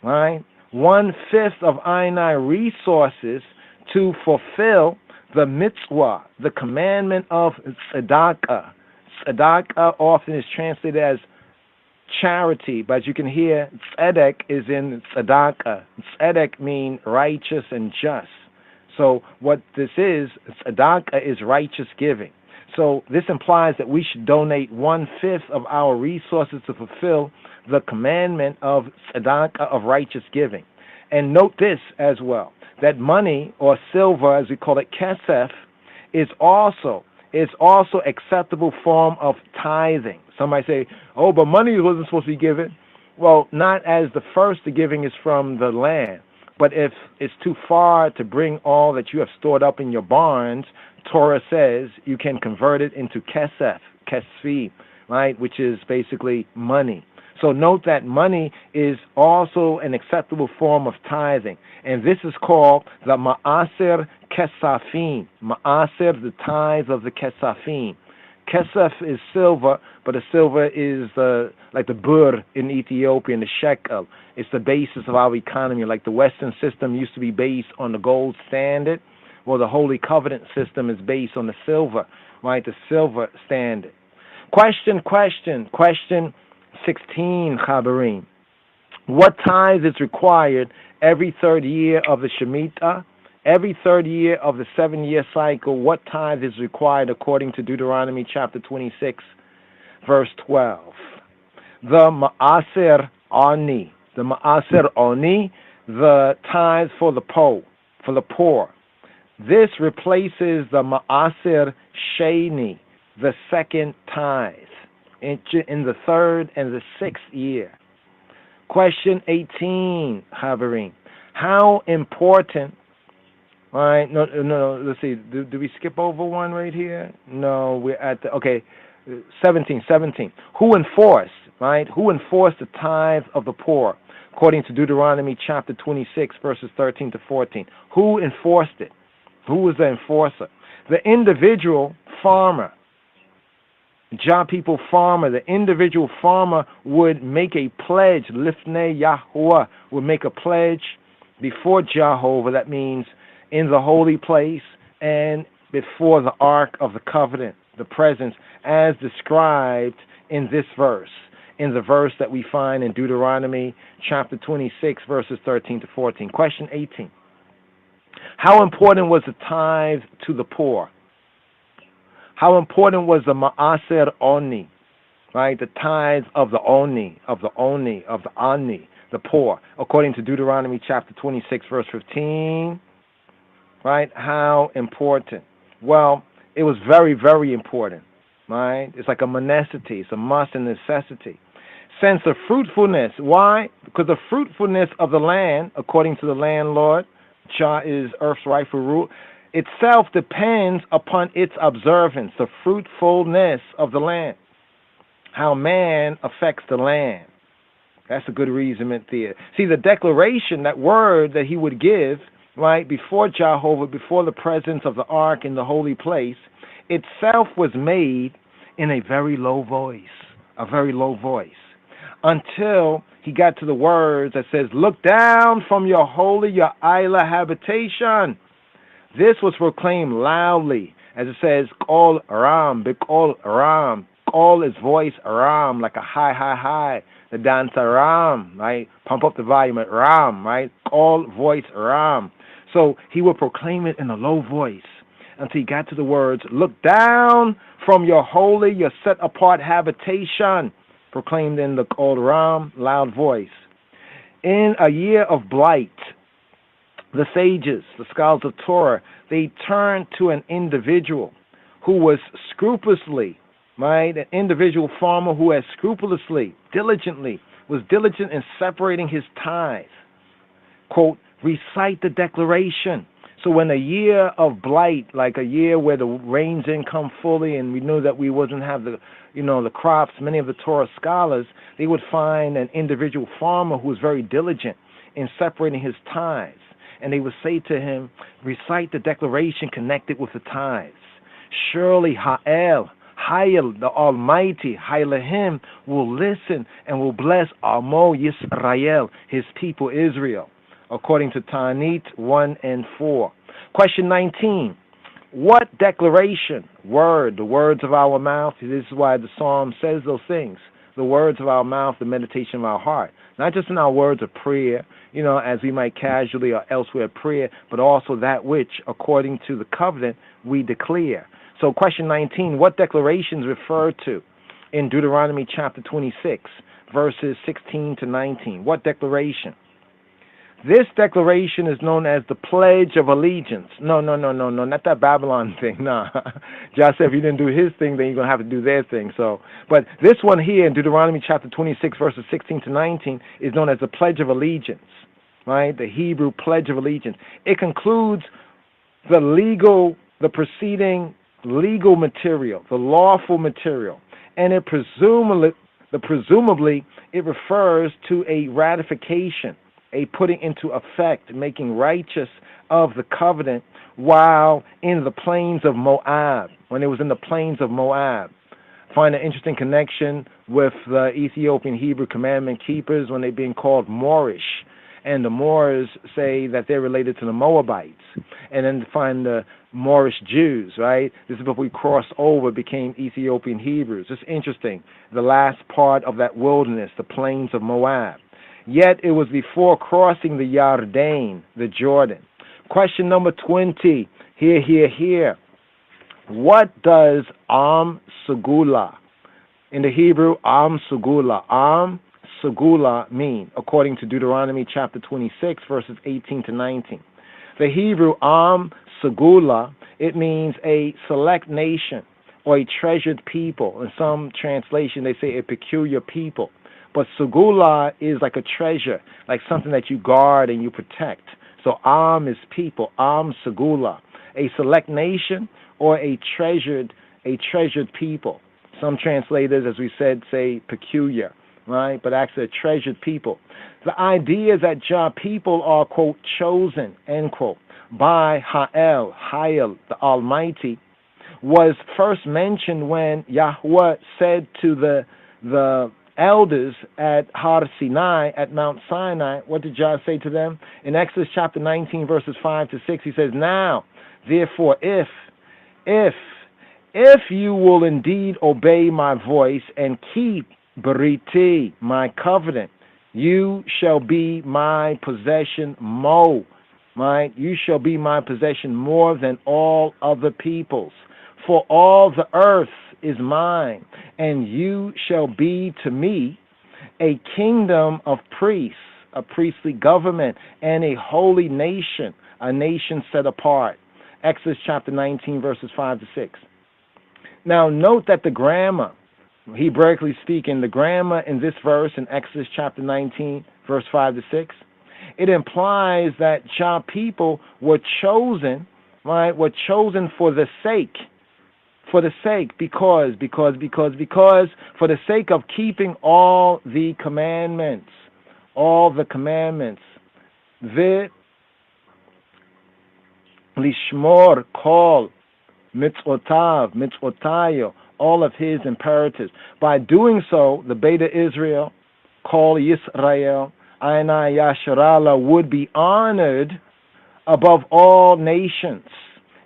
right? 1/5 of I&I resources to fulfill the mitzvah, the commandment of tzedakah. Tzedakah often is translated as charity. But as you can hear, tzedek is in tzedakah. Tzedek means righteous and just. So what this is, tzedakah is righteous giving. So this implies that we should donate 1/5 of our resources to fulfill the commandment of tzedakah, of righteous giving. And note this as well, that money, or silver as we call it, kesef, is also acceptable form of tithing. Somebody say, oh, but money wasn't supposed to be given. Well, not as the first, the giving is from the land. But if it's too far to bring all that you have stored up in your barns, Torah says you can convert it into kesef, kesfi, right, which is basically money. So note that money is also an acceptable form of tithing. And this is called the ma'aser kesafim. Ma'aser, the tithes of the kesafim. Kesef is silver, but the silver is like the bur in Ethiopia, and the shekel. It's the basis of our economy. Like the Western system used to be based on the gold standard, well, the Holy Covenant system is based on the silver, right? The silver standard. Question 16, Chabarim. What tithe is required every third year of the Shemitah? Every third year of the 7-year cycle, what tithe is required according to Deuteronomy chapter 26, verse 12? The Ma'aser Ani. The Ma'aser Ani, the tithe for the poor. This replaces the Ma'aser Sheni, the second tithe, in the third and the 6th year. Question 18, Haverim. How important... All right, no, let's see. Do we skip over one right here? No, we're at the, okay, 17. Who enforced the tithe of the poor, according to Deuteronomy chapter 26, verses 13 to 14? Who enforced it? Who was the enforcer? The individual farmer. The individual farmer would make a pledge, Lifnei Yahuwah, would make a pledge before Jehovah, that means in the holy place and before the Ark of the Covenant, the presence, as described in this verse, in the verse that we find in Deuteronomy chapter 26, verses 13 to 14. Question 18. How important was the tithe to the poor? How important was the Ma'aser Oni, right? The tithe of the Oni, the poor, according to Deuteronomy chapter 26, verse 15. Right? How important? Well, it was very, very important. Right? It's like a necessity. It's a must and necessity. Sense of fruitfulness. Why? Because the fruitfulness of the land, according to the landlord, Jah is earth's rightful rule, itself depends upon its observance, the fruitfulness of the land. How man affects the land. That's a good reason there. See, the declaration, that word that he would give, right, before Jehovah, before the presence of the ark in the holy place, itself was made in a very low voice, until he got to the words that says, look down from your holy, your Isla habitation. This was proclaimed loudly, as it says, Kol Ram, Bikol Ram. Kol is voice Ram, like a high, the dancer Ram, right? Pump up the volume at Ram, right? Kol voice Ram. So he would proclaim it in a low voice until he got to the words, look down from your holy, your set-apart habitation, proclaimed in the old Ram, loud voice. In a year of blight, the sages, the scholars of Torah, they turned to an individual who was scrupulously, right, an individual farmer who had was diligent in separating his tithe. Quote, recite the declaration. So when a year of blight, like a year where the rains didn't come fully and we knew that we wasn't have the crops, many of the Torah scholars, they would find an individual farmer who was very diligent in separating his tithes. And they would say to him, recite the declaration connected with the tithes. Surely Ha'el, the Almighty, Ha'elahim, will listen and will bless Amo Yisrael, his people Israel, according to Ta'anit 1 and 4. Question 19. What declaration, the words of our mouth, this is why the Psalm says those things. the words of our mouth, the meditation of our heart. Not just in our words of prayer, as we might casually or elsewhere prayer, but also that which, according to the covenant, we declare. So question 19, what declarations refer to in Deuteronomy chapter 26, verses 16 to 19? What declaration? This declaration is known as the Pledge of Allegiance. No, not that Babylon thing. Nah. Jah said if you didn't do his thing, then you're going to have to do their thing. But this one here in Deuteronomy chapter 26, verses 16 to 19 is known as the Pledge of Allegiance, right? The Hebrew Pledge of Allegiance. It concludes the preceding legal material, the lawful material, and it presumably it refers to a ratification, a putting into effect, making righteous of the covenant while in the plains of Moab, when it was in the plains of Moab. Find an interesting connection with the Ethiopian Hebrew commandment keepers when they're being called Moorish. And the Moors say that they're related to the Moabites. And then find the Moorish Jews, right? This is before we crossed over, became Ethiopian Hebrews. It's interesting. The last part of that wilderness, the plains of Moab. Yet it was before crossing the Yarden, the Jordan. Question number 20. Here. What does Am Segula, in the Hebrew, Am Segula mean, according to Deuteronomy chapter 26, verses 18 to 19? The Hebrew Am Segula, it means a select nation or a treasured people. In some translation, they say a peculiar people. But Segula is like a treasure, like something that you guard and you protect. So Am is people, Am Segula, a select nation or a treasured people. Some translators, as we said, say peculiar, right? But actually a treasured people. The idea is that Jah people are, quote, chosen, end quote, by Ha'el, the Almighty, was first mentioned when Yahweh said to the elders at Har Sinai, at Mount Sinai. What did Jah say to them? In Exodus chapter 19, verses 5 to 6, he says, now, therefore, if you will indeed obey my voice and keep Beriti, my covenant, you shall be my possession right? You shall be my possession more than all other peoples. For all the earth is mine, and you shall be to me a kingdom of priests, a priestly government, and a holy nation, a nation set apart. Exodus chapter 19, verses 5 to 6. Now note that the grammar, Hebraically speaking, the grammar in this verse in Exodus chapter 19, verse 5 to 6, it implies that Jah people were chosen, right? Were chosen for the sake, for the sake of keeping all the commandments, the lishmor kol mitzvotayo, all of his imperatives. By doing so, the Beta Israel, called Yisrael, Ainai Yasharala, would be honored above all nations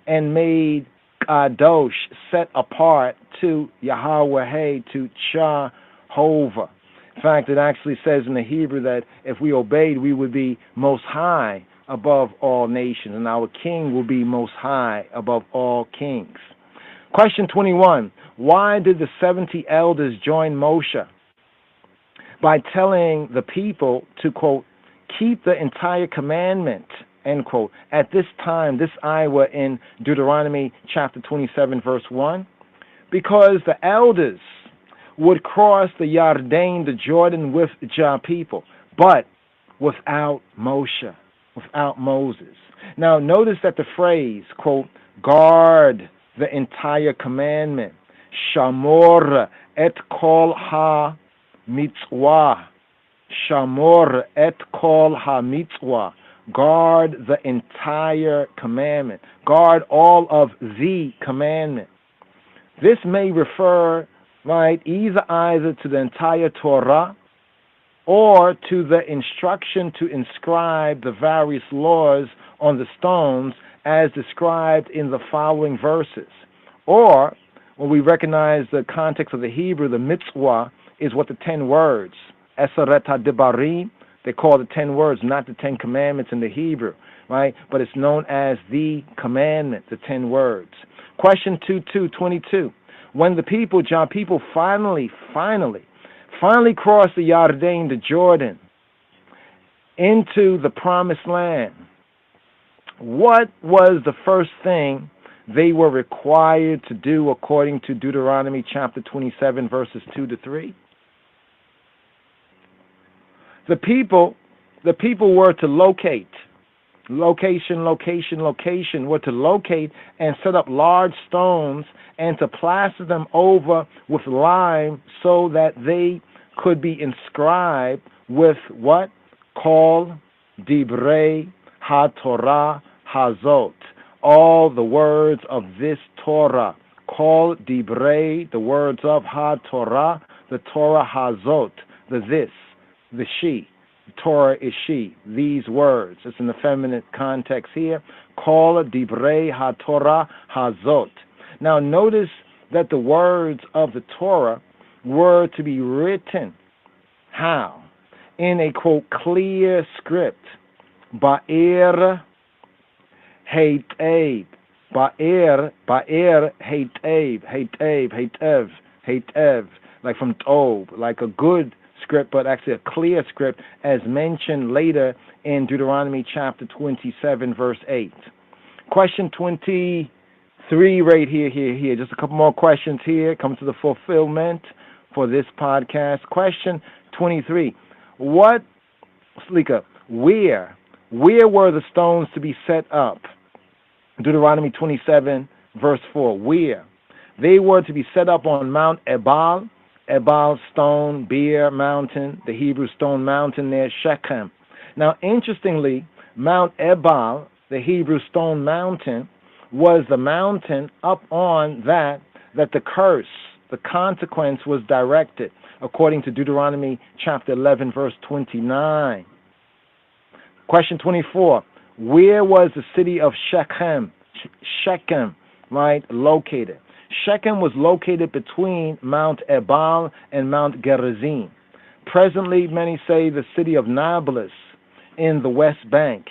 and made Kadosh, set apart to Yahweh, to Jehovah. In fact, it actually says in the Hebrew that if we obeyed, we would be most high above all nations, and our king will be most high above all kings. Question 21. Why did the 70 elders join Moshe? By telling the people to, quote, keep the entire commandment, end quote. At this time, this Iowa in Deuteronomy chapter 27, verse 1, because the elders would cross the Yarden, the Jordan, with Jah people, but without Moshe, without Moses. Now, notice that the phrase, quote, guard the entire commandment, shamor et kol ha-mitzvah, shamor et kol ha-mitzvah, guard the entire commandment, guard all of the commandment. This may refer, right, either to the entire Torah or to the instruction to inscribe the various laws on the stones as described in the following verses. Or, when we recognize the context of the Hebrew, the mitzvah is what the 10 words, Eseret HaDibarim, they call the 10 words, not the 10 commandments in the Hebrew, right? But it's known as the commandment, the 10 words. Question 22. When the people, John, people finally crossed the Yarden, the Jordan, into the promised land, what was the first thing they were required to do according to Deuteronomy chapter 27, verses 2 to 3? The people were to locate, were to locate and set up large stones and to plaster them over with lime so that they could be inscribed with what? Kol Dibrei HaTorah Hazot. All the words of this Torah. Kol Dibrei, the words of HaTorah, the Torah Hazot, the this, the she. Torah is she. These words. It's in the feminine context here. Kol Dibrei HaTorah Hazot. Now notice that the words of the Torah were to be written. How? In a, quote, clear script. Ba'er Heitev. Ba'er Heitev. Like from Tob. Like a good script, but actually a clear script, as mentioned later in Deuteronomy chapter 27, verse 8. Question 23 right here. Just a couple more questions here. Come to the fulfillment for this podcast. Question 23. What, Slika, where were the stones to be set up? Deuteronomy 27, verse 4. Where? They were to be set up on Mount Ebal, stone, Beer mountain, the Hebrew stone mountain near Shechem. Now, interestingly, Mount Ebal, the Hebrew stone mountain, was the mountain up on that the curse, the consequence was directed, according to Deuteronomy chapter 11, verse 29. Question 24. Where was the city of Shechem, right, located? Shechem was located between Mount Ebal and Mount Gerizim. Presently, many say the city of Nablus in the West Bank.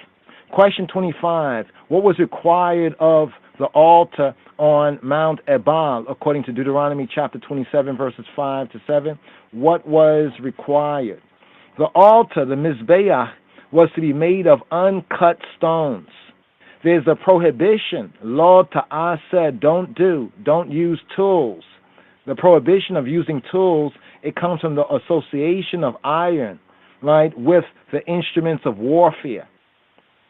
Question 25. What was required of the altar on Mount Ebal, according to Deuteronomy chapter 27, verses 5 to 7? What was required? The altar, the Mizbeach, was to be made of uncut stones. There's a prohibition, lo ta'aseh, don't use tools. The prohibition of using tools, it comes from the association of iron, right, with the instruments of warfare.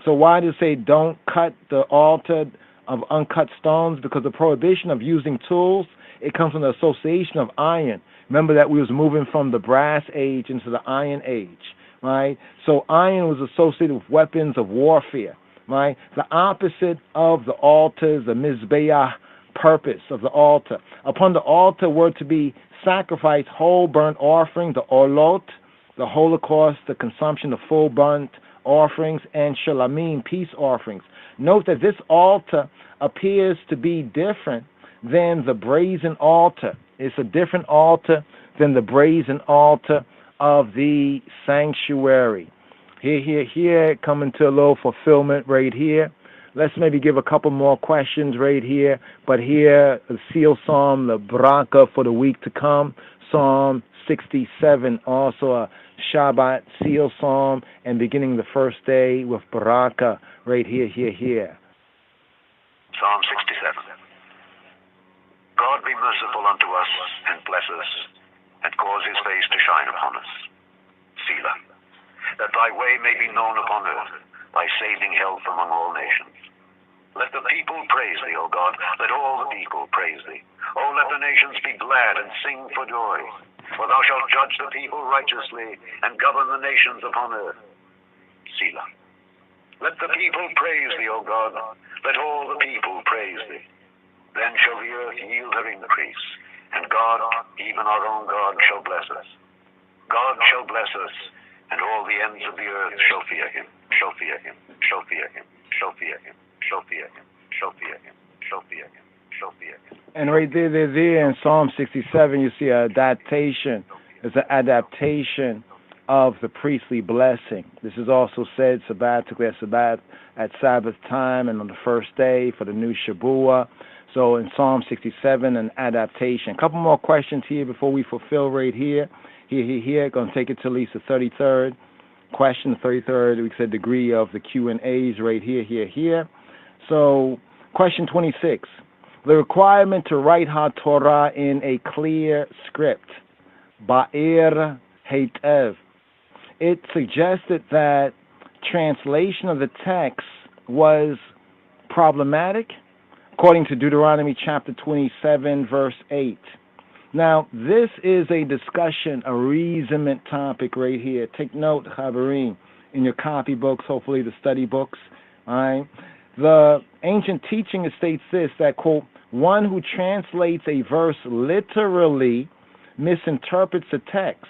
So why does it say don't cut the altar of uncut stones? Because the prohibition of using tools, it comes from the association of iron. Remember that we was moving from the brass age into the iron age, right? So iron was associated with weapons of warfare. Right? The opposite of the altar, the Mizbeach purpose of the altar. Upon the altar were to be sacrificed whole burnt offering, the olot, the holocaust, the consumption of full burnt offerings, and shalamim, peace offerings. Note that this altar appears to be different than the brazen altar. It's a different altar than the brazen altar of the sanctuary. Here, coming to a little fulfillment right here. Let's maybe give a couple more questions right here. But here, the seal psalm, the Baraka for the week to come, Psalm 67, also a Shabbat seal psalm, and beginning the first day with Baraka right here. Psalm 67. God be merciful unto us and bless us, and cause his face to shine upon us. Selah. That thy way may be known upon earth, thy saving health among all nations. Let the people praise thee, O God. Let all the people praise thee. O let the nations be glad and sing for joy. For thou shalt judge the people righteously and govern the nations upon earth. Selah. Let the people praise thee, O God. Let all the people praise thee. Then shall the earth yield her increase, and God, even our own God, shall bless us. God shall bless us, and all the ends of the earth shall fear him, shall fear him, shall fear him, shall fear him, shall fear him, shall fear him, shall fear him, shall fear him. And right there in Psalm 67, you see a datation, is an adaptation of the priestly blessing. This is also said sabbatically at Sabbath time and on the first day for the new Shabuah. So in Psalm 67, an adaptation. A couple more questions here before we fulfill right here. Here. Going to take it to at least the 33rd question, the 33rd, we said degree of the Q&As right here. So question 26. The requirement to write HaTorah in a clear script. Ba'ir Heitev. It suggested that translation of the text was problematic, according to Deuteronomy chapter 27, verse 8. Now, this is a discussion, a reasonment topic right here. Take note, Chaverim, in your copy books, hopefully the study books. All right? The ancient teaching states this, that, quote, one who translates a verse literally misinterprets the text.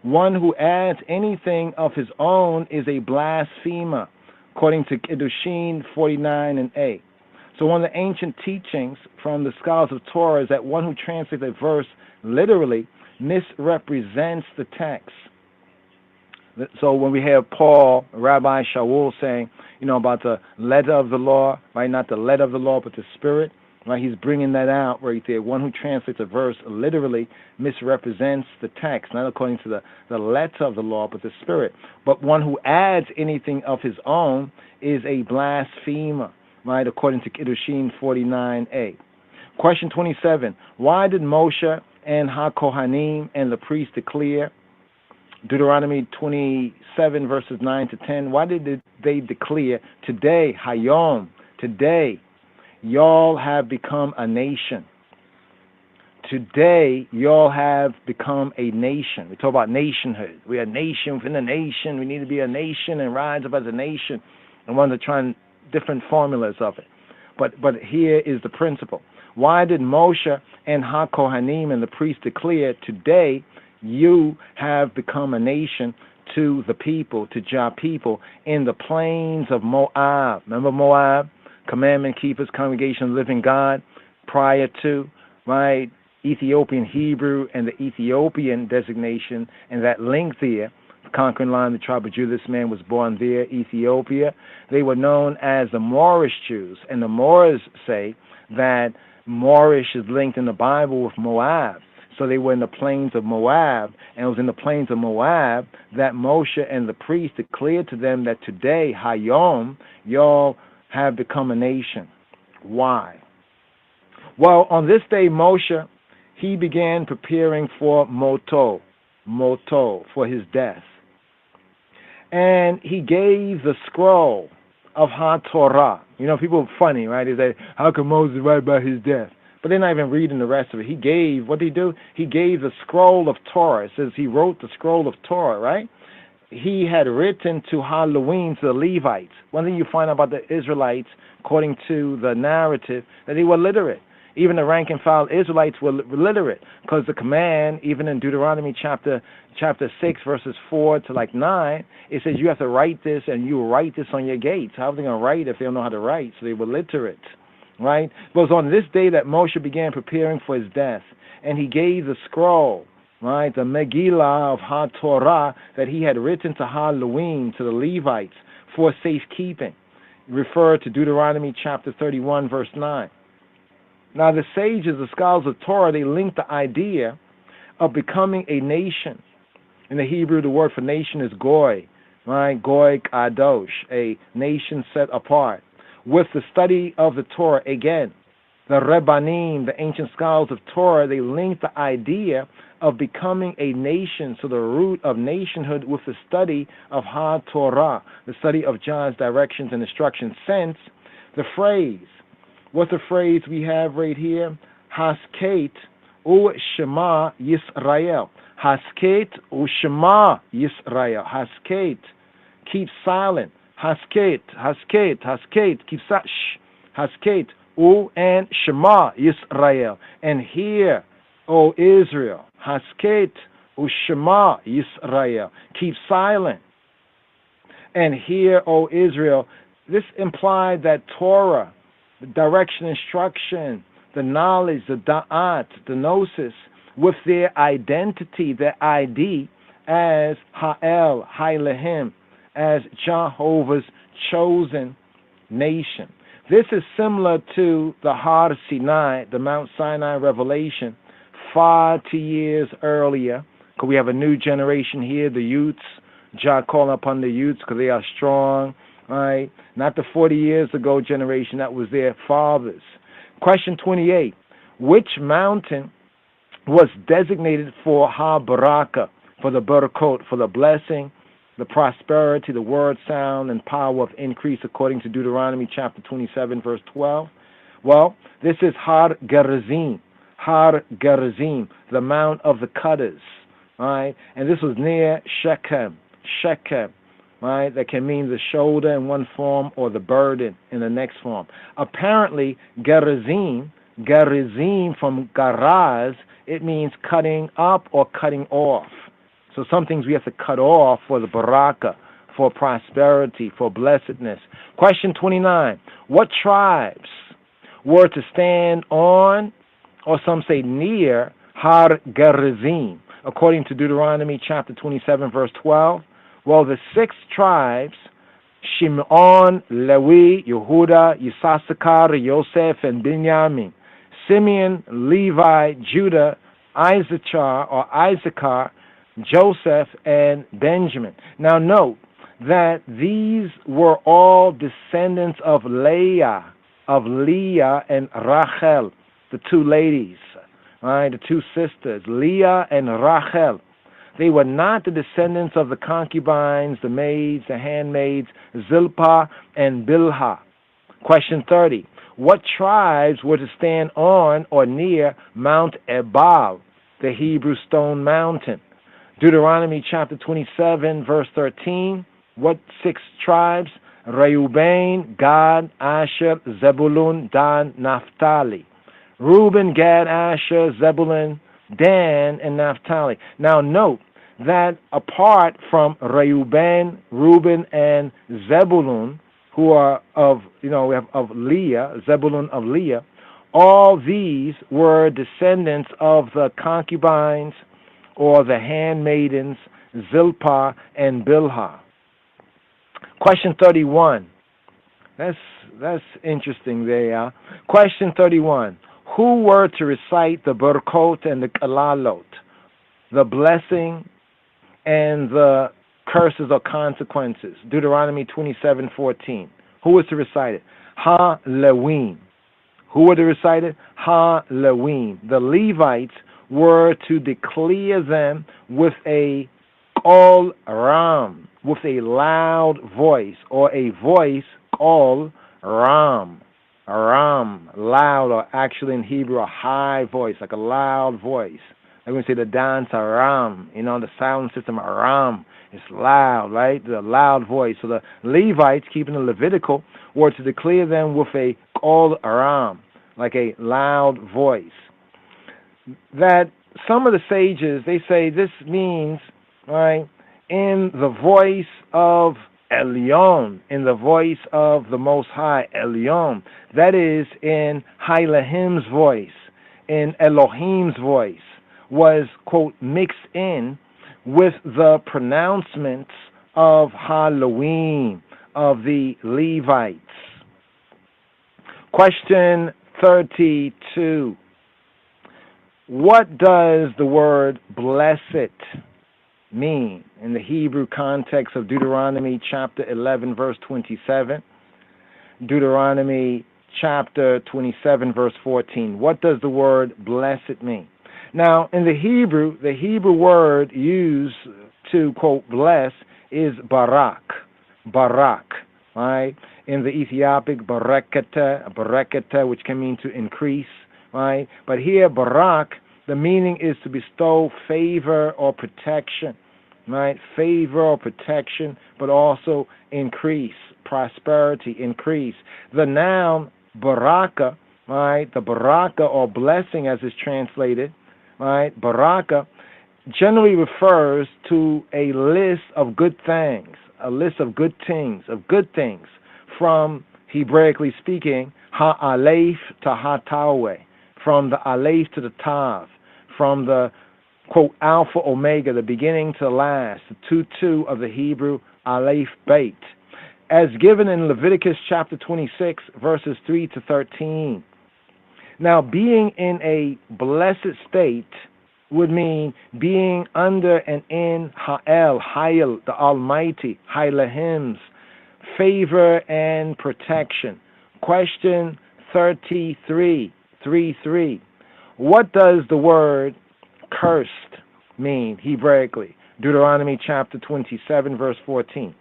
One who adds anything of his own is a blasphemer, according to Kiddushin 49 and 8. So one of the ancient teachings from the scholars of Torah is that one who translates a verse literally misrepresents the text. So when we have Paul, Rabbi Shaul saying, about the letter of the law, right? Not the letter of the law, but the spirit. Right, he's bringing that out right there. One who translates a verse literally misrepresents the text, not according to the letter of the law, but the spirit. But one who adds anything of his own is a blasphemer, right, according to Kiddushin 49a. Question 27. Why did Moshe and HaKohanim and the priests declare, Deuteronomy 27 verses 9 to 10, why did they declare, today, Hayom, today, y'all have become a nation. Today, y'all have become a nation. We talk about nationhood. We are a nation within a nation. We need to be a nation and rise up as a nation. And one to try different formulas of it. But here is the principle. Why did Moshe and HaKohanim and the priests declare, today you have become a nation to the people, to Jah people, in the plains of Moab? Remember Moab? Commandment keepers, congregation of living God, prior to, right, Ethiopian Hebrew and the Ethiopian designation, and that link there, the conquering line, the tribe of Judah, this man was born there, Ethiopia. They were known as the Moorish Jews, and the Moors say that Moorish is linked in the Bible with Moab. So they were in the plains of Moab, and it was in the plains of Moab that Moshe and the priests declared to them that today, Hayom, y'all have become a nation. Why? Well, on this day, Moshe, he began preparing for Moto, for his death. And he gave the scroll of HaTorah. People are funny, right? They say, how can Moses write about his death? But they're not even reading the rest of it. What did he do? He gave the scroll of Torah. It says he wrote the scroll of Torah, right? He had written to Halloween, to the Levites. One thing you find out about the Israelites, according to the narrative, that they were literate. Even the rank and file Israelites were literate, because the command, even in Deuteronomy chapter 6, verses 4 to 9, it says you have to write this, and you write this on your gates. How are they going to write if they don't know how to write? So they were literate, right? It was on this day that Moshe began preparing for his death, and he gave the scroll, right, the Megillah of HaTorah that he had written to Halloween, to the Levites, for safekeeping. Refer to Deuteronomy chapter 31, verse 9. Now the sages, the scholars of Torah, they link the idea of becoming a nation. In the Hebrew, the word for nation is goy, right? Goy kadosh, a nation set apart. With the study of the Torah, again, the Rebbanim, the ancient scholars of Torah, they link the idea of becoming a nation, so the root of nationhood, with the study of HaTorah, the study of John's directions and instructions. Since the phrase, what's the phrase we have right here? Hasket u Shema Yisrael. Hasket u Shema Yisrael. Hasket, keep silent. Hasket, keep silent. Hasket u and Shema Yisrael. And hear, O Israel. Hasket u Shema Yisrael. Keep silent. And hear, O Israel. This implied that Torah, the direction, instruction, the knowledge, the da'at, the gnosis, with their identity, their ID, as Ha'el, Hailahim, as Jehovah's chosen nation. This is similar to the Har Sinai, the Mount Sinai revelation, 40 years earlier, because we have a new generation here, the youths. Jah calling upon the youths because they are strong, right? Not the 40 years ago generation that was their fathers. Question 28. Which mountain was designated for Ha-Baraka, for the Barakot, for the blessing, the prosperity, the word sound, and power of increase, according to Deuteronomy chapter 27, verse 12? Well, this is Har Gerizim, Har Gerizim, the Mount of the Cutters, right? And this was near Shechem, right? That can mean the shoulder in one form or the burden in the next form. Apparently, Gerizim from Garaz, it means cutting up or cutting off. So some things we have to cut off for the baraka, for prosperity, for blessedness. Question 29. What tribes were to stand on, or some say near, Har Gerizim, according to Deuteronomy chapter 27, verse 12? Well, the 6 tribes, Shimon, Levi, Yehuda, Yissakhar, Yosef, and Binyamin. Simeon, Levi, Judah, Issachar, Joseph, and Benjamin. Now note that these were all descendants of Leah and Rachel, the 2 ladies, right, the 2 sisters, Leah and Rachel. They were not the descendants of the concubines, the maids, the handmaids, Zilpah and Bilhah. Question 30. What tribes were to stand on or near Mount Ebal, the Hebrew stone mountain? Deuteronomy chapter 27, verse 13. What 6 tribes? Reuben, Gad, Asher, Zebulun, Dan, Naphtali. Reuben, Gad, Asher, Zebulun, Dan, and Naphtali. Now note that apart from Reuben, and Zebulun, who are of, we have of Leah, Zebulun of Leah, all these were descendants of the concubines or the handmaidens, Zilpah and Bilhah. Question 31. That's interesting there. Question 31. Who were to recite the Barakot and the Kalalot, the blessing and the curses or consequences? Deuteronomy 27:14. Who was to recite it? Ha-Lewim. Who were to recite it? Ha-Lewim. The Levites were to declare them with a Kol Ram, with a loud voice, or a voice Kol Ram. Ram, loud, or actually in Hebrew, a high voice, like a loud voice. Like when we say the dance Aram, the sound system Aram, it's loud, right? The loud voice. So the Levites, keeping the Levitical, were to declare them with a Kol Aram, like a loud voice. That some of the sages, they say this means, right, in the voice of Elyon, in the voice of the Most High, Elyon. That is, in Hailahim's voice, in Elohim's voice, was, quote, mixed in with the pronouncements of Halloween, of the Levites. Question 32. What does the word blessed mean in the Hebrew context of Deuteronomy chapter 11, verse 27? Deuteronomy chapter 27, verse 14. What does the word blessed mean? Now, in the Hebrew word used to, quote, bless is barak, right? In the Ethiopic, barakata, which can mean to increase, right? But here, barak, the meaning is to bestow favor or protection, right? Favor or protection, but also increase, prosperity, increase. The noun baraka, right? The baraka or blessing as is translated, right? Baraka generally refers to a list of good things, from, Hebraically speaking, ha-aleph to ha-taweh, from the aleph to the tav, from the, quote, Alpha Omega, the beginning to the last, the 2 of the Hebrew Aleph Beit, as given in Leviticus chapter 26, verses 3 to 13. Now, being in a blessed state would mean being under and in Ha'el, Hayel, the Almighty, Hailahim's favor and protection. Question 33. What does the word cursed mean Hebraically? Deuteronomy chapter 27, verse 14.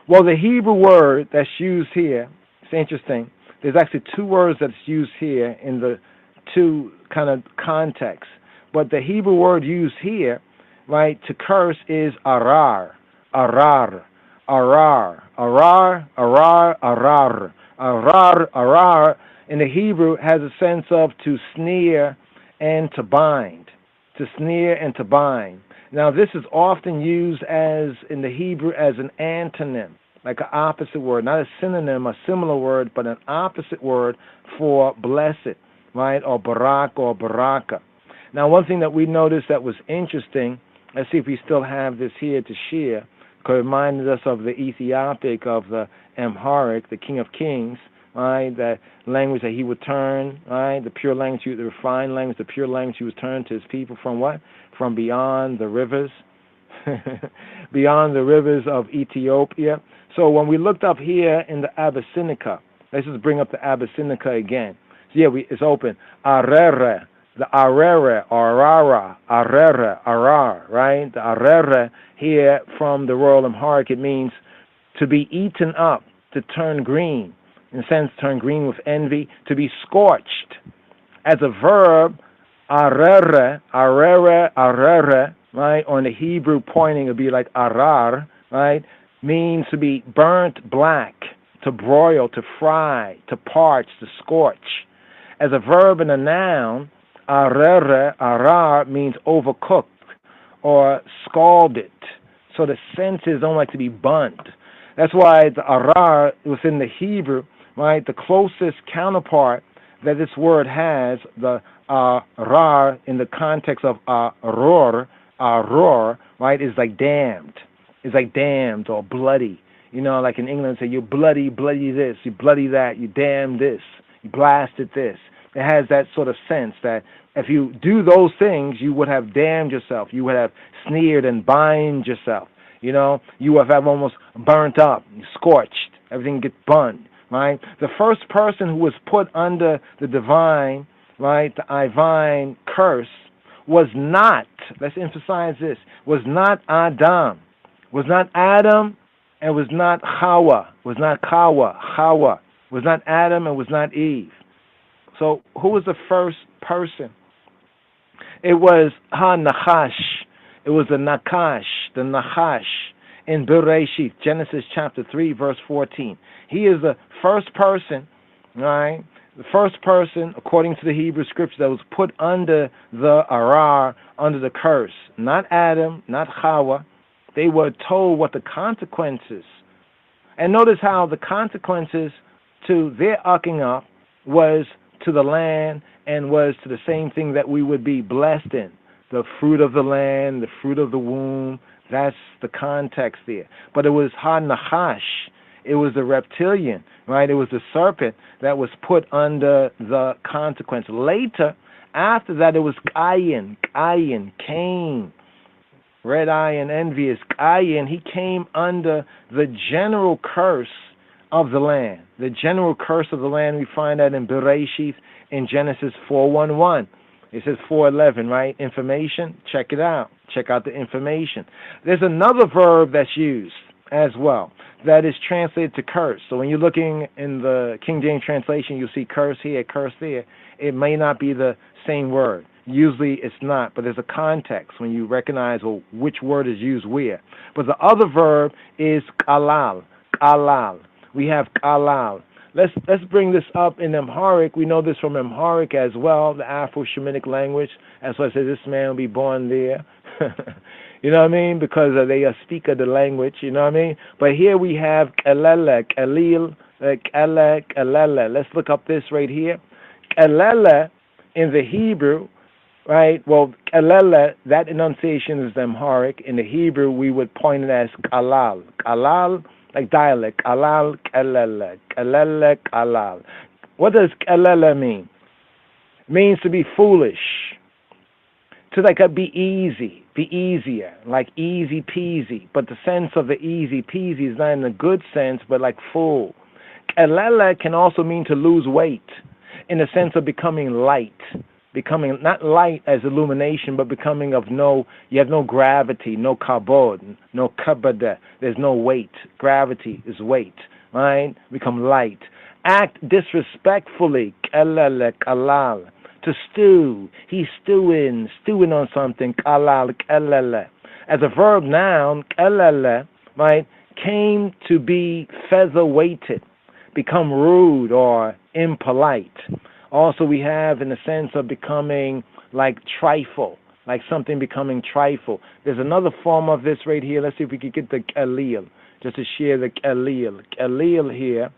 Well, the Hebrew word that's used here, it's interesting. There's actually 2 words that's used here in the 2 kind of contexts. But the Hebrew word used here, right, to curse is arar, arar, arar, arar, arar, arar. Arar, arar, in the Hebrew has a sense of to sneer and to bind. To sneer and to bind. Now, this is often used as in the Hebrew as an antonym, like an opposite word, not a synonym, a similar word, but an opposite word for blessed, right, or barak or baraka. Now, one thing that we noticed that was interesting, let's see if we still have this here to share, because it reminded us of the Ethiopic, of the Amharic, the King of Kings, right, that language that he would turn, right, the pure language, the refined language, the pure language he would turn to his people from what? From beyond the rivers, beyond the rivers of Ethiopia. So when we looked up here in the Abyssinica, let's just bring up the Abyssinica again. So yeah, it's open. Arere, the arere, arara, arere, arar, right? The arere here from the Royal Amharic, it means to be eaten up, to turn green. In a sense, turn green with envy, to be scorched. As a verb, arere, arere, arere, right? On the Hebrew pointing, it would be like arar, right? Means to be burnt black, to broil, to fry, to parch, to scorch. As a verb and a noun, arere, arar means overcooked or scalded. So the senses don't like to be burnt. That's why the arar within the Hebrew, right, the closest counterpart that this word has, the arar in the context of aror, right, is like damned. It's like damned or bloody. You know, like in England, say you bloody this, you bloody that, you damn this, you blasted this. It has that sort of sense that if you do those things, you would have damned yourself. You would have sneered and bind yourself. You know, you would have almost burnt up, scorched. Everything gets burned, right? The first person who was put under the divine, right, the divine curse was not, let's emphasize this, was not Adam, was not Adam, and was not Hawa, was not Hawa, was not Adam and was not Eve. So who was the first person? It was Ha-Nachash. It was the Nachash in Bereshit, Genesis chapter 3, verse 14. He is the first person, right? The first person, according to the Hebrew scripture, that was put under the arar, under the curse. Not Adam, not Hawa. They were told what the consequences. And notice how the consequences to their ucking up was to the land and was to the same thing that we would be blessed in. The fruit of the land, the fruit of the womb, that's the context there. But it was Ha-Nachash. It was the reptilian, right? It was the serpent that was put under the consequence. Later, after that, it was Cain, red eye and envious. Cain, he came under the general curse of the land. The general curse of the land, we find that in Bereshit in Genesis 4:1. It says 4:11, right? Information, check it out. Check out the information. There's another verb that's used as well that is translated to curse. So when you're looking in the King James translation, you'll see curse here, curse there. It may not be the same word. Usually it's not, but there's a context when you recognize, well, which word is used where. But the other verb is kalal. We have kalal. Let's bring this up in Amharic. We know this from Amharic as well, the Afro-Shemitic language. That's why I say this man will be born there. You know what I mean? Because they speak of the language, you know what I mean? But here we have kelele, kelil, kelele. Let's look up this right here. Kelele in the Hebrew, right? Well, kalele, that enunciation is the Amharic. In the Hebrew, we would point it as kalal. Kalal, like dialect. Kalal, kalele. Kalele, kalal. What does kalele mean? It means to be foolish. To like be easy, be easier, like easy peasy. But the sense of the easy peasy is not in a good sense, but like full. Kalele can also mean to lose weight, in the sense of becoming light. Becoming not light as illumination, but becoming of you have no gravity, no kabod, no kabada. There's no weight. Gravity is weight, right? Become light. Act disrespectfully, kalele, kalal. To stew. He's stewing on something, kalal, kalele. As a verb noun, kalele, right, came to be feather-weighted, become rude or impolite. Also, we have in the sense of becoming like trifle, like something becoming trifle. There's another form of this right here. Let's see if we could get the kalil, just to share the kalil. Kalil here,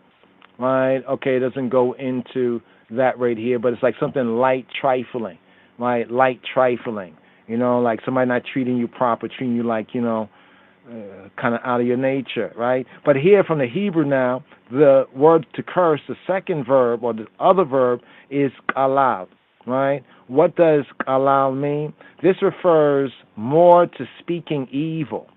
right? Okay, it doesn't go into that right here, but it's like something light trifling, right? Light trifling. You know, like somebody not treating you proper, treating you like, kind of out of your nature, right? But here from the Hebrew now, the word to curse, the second verb or the other verb is kalal, right? What does kalal mean? This refers more to speaking evil,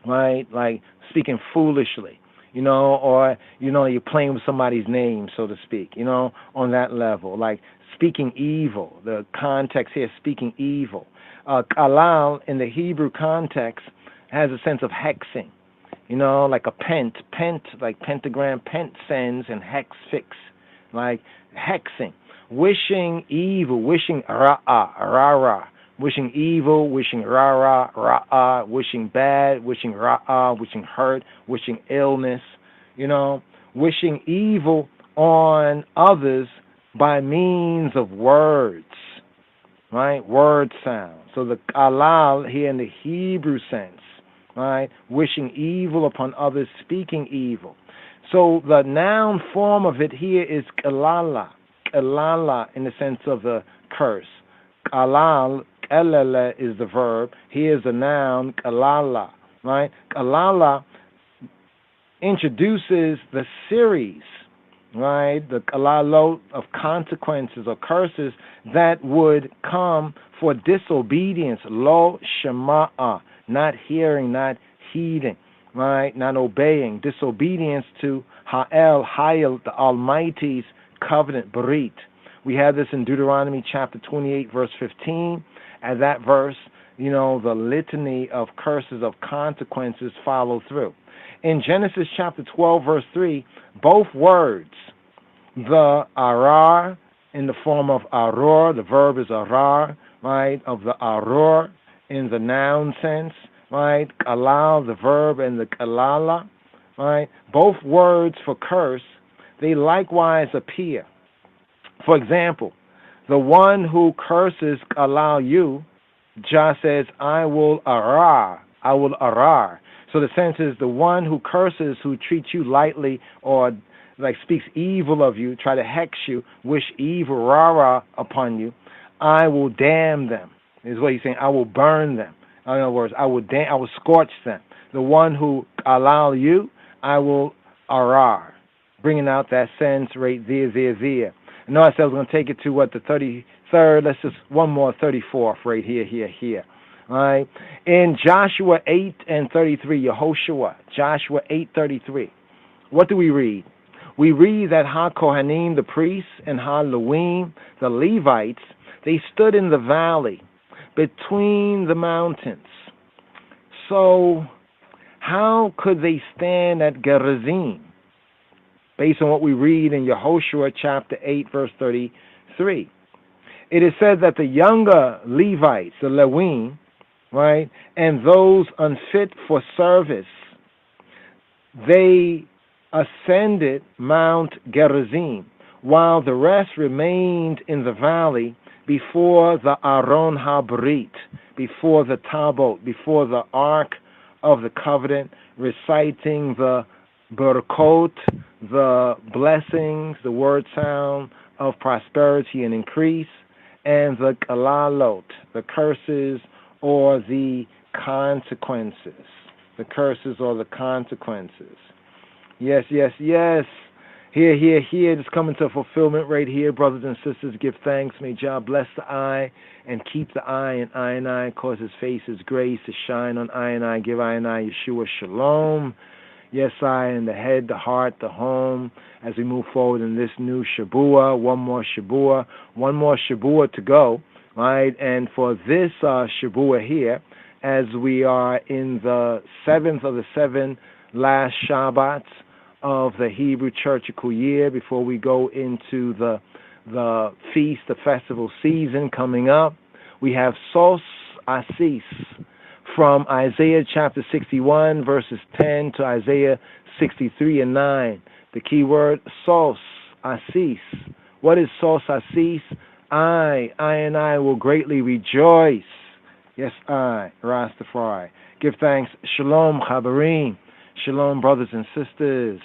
right? Like speaking foolishly, or, you're playing with somebody's name, so to speak, on that level, like speaking evil. The context here, speaking evil. Kalal in the Hebrew context has a sense of hexing, like a pent, like pentagram, pent sends, and hex fix, like hexing, wishing evil, wishing ra'ah, wishing evil, wishing ra'ah, wishing bad, wishing ra'ah, wishing hurt, wishing illness, wishing evil on others by means of words, right? Word sound. So the kalal here in the Hebrew sense, right? Wishing evil upon others, speaking evil. So the noun form of it here is kalala. Kalala in the sense of the curse. Kalal, kalele is the verb. Here is the noun kalala, right? Kalala introduces the series, right? The kalalot of consequences or curses that would come for disobedience. Lo shema'a, not hearing, not heeding, right? Not obeying. Disobedience to Ha'el, Hayel, the Almighty's covenant, Berit. We have this in Deuteronomy chapter 28, verse 15. At that verse, the litany of curses of consequences follow through. In Genesis chapter 12, verse 3, both words, the arar in the form of aror, the verb is arar, right, of the aror in the noun sense, right, kalal, the verb, and the kalala, right, both words for curse, they likewise appear. For example, the one who curses kalal you, Jah says, I will arar. So the sense is the one who curses, who treats you lightly or like speaks evil of you, try to hex you, wish evil, rara upon you, I will damn them, is what he's saying. I will burn them. In other words, I will scorch them. The one who allow you, I will arar. Bringing out that sense right there. I know I said I was going to take it to the 33rd. Let's just one more, 34th right here. All right. In Joshua 8 and 33, Yehoshua, Joshua 8:33. What do we read? We read that Ha-Kohanim, the priests, and Ha-Lewim, the Levites, they stood in the valley between the mountains. So how could they stand at Gerizim? Based on what we read in Yehoshua chapter 8, verse 33. It is said that the younger Levites, the Lewim, right, and those unfit for service, they ascended Mount Gerizim, while the rest remained in the valley before the Aron HaBrit, before the Tabot, before the Ark of the Covenant, reciting the Berkot, the blessings, the word sound of prosperity and increase, and the kalalot, the curses or the consequences. The curses or the consequences. Yes, yes, yes. Here, here, here. Just coming to fulfillment right here, brothers and sisters. Give thanks. May Jah bless the eye and keep the eye, and I, cause his face's grace to shine on I. Give I, Yeshua shalom. Yes, I, and the head, the heart, the home, as we move forward in this new Shabua. One more Shabua to go, right? And for this Shabua here, as we are in the 7th of the 7 last Shabbats of the Hebrew Churchical year, before we go into the feast, the festival season coming up, we have Sos Asis from Isaiah chapter 61, verses 10 to Isaiah 63 and 9. The key word, Sos Asis. What is Sos Asis? I will greatly rejoice. Yes, I, Rastafari. Give thanks. Shalom, Chabarim. Shalom, brothers and sisters.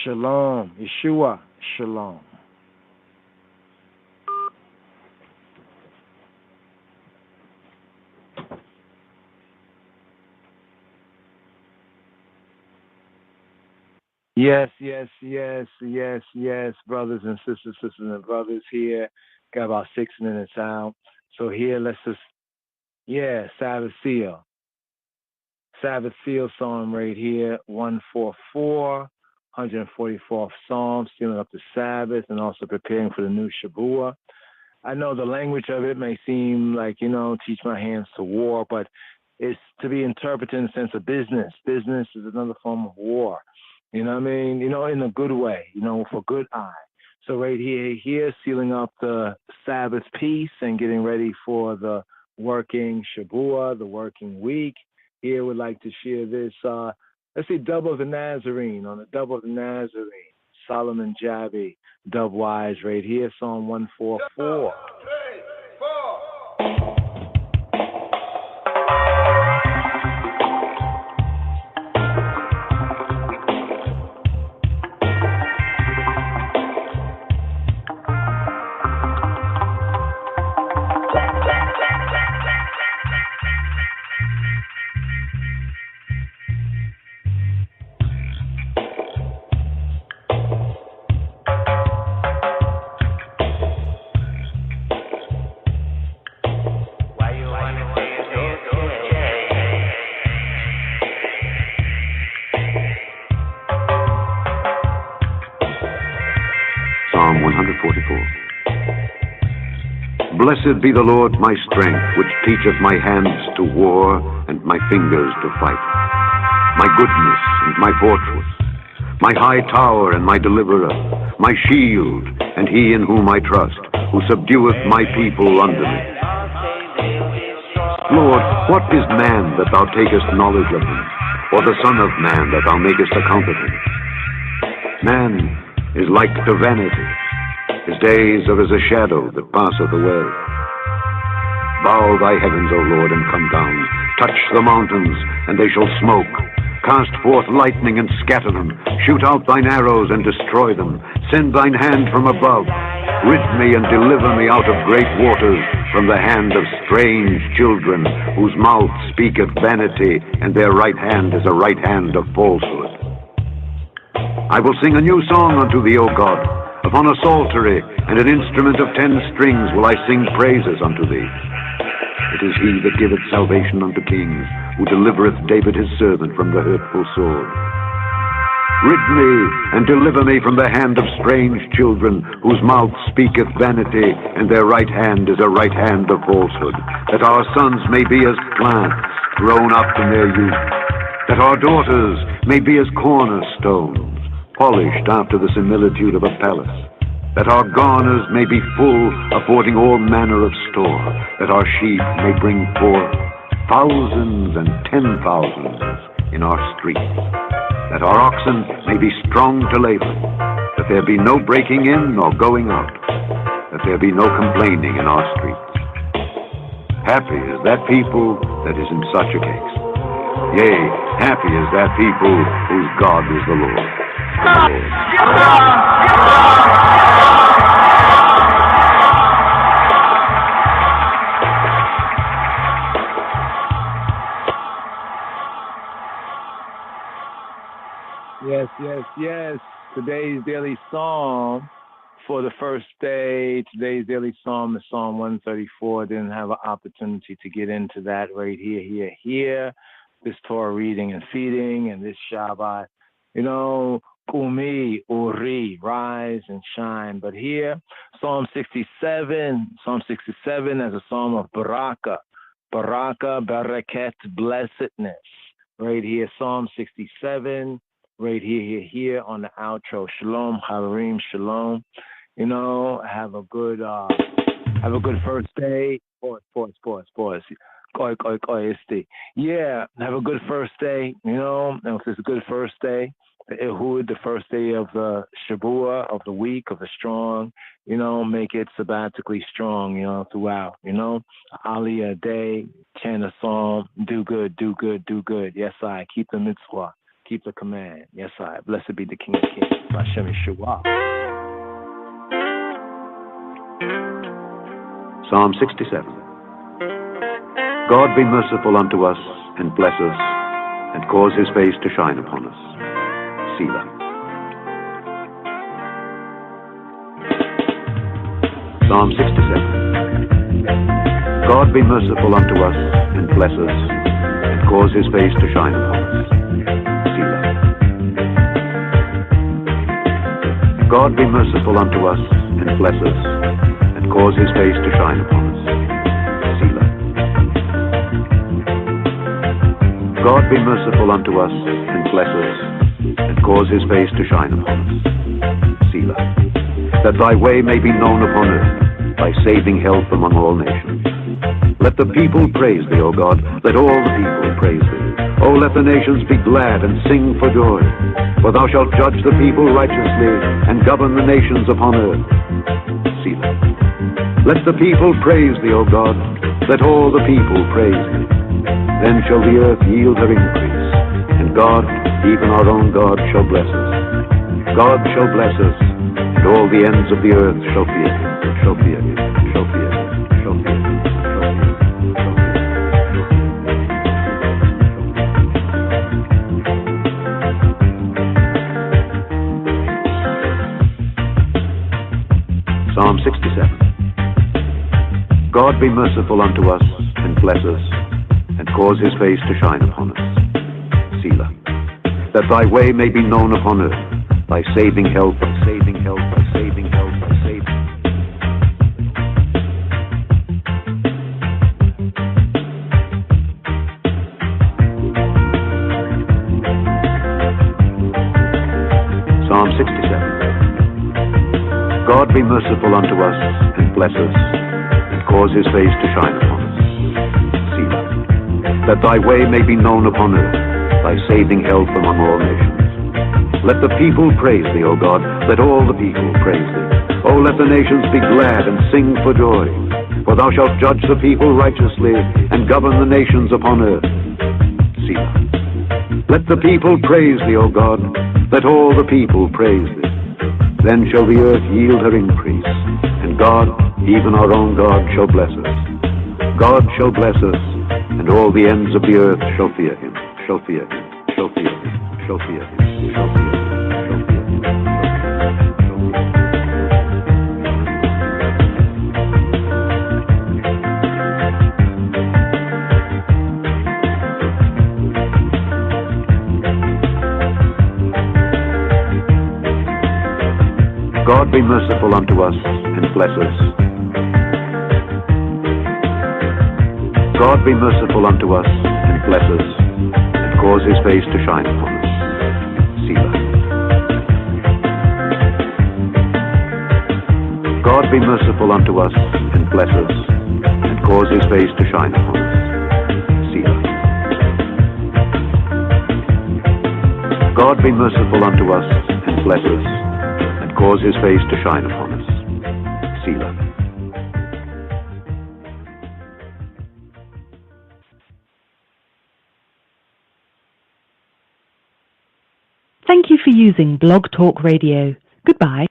Shalom, Yeshua. Shalom. Yes, yes, yes, yes, yes, brothers and sisters and brothers here. Got about 6 minutes out. So here, let's just, Sabbath Seal. Sabbath Seal Psalm right here, 144, 144th Psalm, sealing up the Sabbath and also preparing for the new Shabua. I know the language of it may seem like, teach my hands to war, but it's to be interpreted in the sense of business. Business is another form of war. You know what I mean? In a good way, for good eye. So right here, sealing up the Sabbath peace and getting ready for the working Shabua, the working week. Here would like to share this, let's see, Double of the Nazarene, on the Double of the Nazarene, Solomon Jabi, dub-wise right here, Psalm 144. Blessed be the Lord my strength, which teacheth my hands to war and my fingers to fight. My goodness and my fortress, my high tower and my deliverer, my shield, and he in whom I trust, who subdueth my people under me. Lord, what is man that thou takest knowledge of him, or the son of man that thou makest account of him? Man is like to vanity. His days are as a shadow that passeth away. Bow thy heavens, O Lord, and come down. Touch the mountains, and they shall smoke. Cast forth lightning and scatter them. Shoot out thine arrows and destroy them. Send thine hand from above. Rid me and deliver me out of great waters, from the hand of strange children, whose mouth speaketh vanity, and their right hand is a right hand of falsehood. I will sing a new song unto thee, O God. Upon a psaltery and an instrument of 10 strings will I sing praises unto thee. It is he that giveth salvation unto kings, who delivereth David his servant from the hurtful sword. Rid me and deliver me from the hand of strange children, whose mouth speaketh vanity, and their right hand is a right hand of falsehood, that our sons may be as plants grown up in their youth, that our daughters may be as cornerstones, polished after the similitude of a palace, that our garners may be full, affording all manner of store, that our sheep may bring forth thousands and 10,000s in our streets, that our oxen may be strong to labor, that there be no breaking in nor going out, that there be no complaining in our streets. Happy is that people that is in such a case. Yea, happy is that people whose God is the Lord. Yes, yes, yes. Today's daily psalm for the first day. Today's daily psalm is Psalm 134. Didn't have an opportunity to get into that right here. This Torah reading and feeding and this Shabbat. Kumi, Uri, rise and shine. But here, Psalm 67 as a psalm of Baraka, Barakat, blessedness. Right here, Psalm 67, right here on the outro. Shalom, Harim, shalom. Have a good first day. Pause. Yeah, have a good first day. And if it's a good first day, the Ehud, the first day of the Shabua, of the week, of the strong, make it sabbatically strong, throughout, Aliyah day, chant a psalm, do good. Yes, I keep the mitzvah, keep the command. Yes, I. Blessed be the King of Kings. Hashem Yeshua. Psalm 67. God be merciful unto us, and bless us, and cause his face to shine upon us. Selah. Psalm 67. God be merciful unto us, and bless us, and cause his face to shine upon us. Selah. God be merciful unto us, and bless us, and cause his face to shine upon us. Selah. God be merciful unto us, and bless us, and cause his face to shine upon us. Selah. That thy way may be known upon earth, thy saving help among all nations. Let the people praise thee, O God, let all the people praise thee. O let the nations be glad and sing for joy, for thou shalt judge the people righteously, and govern the nations upon earth. Selah. Let the people praise thee, O God, let all the people praise thee. Then shall the earth yield her increase, and God, even our own God, shall bless us. God shall bless us, and all the ends of the earth shall fear him, shall fear him, shall fear him, shall fear him, shall fear him, Psalm 67. God be merciful unto us, and bless us, and cause his face to shine upon us. Selah. That thy way may be known upon earth, thy saving help, thy saving help, thy saving help, thy saving help. Psalm 67. God be merciful unto us, and bless us, and cause his face to shine upon us. Selah. That thy way may be known upon earth, thy saving help among all nations. Let the people praise thee, O God, let all the people praise thee. O let the nations be glad and sing for joy, for thou shalt judge the people righteously, and govern the nations upon earth. Selah. Let the people praise thee, O God, let all the people praise thee. Then shall the earth yield her increase, and God, even our own God, shall bless us. God shall bless us, and all the ends of the earth shall fear him, shall fear him, shall fear him, shall fear him, shall fear him, shall fear him, shall fear him. God be merciful unto us, and bless us. God be merciful unto us, and bless us, and cause his face to shine upon us. Selah. God be merciful unto us, and bless us, and cause his face to shine upon us. Selah. God be merciful unto us, and bless us, and cause his face to shine upon us. Selah. Thank you for using Blog Talk Radio. Goodbye.